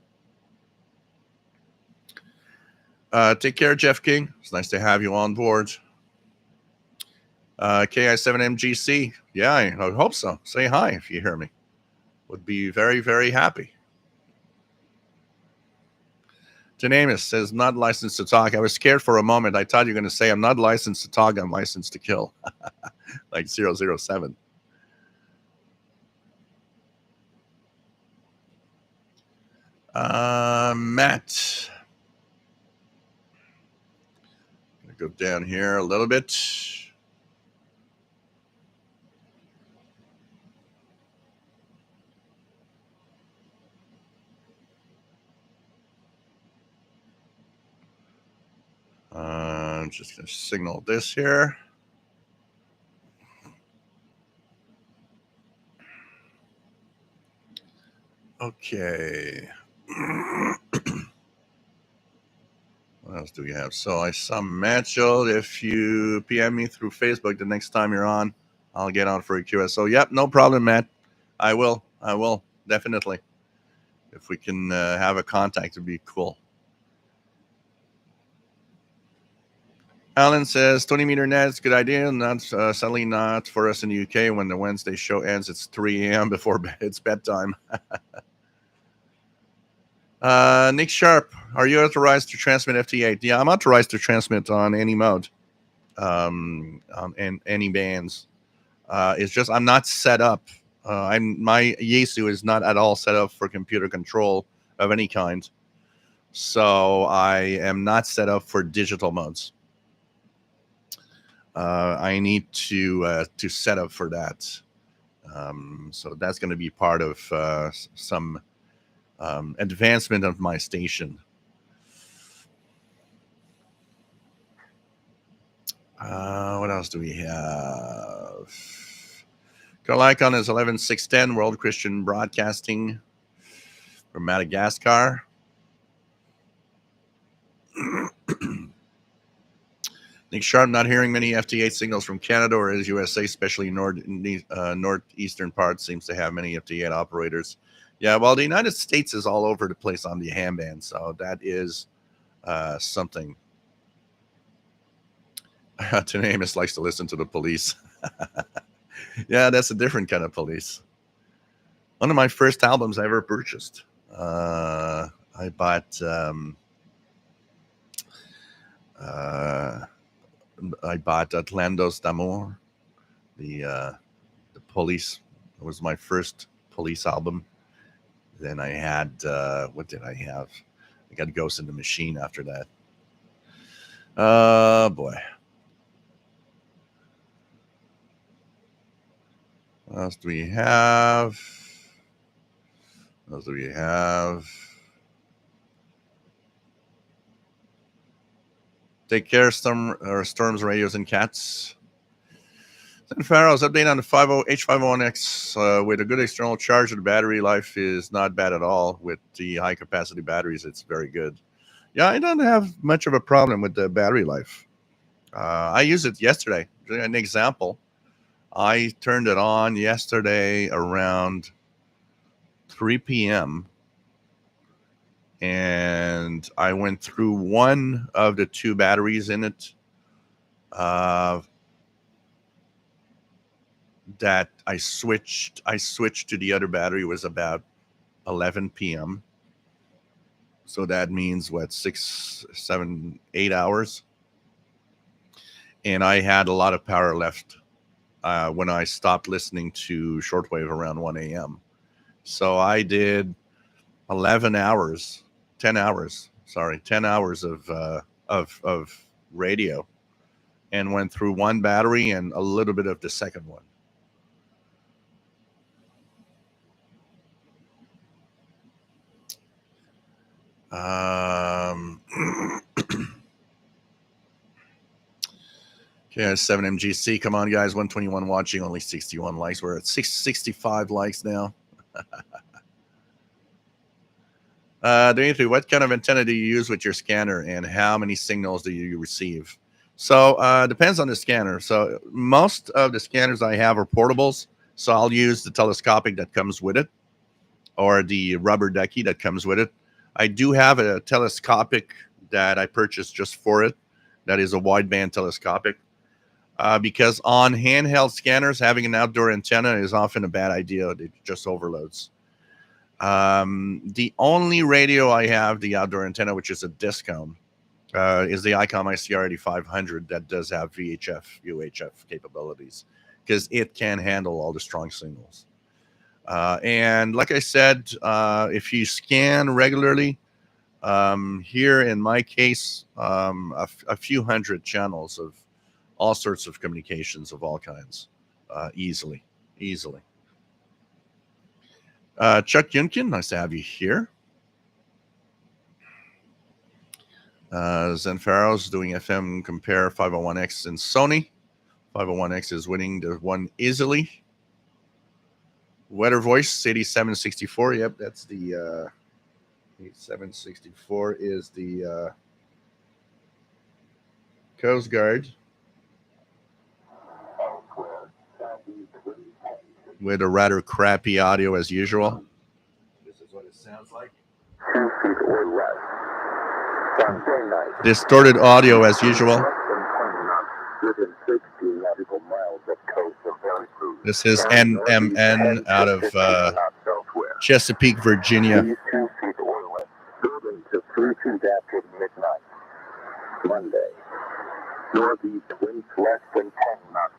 Take care, Jeff King. It's nice to have you on board. KI7MGC. Yeah, I hope so. Say hi if you hear me. Would be very, very happy. Janamis says, not licensed to talk. I was scared for a moment. I thought you were going to say, I'm not licensed to talk. I'm licensed to kill. Like 007. Matt. Going to go down here a little bit. I'm just going to signal this here. Okay. What else do we have? So I saw Mitchell. If you PM me through Facebook the next time you're on, I'll get on for a QSO. Yep, no problem, Matt. I will. Definitely. If we can have a contact, it'd be cool. Alan says 20-meter nets, good idea. Not sadly not for us in the UK. When the Wednesday show ends, it's 3 a.m. before it's bedtime. Nick Sharp, are you authorized to transmit FT8? Yeah, I'm authorized to transmit on any mode, and any bands. It's just I'm not set up. My Yaesu is not at all set up for computer control of any kind. So I am not set up for digital modes. I need to set up for that. So that's going to be part of some advancement of my station. What else do we have? Icon is 11610 World Christian Broadcasting from Madagascar. Nick Sharp, not hearing many FT8 signals from Canada or as USA, especially northeastern part seems to have many FT8 operators. Yeah, well, the United States is all over the place on the ham band, so that is something. Tenamus likes to listen to the police. Yeah, that's a different kind of police. One of my first albums I ever purchased. I bought Atlandos d'Amour, the Police. It was my first Police album. Then I had what did I have? I got Ghost in the Machine after that. Boy. What else do we have? Take care, Storms, Radios, and Cats. San Pharaoh's update on the H501X with a good external charge. The battery life is not bad at all. With the high capacity batteries, it's very good. Yeah, I don't have much of a problem with the battery life. I used it yesterday. An example, I turned it on yesterday around 3 p.m. and I went through one of the two batteries in it. That I switched to the other battery was about 11 p.m. So that means what, 6, 7, 8 hours. And I had a lot of power left when I stopped listening to Shortwave around 1 a.m. So I did 10 hours of radio and went through one battery and a little bit of the second one. Okay, 7MGC. Come on, guys. 121 watching, only 61 likes. We're at 65 likes now. Dimitri, what kind of antenna do you use with your scanner and how many signals do you receive? So depends on the scanner. So most of the scanners I have are portables. So I'll use the telescopic that comes with it or the rubber ducky that comes with it. I do have a telescopic that I purchased just for it. That is a wideband telescopic. Because on handheld scanners, having an outdoor antenna is often a bad idea. It just overloads. The only radio I have, the outdoor antenna, which is a discount, is the ICOM ICR8500 that does have VHF, UHF capabilities because it can handle all the strong signals. And like I said, if you scan regularly, here in my case, a few hundred channels of all sorts of communications of all kinds, easily. Chuck Yunkin, nice to have you here. Zen Pharaoh's doing FM compare 501X and Sony. 501X is winning the one easily. Weather Voice 8764. Yep, that's the 8764 is the Coast Guard with a rather crappy audio as usual. This is what it sounds like. Distorted audio as usual. This is NMN out of Chesapeake, Virginia. Monday. Northeast winds less than 10 knots.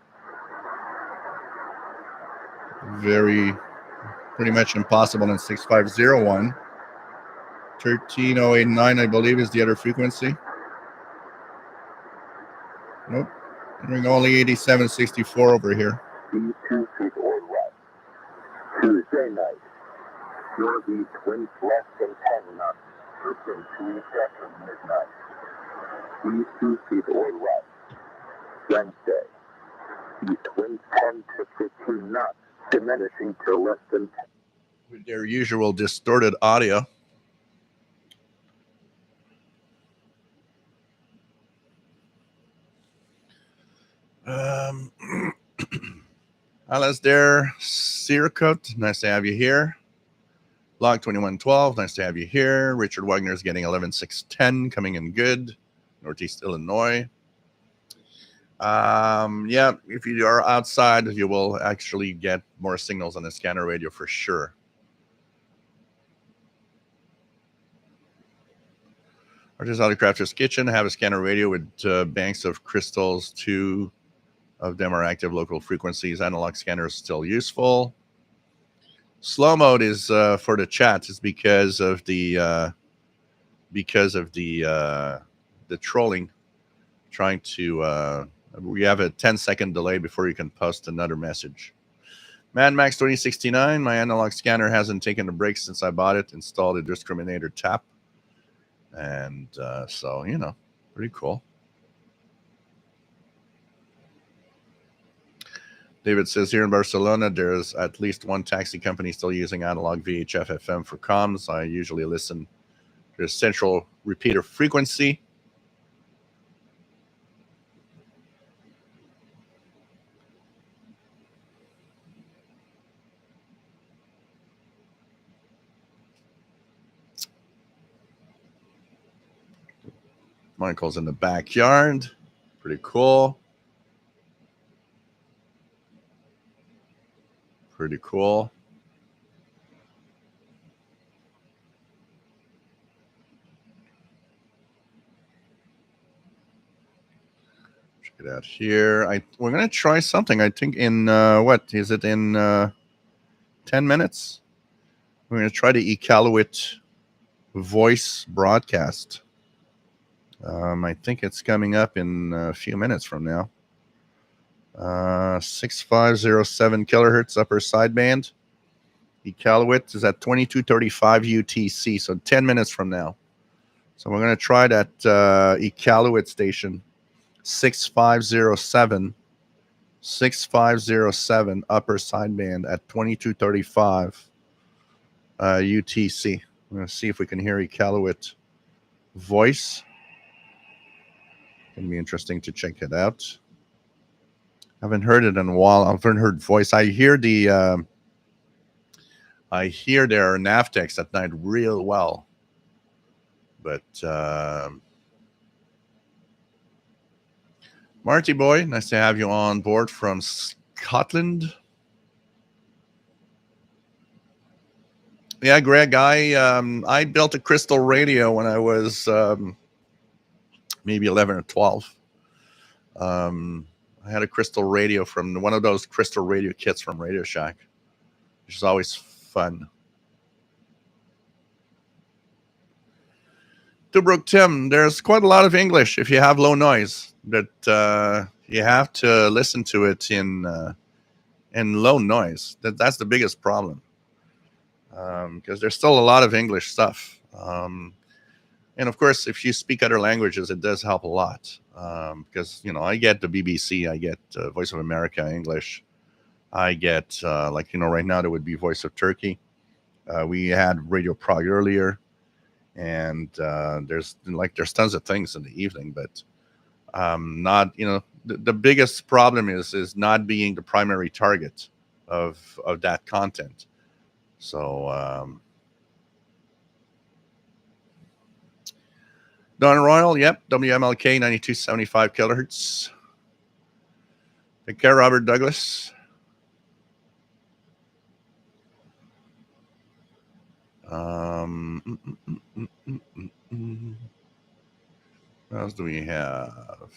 Pretty much impossible in 6501. 13089, I believe, is the other frequency. Nope. Doing only 8764 over here. 2 feet or less. Tuesday night. Northeast winds less than 10 knots. Frequency after midnight. 2 feet or less. Wednesday. East winds 10 to 15 knots, diminishing to less than 10. With their usual distorted audio. Alasdair Sirkut, nice to have you here. Log 2112, nice to have you here. Richard Wagner is getting 11610, coming in good. Northeast Illinois. Yeah, if you are outside, you will actually get more signals on the scanner radio for sure. Artist Auto Crafter's Kitchen have a scanner radio with banks of crystals. 2 of them are active local frequencies. Analog scanner is still useful. Slow mode is for the chat. It's because of the trolling. Trying to we have a 10-second delay before you can post another message. Mad Max 2069. My analog scanner hasn't taken a break since I bought it. Installed a discriminator tap, and so pretty cool. David says here in Barcelona, there's at least one taxi company still using analog VHF FM for comms. I usually listen to the central repeater frequency. Michael's in the backyard. Pretty cool. Pretty cool. Check it out here. We're going to try something. I think in, what is it, in 10 minutes? We're going to try the Iqaluit voice broadcast. I think it's coming up in a few minutes from now. 6507 kilohertz upper sideband. Iqaluit is at 2235 UTC, so 10 minutes from now. So we're going to try that Iqaluit station, 6507 upper sideband at 2235 UTC. We're going to see if we can hear Iqaluit voice. Going to be interesting to check it out. I haven't heard it in a while. I haven't heard voice. I hear their Navtex at night real well. But Marty boy, nice to have you on board from Scotland. Yeah, Greg, I built a crystal radio when I was maybe 11 or 12. I had a crystal radio from one of those crystal radio kits from Radio Shack, which is always fun. Tobruk Tim, there's quite a lot of English if you have low noise, but you have to listen to it in low noise. That's the biggest problem, because there's still a lot of English stuff. And of course, if you speak other languages, it does help a lot. Because I get the BBC, I get Voice of America English, I get like, right now there would be Voice of Turkey. We had Radio Prague earlier, and there's tons of things in the evening, but not the biggest problem is not being the primary target of that content. So Don Royal, yep, WMLK 9275 kilohertz. Take care, Robert Douglas. What else do we have?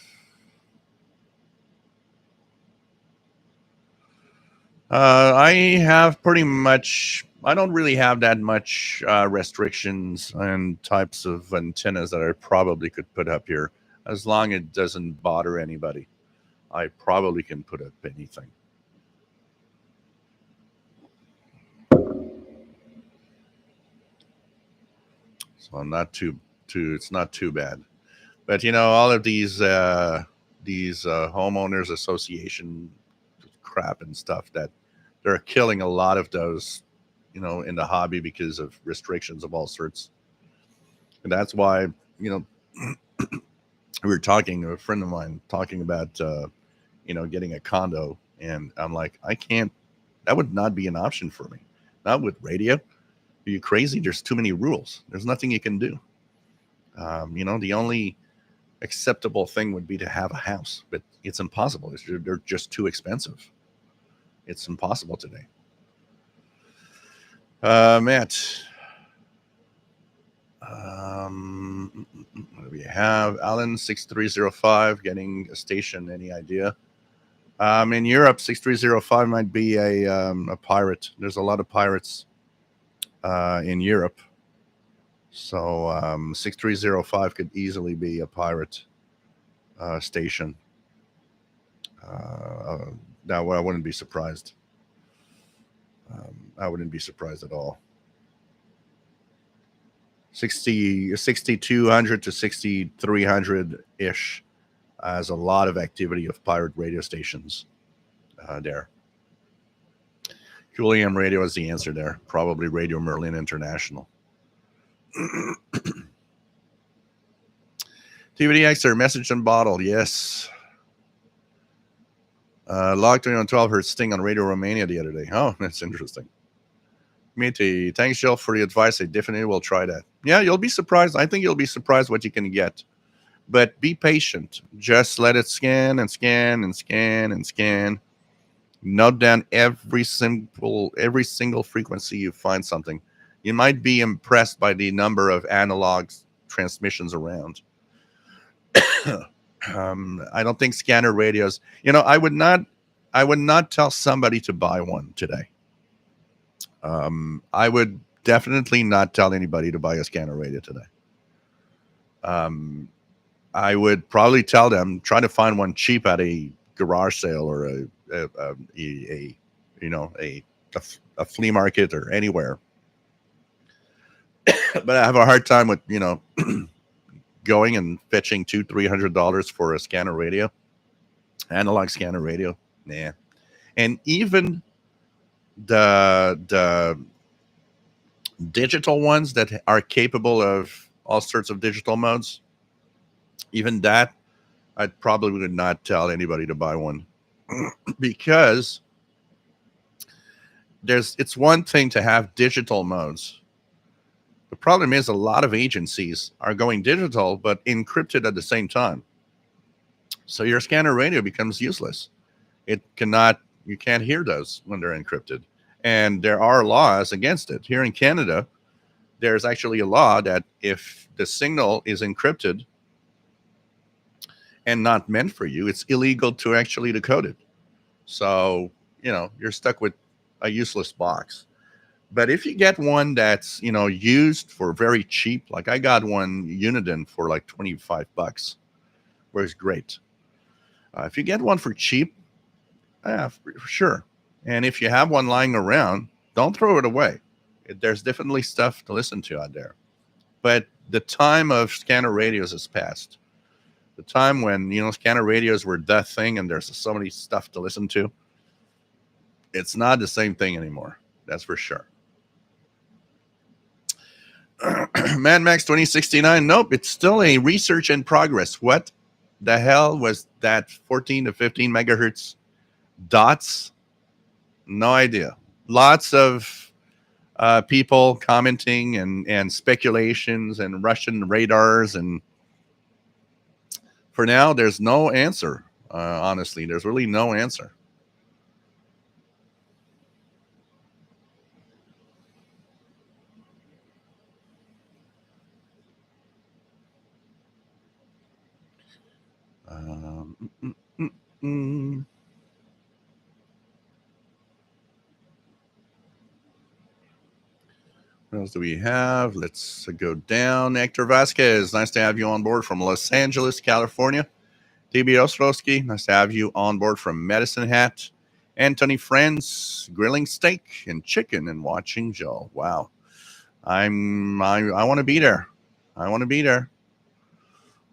I have pretty much. I don't really have that much restrictions and types of antennas that I probably could put up here, as long as it doesn't bother anybody. I probably can put up anything. So not too it's not too bad. But all of these homeowners association crap and stuff, that they're killing a lot of those, in the hobby because of restrictions of all sorts. And that's why, we were talking, a friend of mine talking about, getting a condo. And I'm like, I can't, that would not be an option for me. Not with radio. Are you crazy? There's too many rules. There's nothing you can do. The only acceptable thing would be to have a house, but it's impossible. They're just too expensive. It's impossible today. Matt, what do we have? Alan 6305 getting a station. Any idea? In Europe, 6305 might be a pirate. There's a lot of pirates in Europe. So 6305 could easily be a pirate station. Now, I wouldn't be surprised. I wouldn't be surprised at all. 6200 to 6300 ish has a lot of activity of pirate radio stations there. QAM radio is the answer there. Probably Radio Merlin International. TVDXer, message and bottle, yes. Logged in on 12 hertz sting on Radio Romania the other day. Oh, that's interesting. Mitty, thanks, Jill, for the advice. I definitely will try that. Yeah, you'll be surprised. I think you'll be surprised what you can get. But be patient. Just let it scan and scan and scan and scan. Note down every single frequency you find something. You might be impressed by the number of analog transmissions around. I don't think scanner radios. I would not tell somebody to buy one today. I would definitely not tell anybody to buy a scanner radio today. I would probably tell them try to find one cheap at a garage sale or a flea market or anywhere. But I have a hard time with going and fetching $200-$300 for a scanner radio, analog scanner radio. Nah. And even the digital ones that are capable of all sorts of digital modes, even that I probably would not tell anybody to buy one because it's one thing to have digital modes. The problem is a lot of agencies are going digital but encrypted at the same time. So your scanner radio becomes useless. You can't hear those when they're encrypted. And there are laws against it. Here in Canada, there's actually a law that if the signal is encrypted and not meant for you, it's illegal to actually decode it. So, you're stuck with a useless box. But if you get one that's, used for very cheap, like I got one Uniden for like $25, works great. If you get one for cheap, for sure. And if you have one lying around, don't throw it away. There's definitely stuff to listen to out there. But the time of scanner radios has passed. The time when, scanner radios were the thing and there's so many stuff to listen to. It's not the same thing anymore. That's for sure. Mad Max 2069. Nope, it's still a research in progress. What the hell was that 14 to 15 megahertz dots? No idea. Lots of people commenting and speculations and Russian radars. And for now, there's no answer. Honestly, there's really no answer. Um, mm, mm, mm. What else do we have? Let's go down. Hector Vasquez, nice to have you on board from Los Angeles, California. DB Ostrowski, nice to have you on board from Medicine Hat. Anthony Friends, grilling steak and chicken and watching Joe. Wow. I want to be there. I want to be there.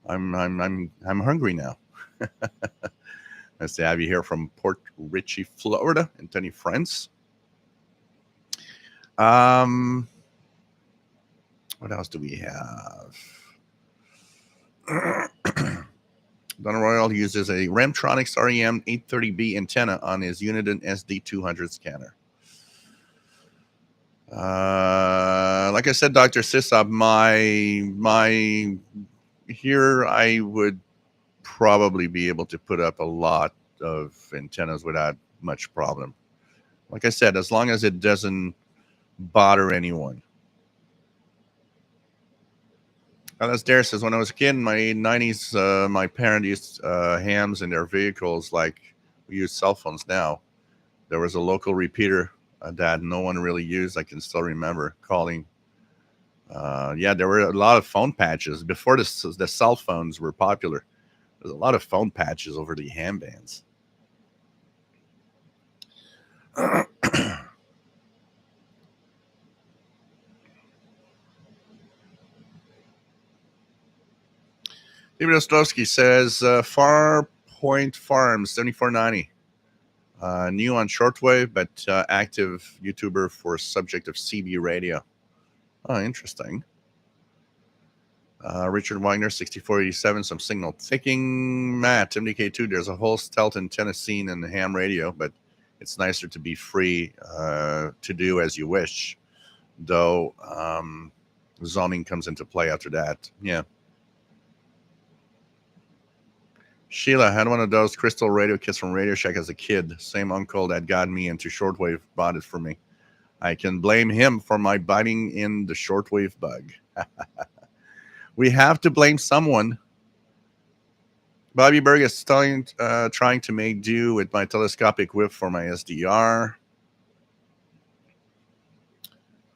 I'm hungry now. Nice to have you here from Port Richey, Florida. Anthony Friends. What else do we have? Donald Royal uses a Remtronics REM 830B antenna on his Uniden SD200 scanner. Like I said, Dr. Sisab, my here I would probably be able to put up a lot of antennas without much problem. Like I said, as long as it doesn't bother anyone. Alice Dare says, when I was a kid in my 90s, my parents used hams in their vehicles like we use cell phones now. There was a local repeater that no one really used. I can still remember calling. Yeah, there were a lot of phone patches. Before the cell phones were popular, there's a lot of phone patches over the ham bands. David Ostrowski says, Far Point Farms, 7490. New on Shortwave, but active YouTuber for subject of CB radio. Oh, interesting. Richard Wagner, 6487, some signal ticking. Matt, MDK2, there's a whole stealth antenna scene in the ham radio, but it's nicer to be free to do as you wish. Though zoning comes into play after that. Yeah. Sheila had one of those crystal radio kits from Radio Shack as a kid. Same uncle that got me into shortwave bought it for me. I can blame him for my biting in the shortwave bug. We have to blame someone. Bobby Berg is trying to make do with my telescopic whip for my SDR.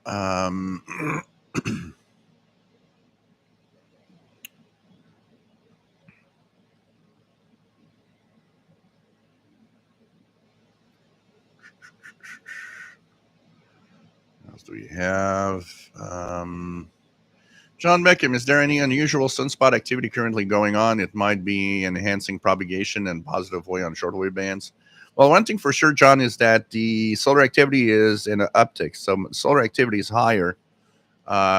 What else do we have? John Beckham, is there any unusual sunspot activity currently going on? It might be enhancing propagation and positive way on shortwave bands. Well, one thing for sure, John, is that the solar activity is in an uptick. So solar activity is higher.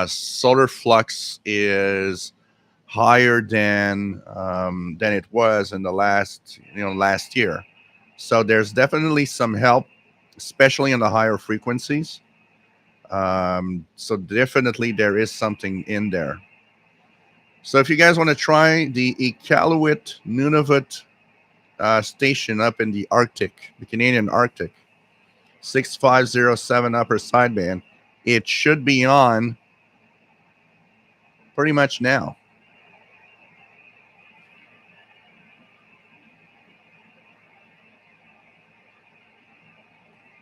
Solar flux is higher than it was in the last year. So there's definitely some help, especially in the higher frequencies. So definitely there is something in there. So if you guys want to try the Iqaluit Nunavut station up in the Arctic, the Canadian Arctic, 6507 upper sideband, it should be on pretty much now.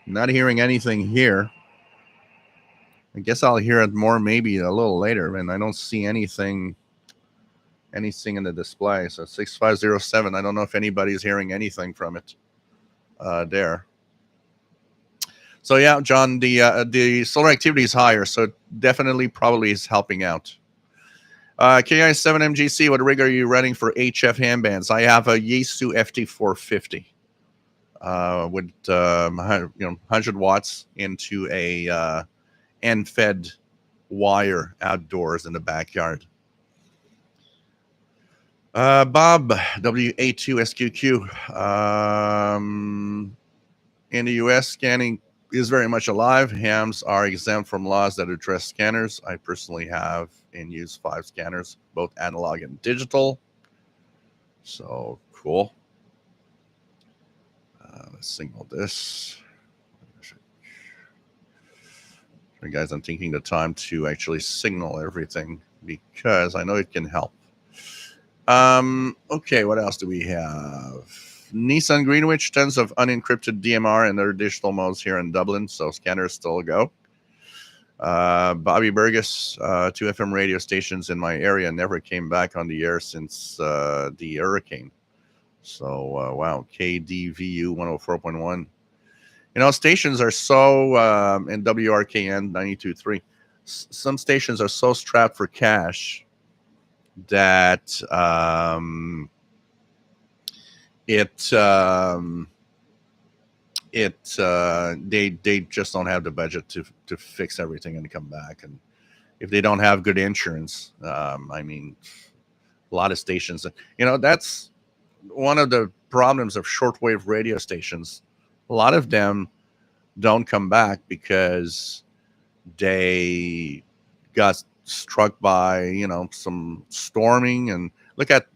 Not hearing anything here. I guess I'll hear it more maybe a little later, and I don't see anything in the display. So 6507, I don't know if anybody's hearing anything from it there. So yeah, John, the solar activity is higher, so it definitely probably is helping out. KI7MGC, what rig are you running for HF ham bands? I have a Yaesu FT450. with 100 watts into a end-fed wire outdoors in the backyard. Bob WA2SQQ. In the US, scanning is very much alive. Hams are exempt from laws that address scanners. I personally have and use 5 scanners, both analog and digital. So cool. Let's signal this. Guys, I'm taking the time to actually signal everything because I know it can help. Okay, what else do we have? Nissan Greenwich, tons of unencrypted DMR and other digital modes here in Dublin, so scanners still go. Bobby Burgess, 2 FM radio stations in my area never came back on the air since the hurricane. So, wow, KDVU 104.1. Stations are so, in WRKN 92.3, some stations are so strapped for cash that they just don't have the budget to fix everything and come back. And if they don't have good insurance, I mean, a lot of stations, that's one of the problems of shortwave radio stations. A lot of them don't come back because they got struck by some storming. And look at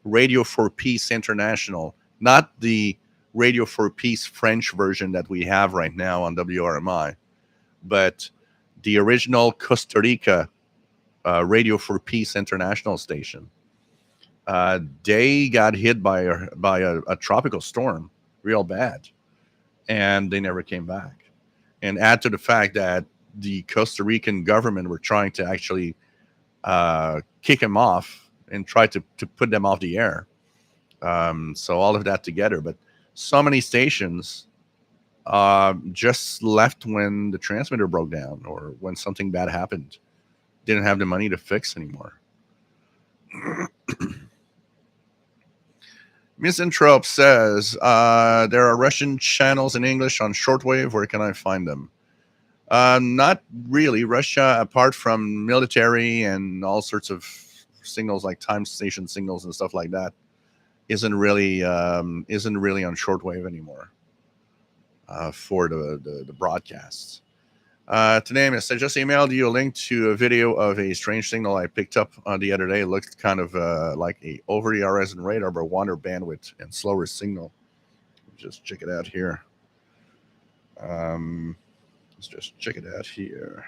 Radio for Peace International, not the Radio for Peace French version that we have right now on WRMI, but the original Costa Rica Radio for Peace International station. They got hit by a tropical storm real bad, and they never came back. And add to the fact that the Costa Rican government were trying to actually kick them off and try to put them off the air. So all of that together. But so many stations just left when the transmitter broke down or when something bad happened. Didn't have the money to fix anymore. Misanthrope says, there are Russian channels in English on shortwave. Where can I find them? Not really. Russia, apart from military and all sorts of signals like time station signals and stuff like that, isn't really on shortwave anymore for the broadcasts. Today, I just emailed you a link to a video of a strange signal I picked up the other day. It looked kind of like a over the RS and radar, but water bandwidth and slower signal. Just check it out here. Let's just check it out here.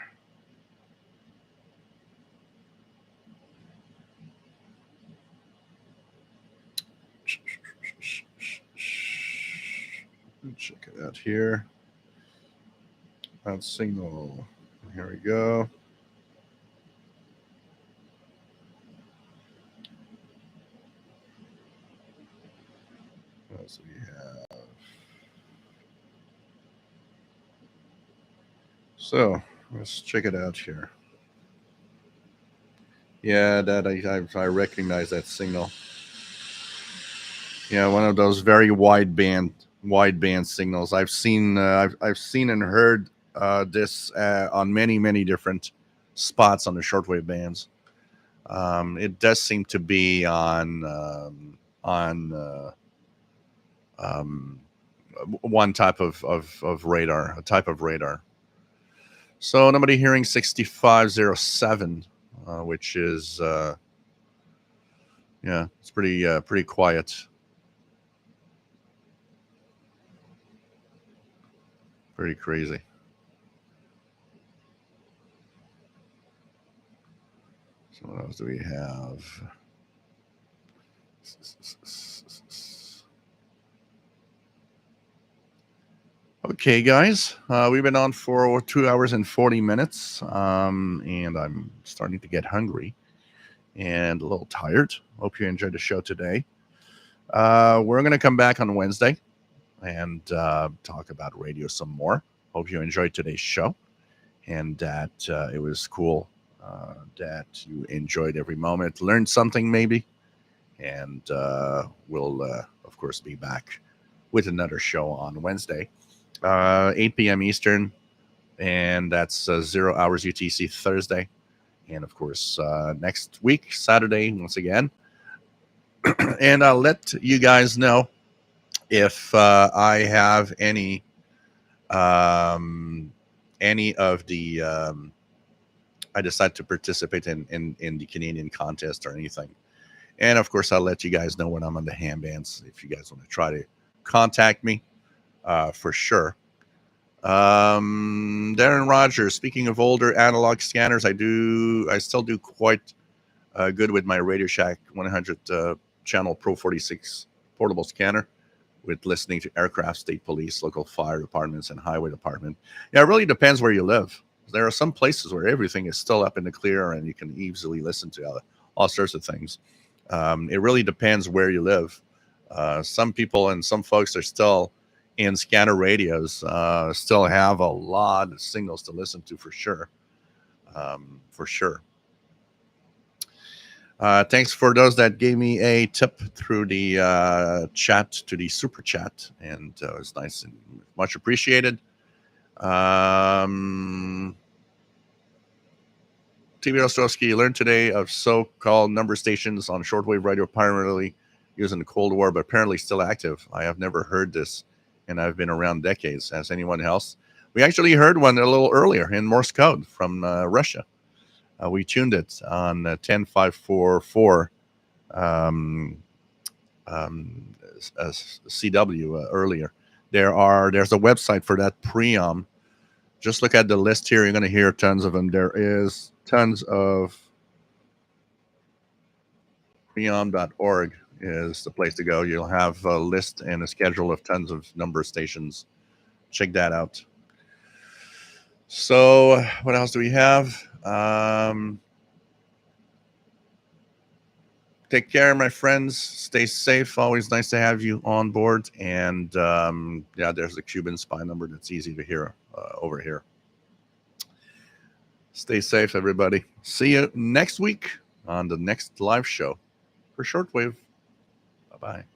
Check it out here. That signal. Here we go. What else do we have? So let's check it out here. Yeah, that I recognize that signal. Yeah, one of those very wide band signals. I've seen and heard this on many different spots on the shortwave bands. It does seem to be on one type of radar, a type of radar. So nobody hearing 6507, which is it's pretty quiet. Pretty crazy. So what else do we have? Okay, guys, we've been on for 2 hours and 40 minutes, and I'm starting to get hungry and a little tired. Hope you enjoyed the show today. We're going to come back on Wednesday and talk about radio some more. Hope you enjoyed today's show and that it was cool, that you enjoyed every moment, learned something maybe, and we'll, of course, be back with another show on Wednesday, 8 p.m. Eastern, and that's 0 hours UTC Thursday. And of course, next week, Saturday, once again. And I'll let you guys know if I have any of the I decide to participate in the Canadian contest or anything. And of course, I'll let you guys know when I'm on the ham bands if you guys want to try to contact me for sure. Darren Rogers, speaking of older analog scanners, I still do quite good with my Radio Shack 100 channel Pro 46 portable scanner with listening to aircraft, state police, local fire departments, and highway department. Yeah, it really depends where you live. There are some places where everything is still up in the clear and you can easily listen to all sorts of things. It really depends where you live. Some people and some folks are still in scanner radios, still have a lot of signals to listen to for sure. For sure. Thanks for those that gave me a tip through the chat to the super chat, and it was nice and much appreciated. TV Ostrowski learned today of so-called number stations on shortwave radio primarily used in the Cold War, but apparently still active. I have never heard this, and I've been around decades. Has anyone else? We actually heard one a little earlier in Morse code from Russia. We tuned it on 10544 CW earlier. There's a website for that preom. Just look at the list here. You're going to hear tons of them. There is tons of preom.org is the place to go. You'll have a list and a schedule of tons of number stations. Check that out. So what else do we have? Take care, my friends. Stay safe. Always nice to have you on board. And yeah, there's the Cuban spy number that's easy to hear over here. Stay safe, everybody. See you next week on the next live show for Shortwave. Bye-bye.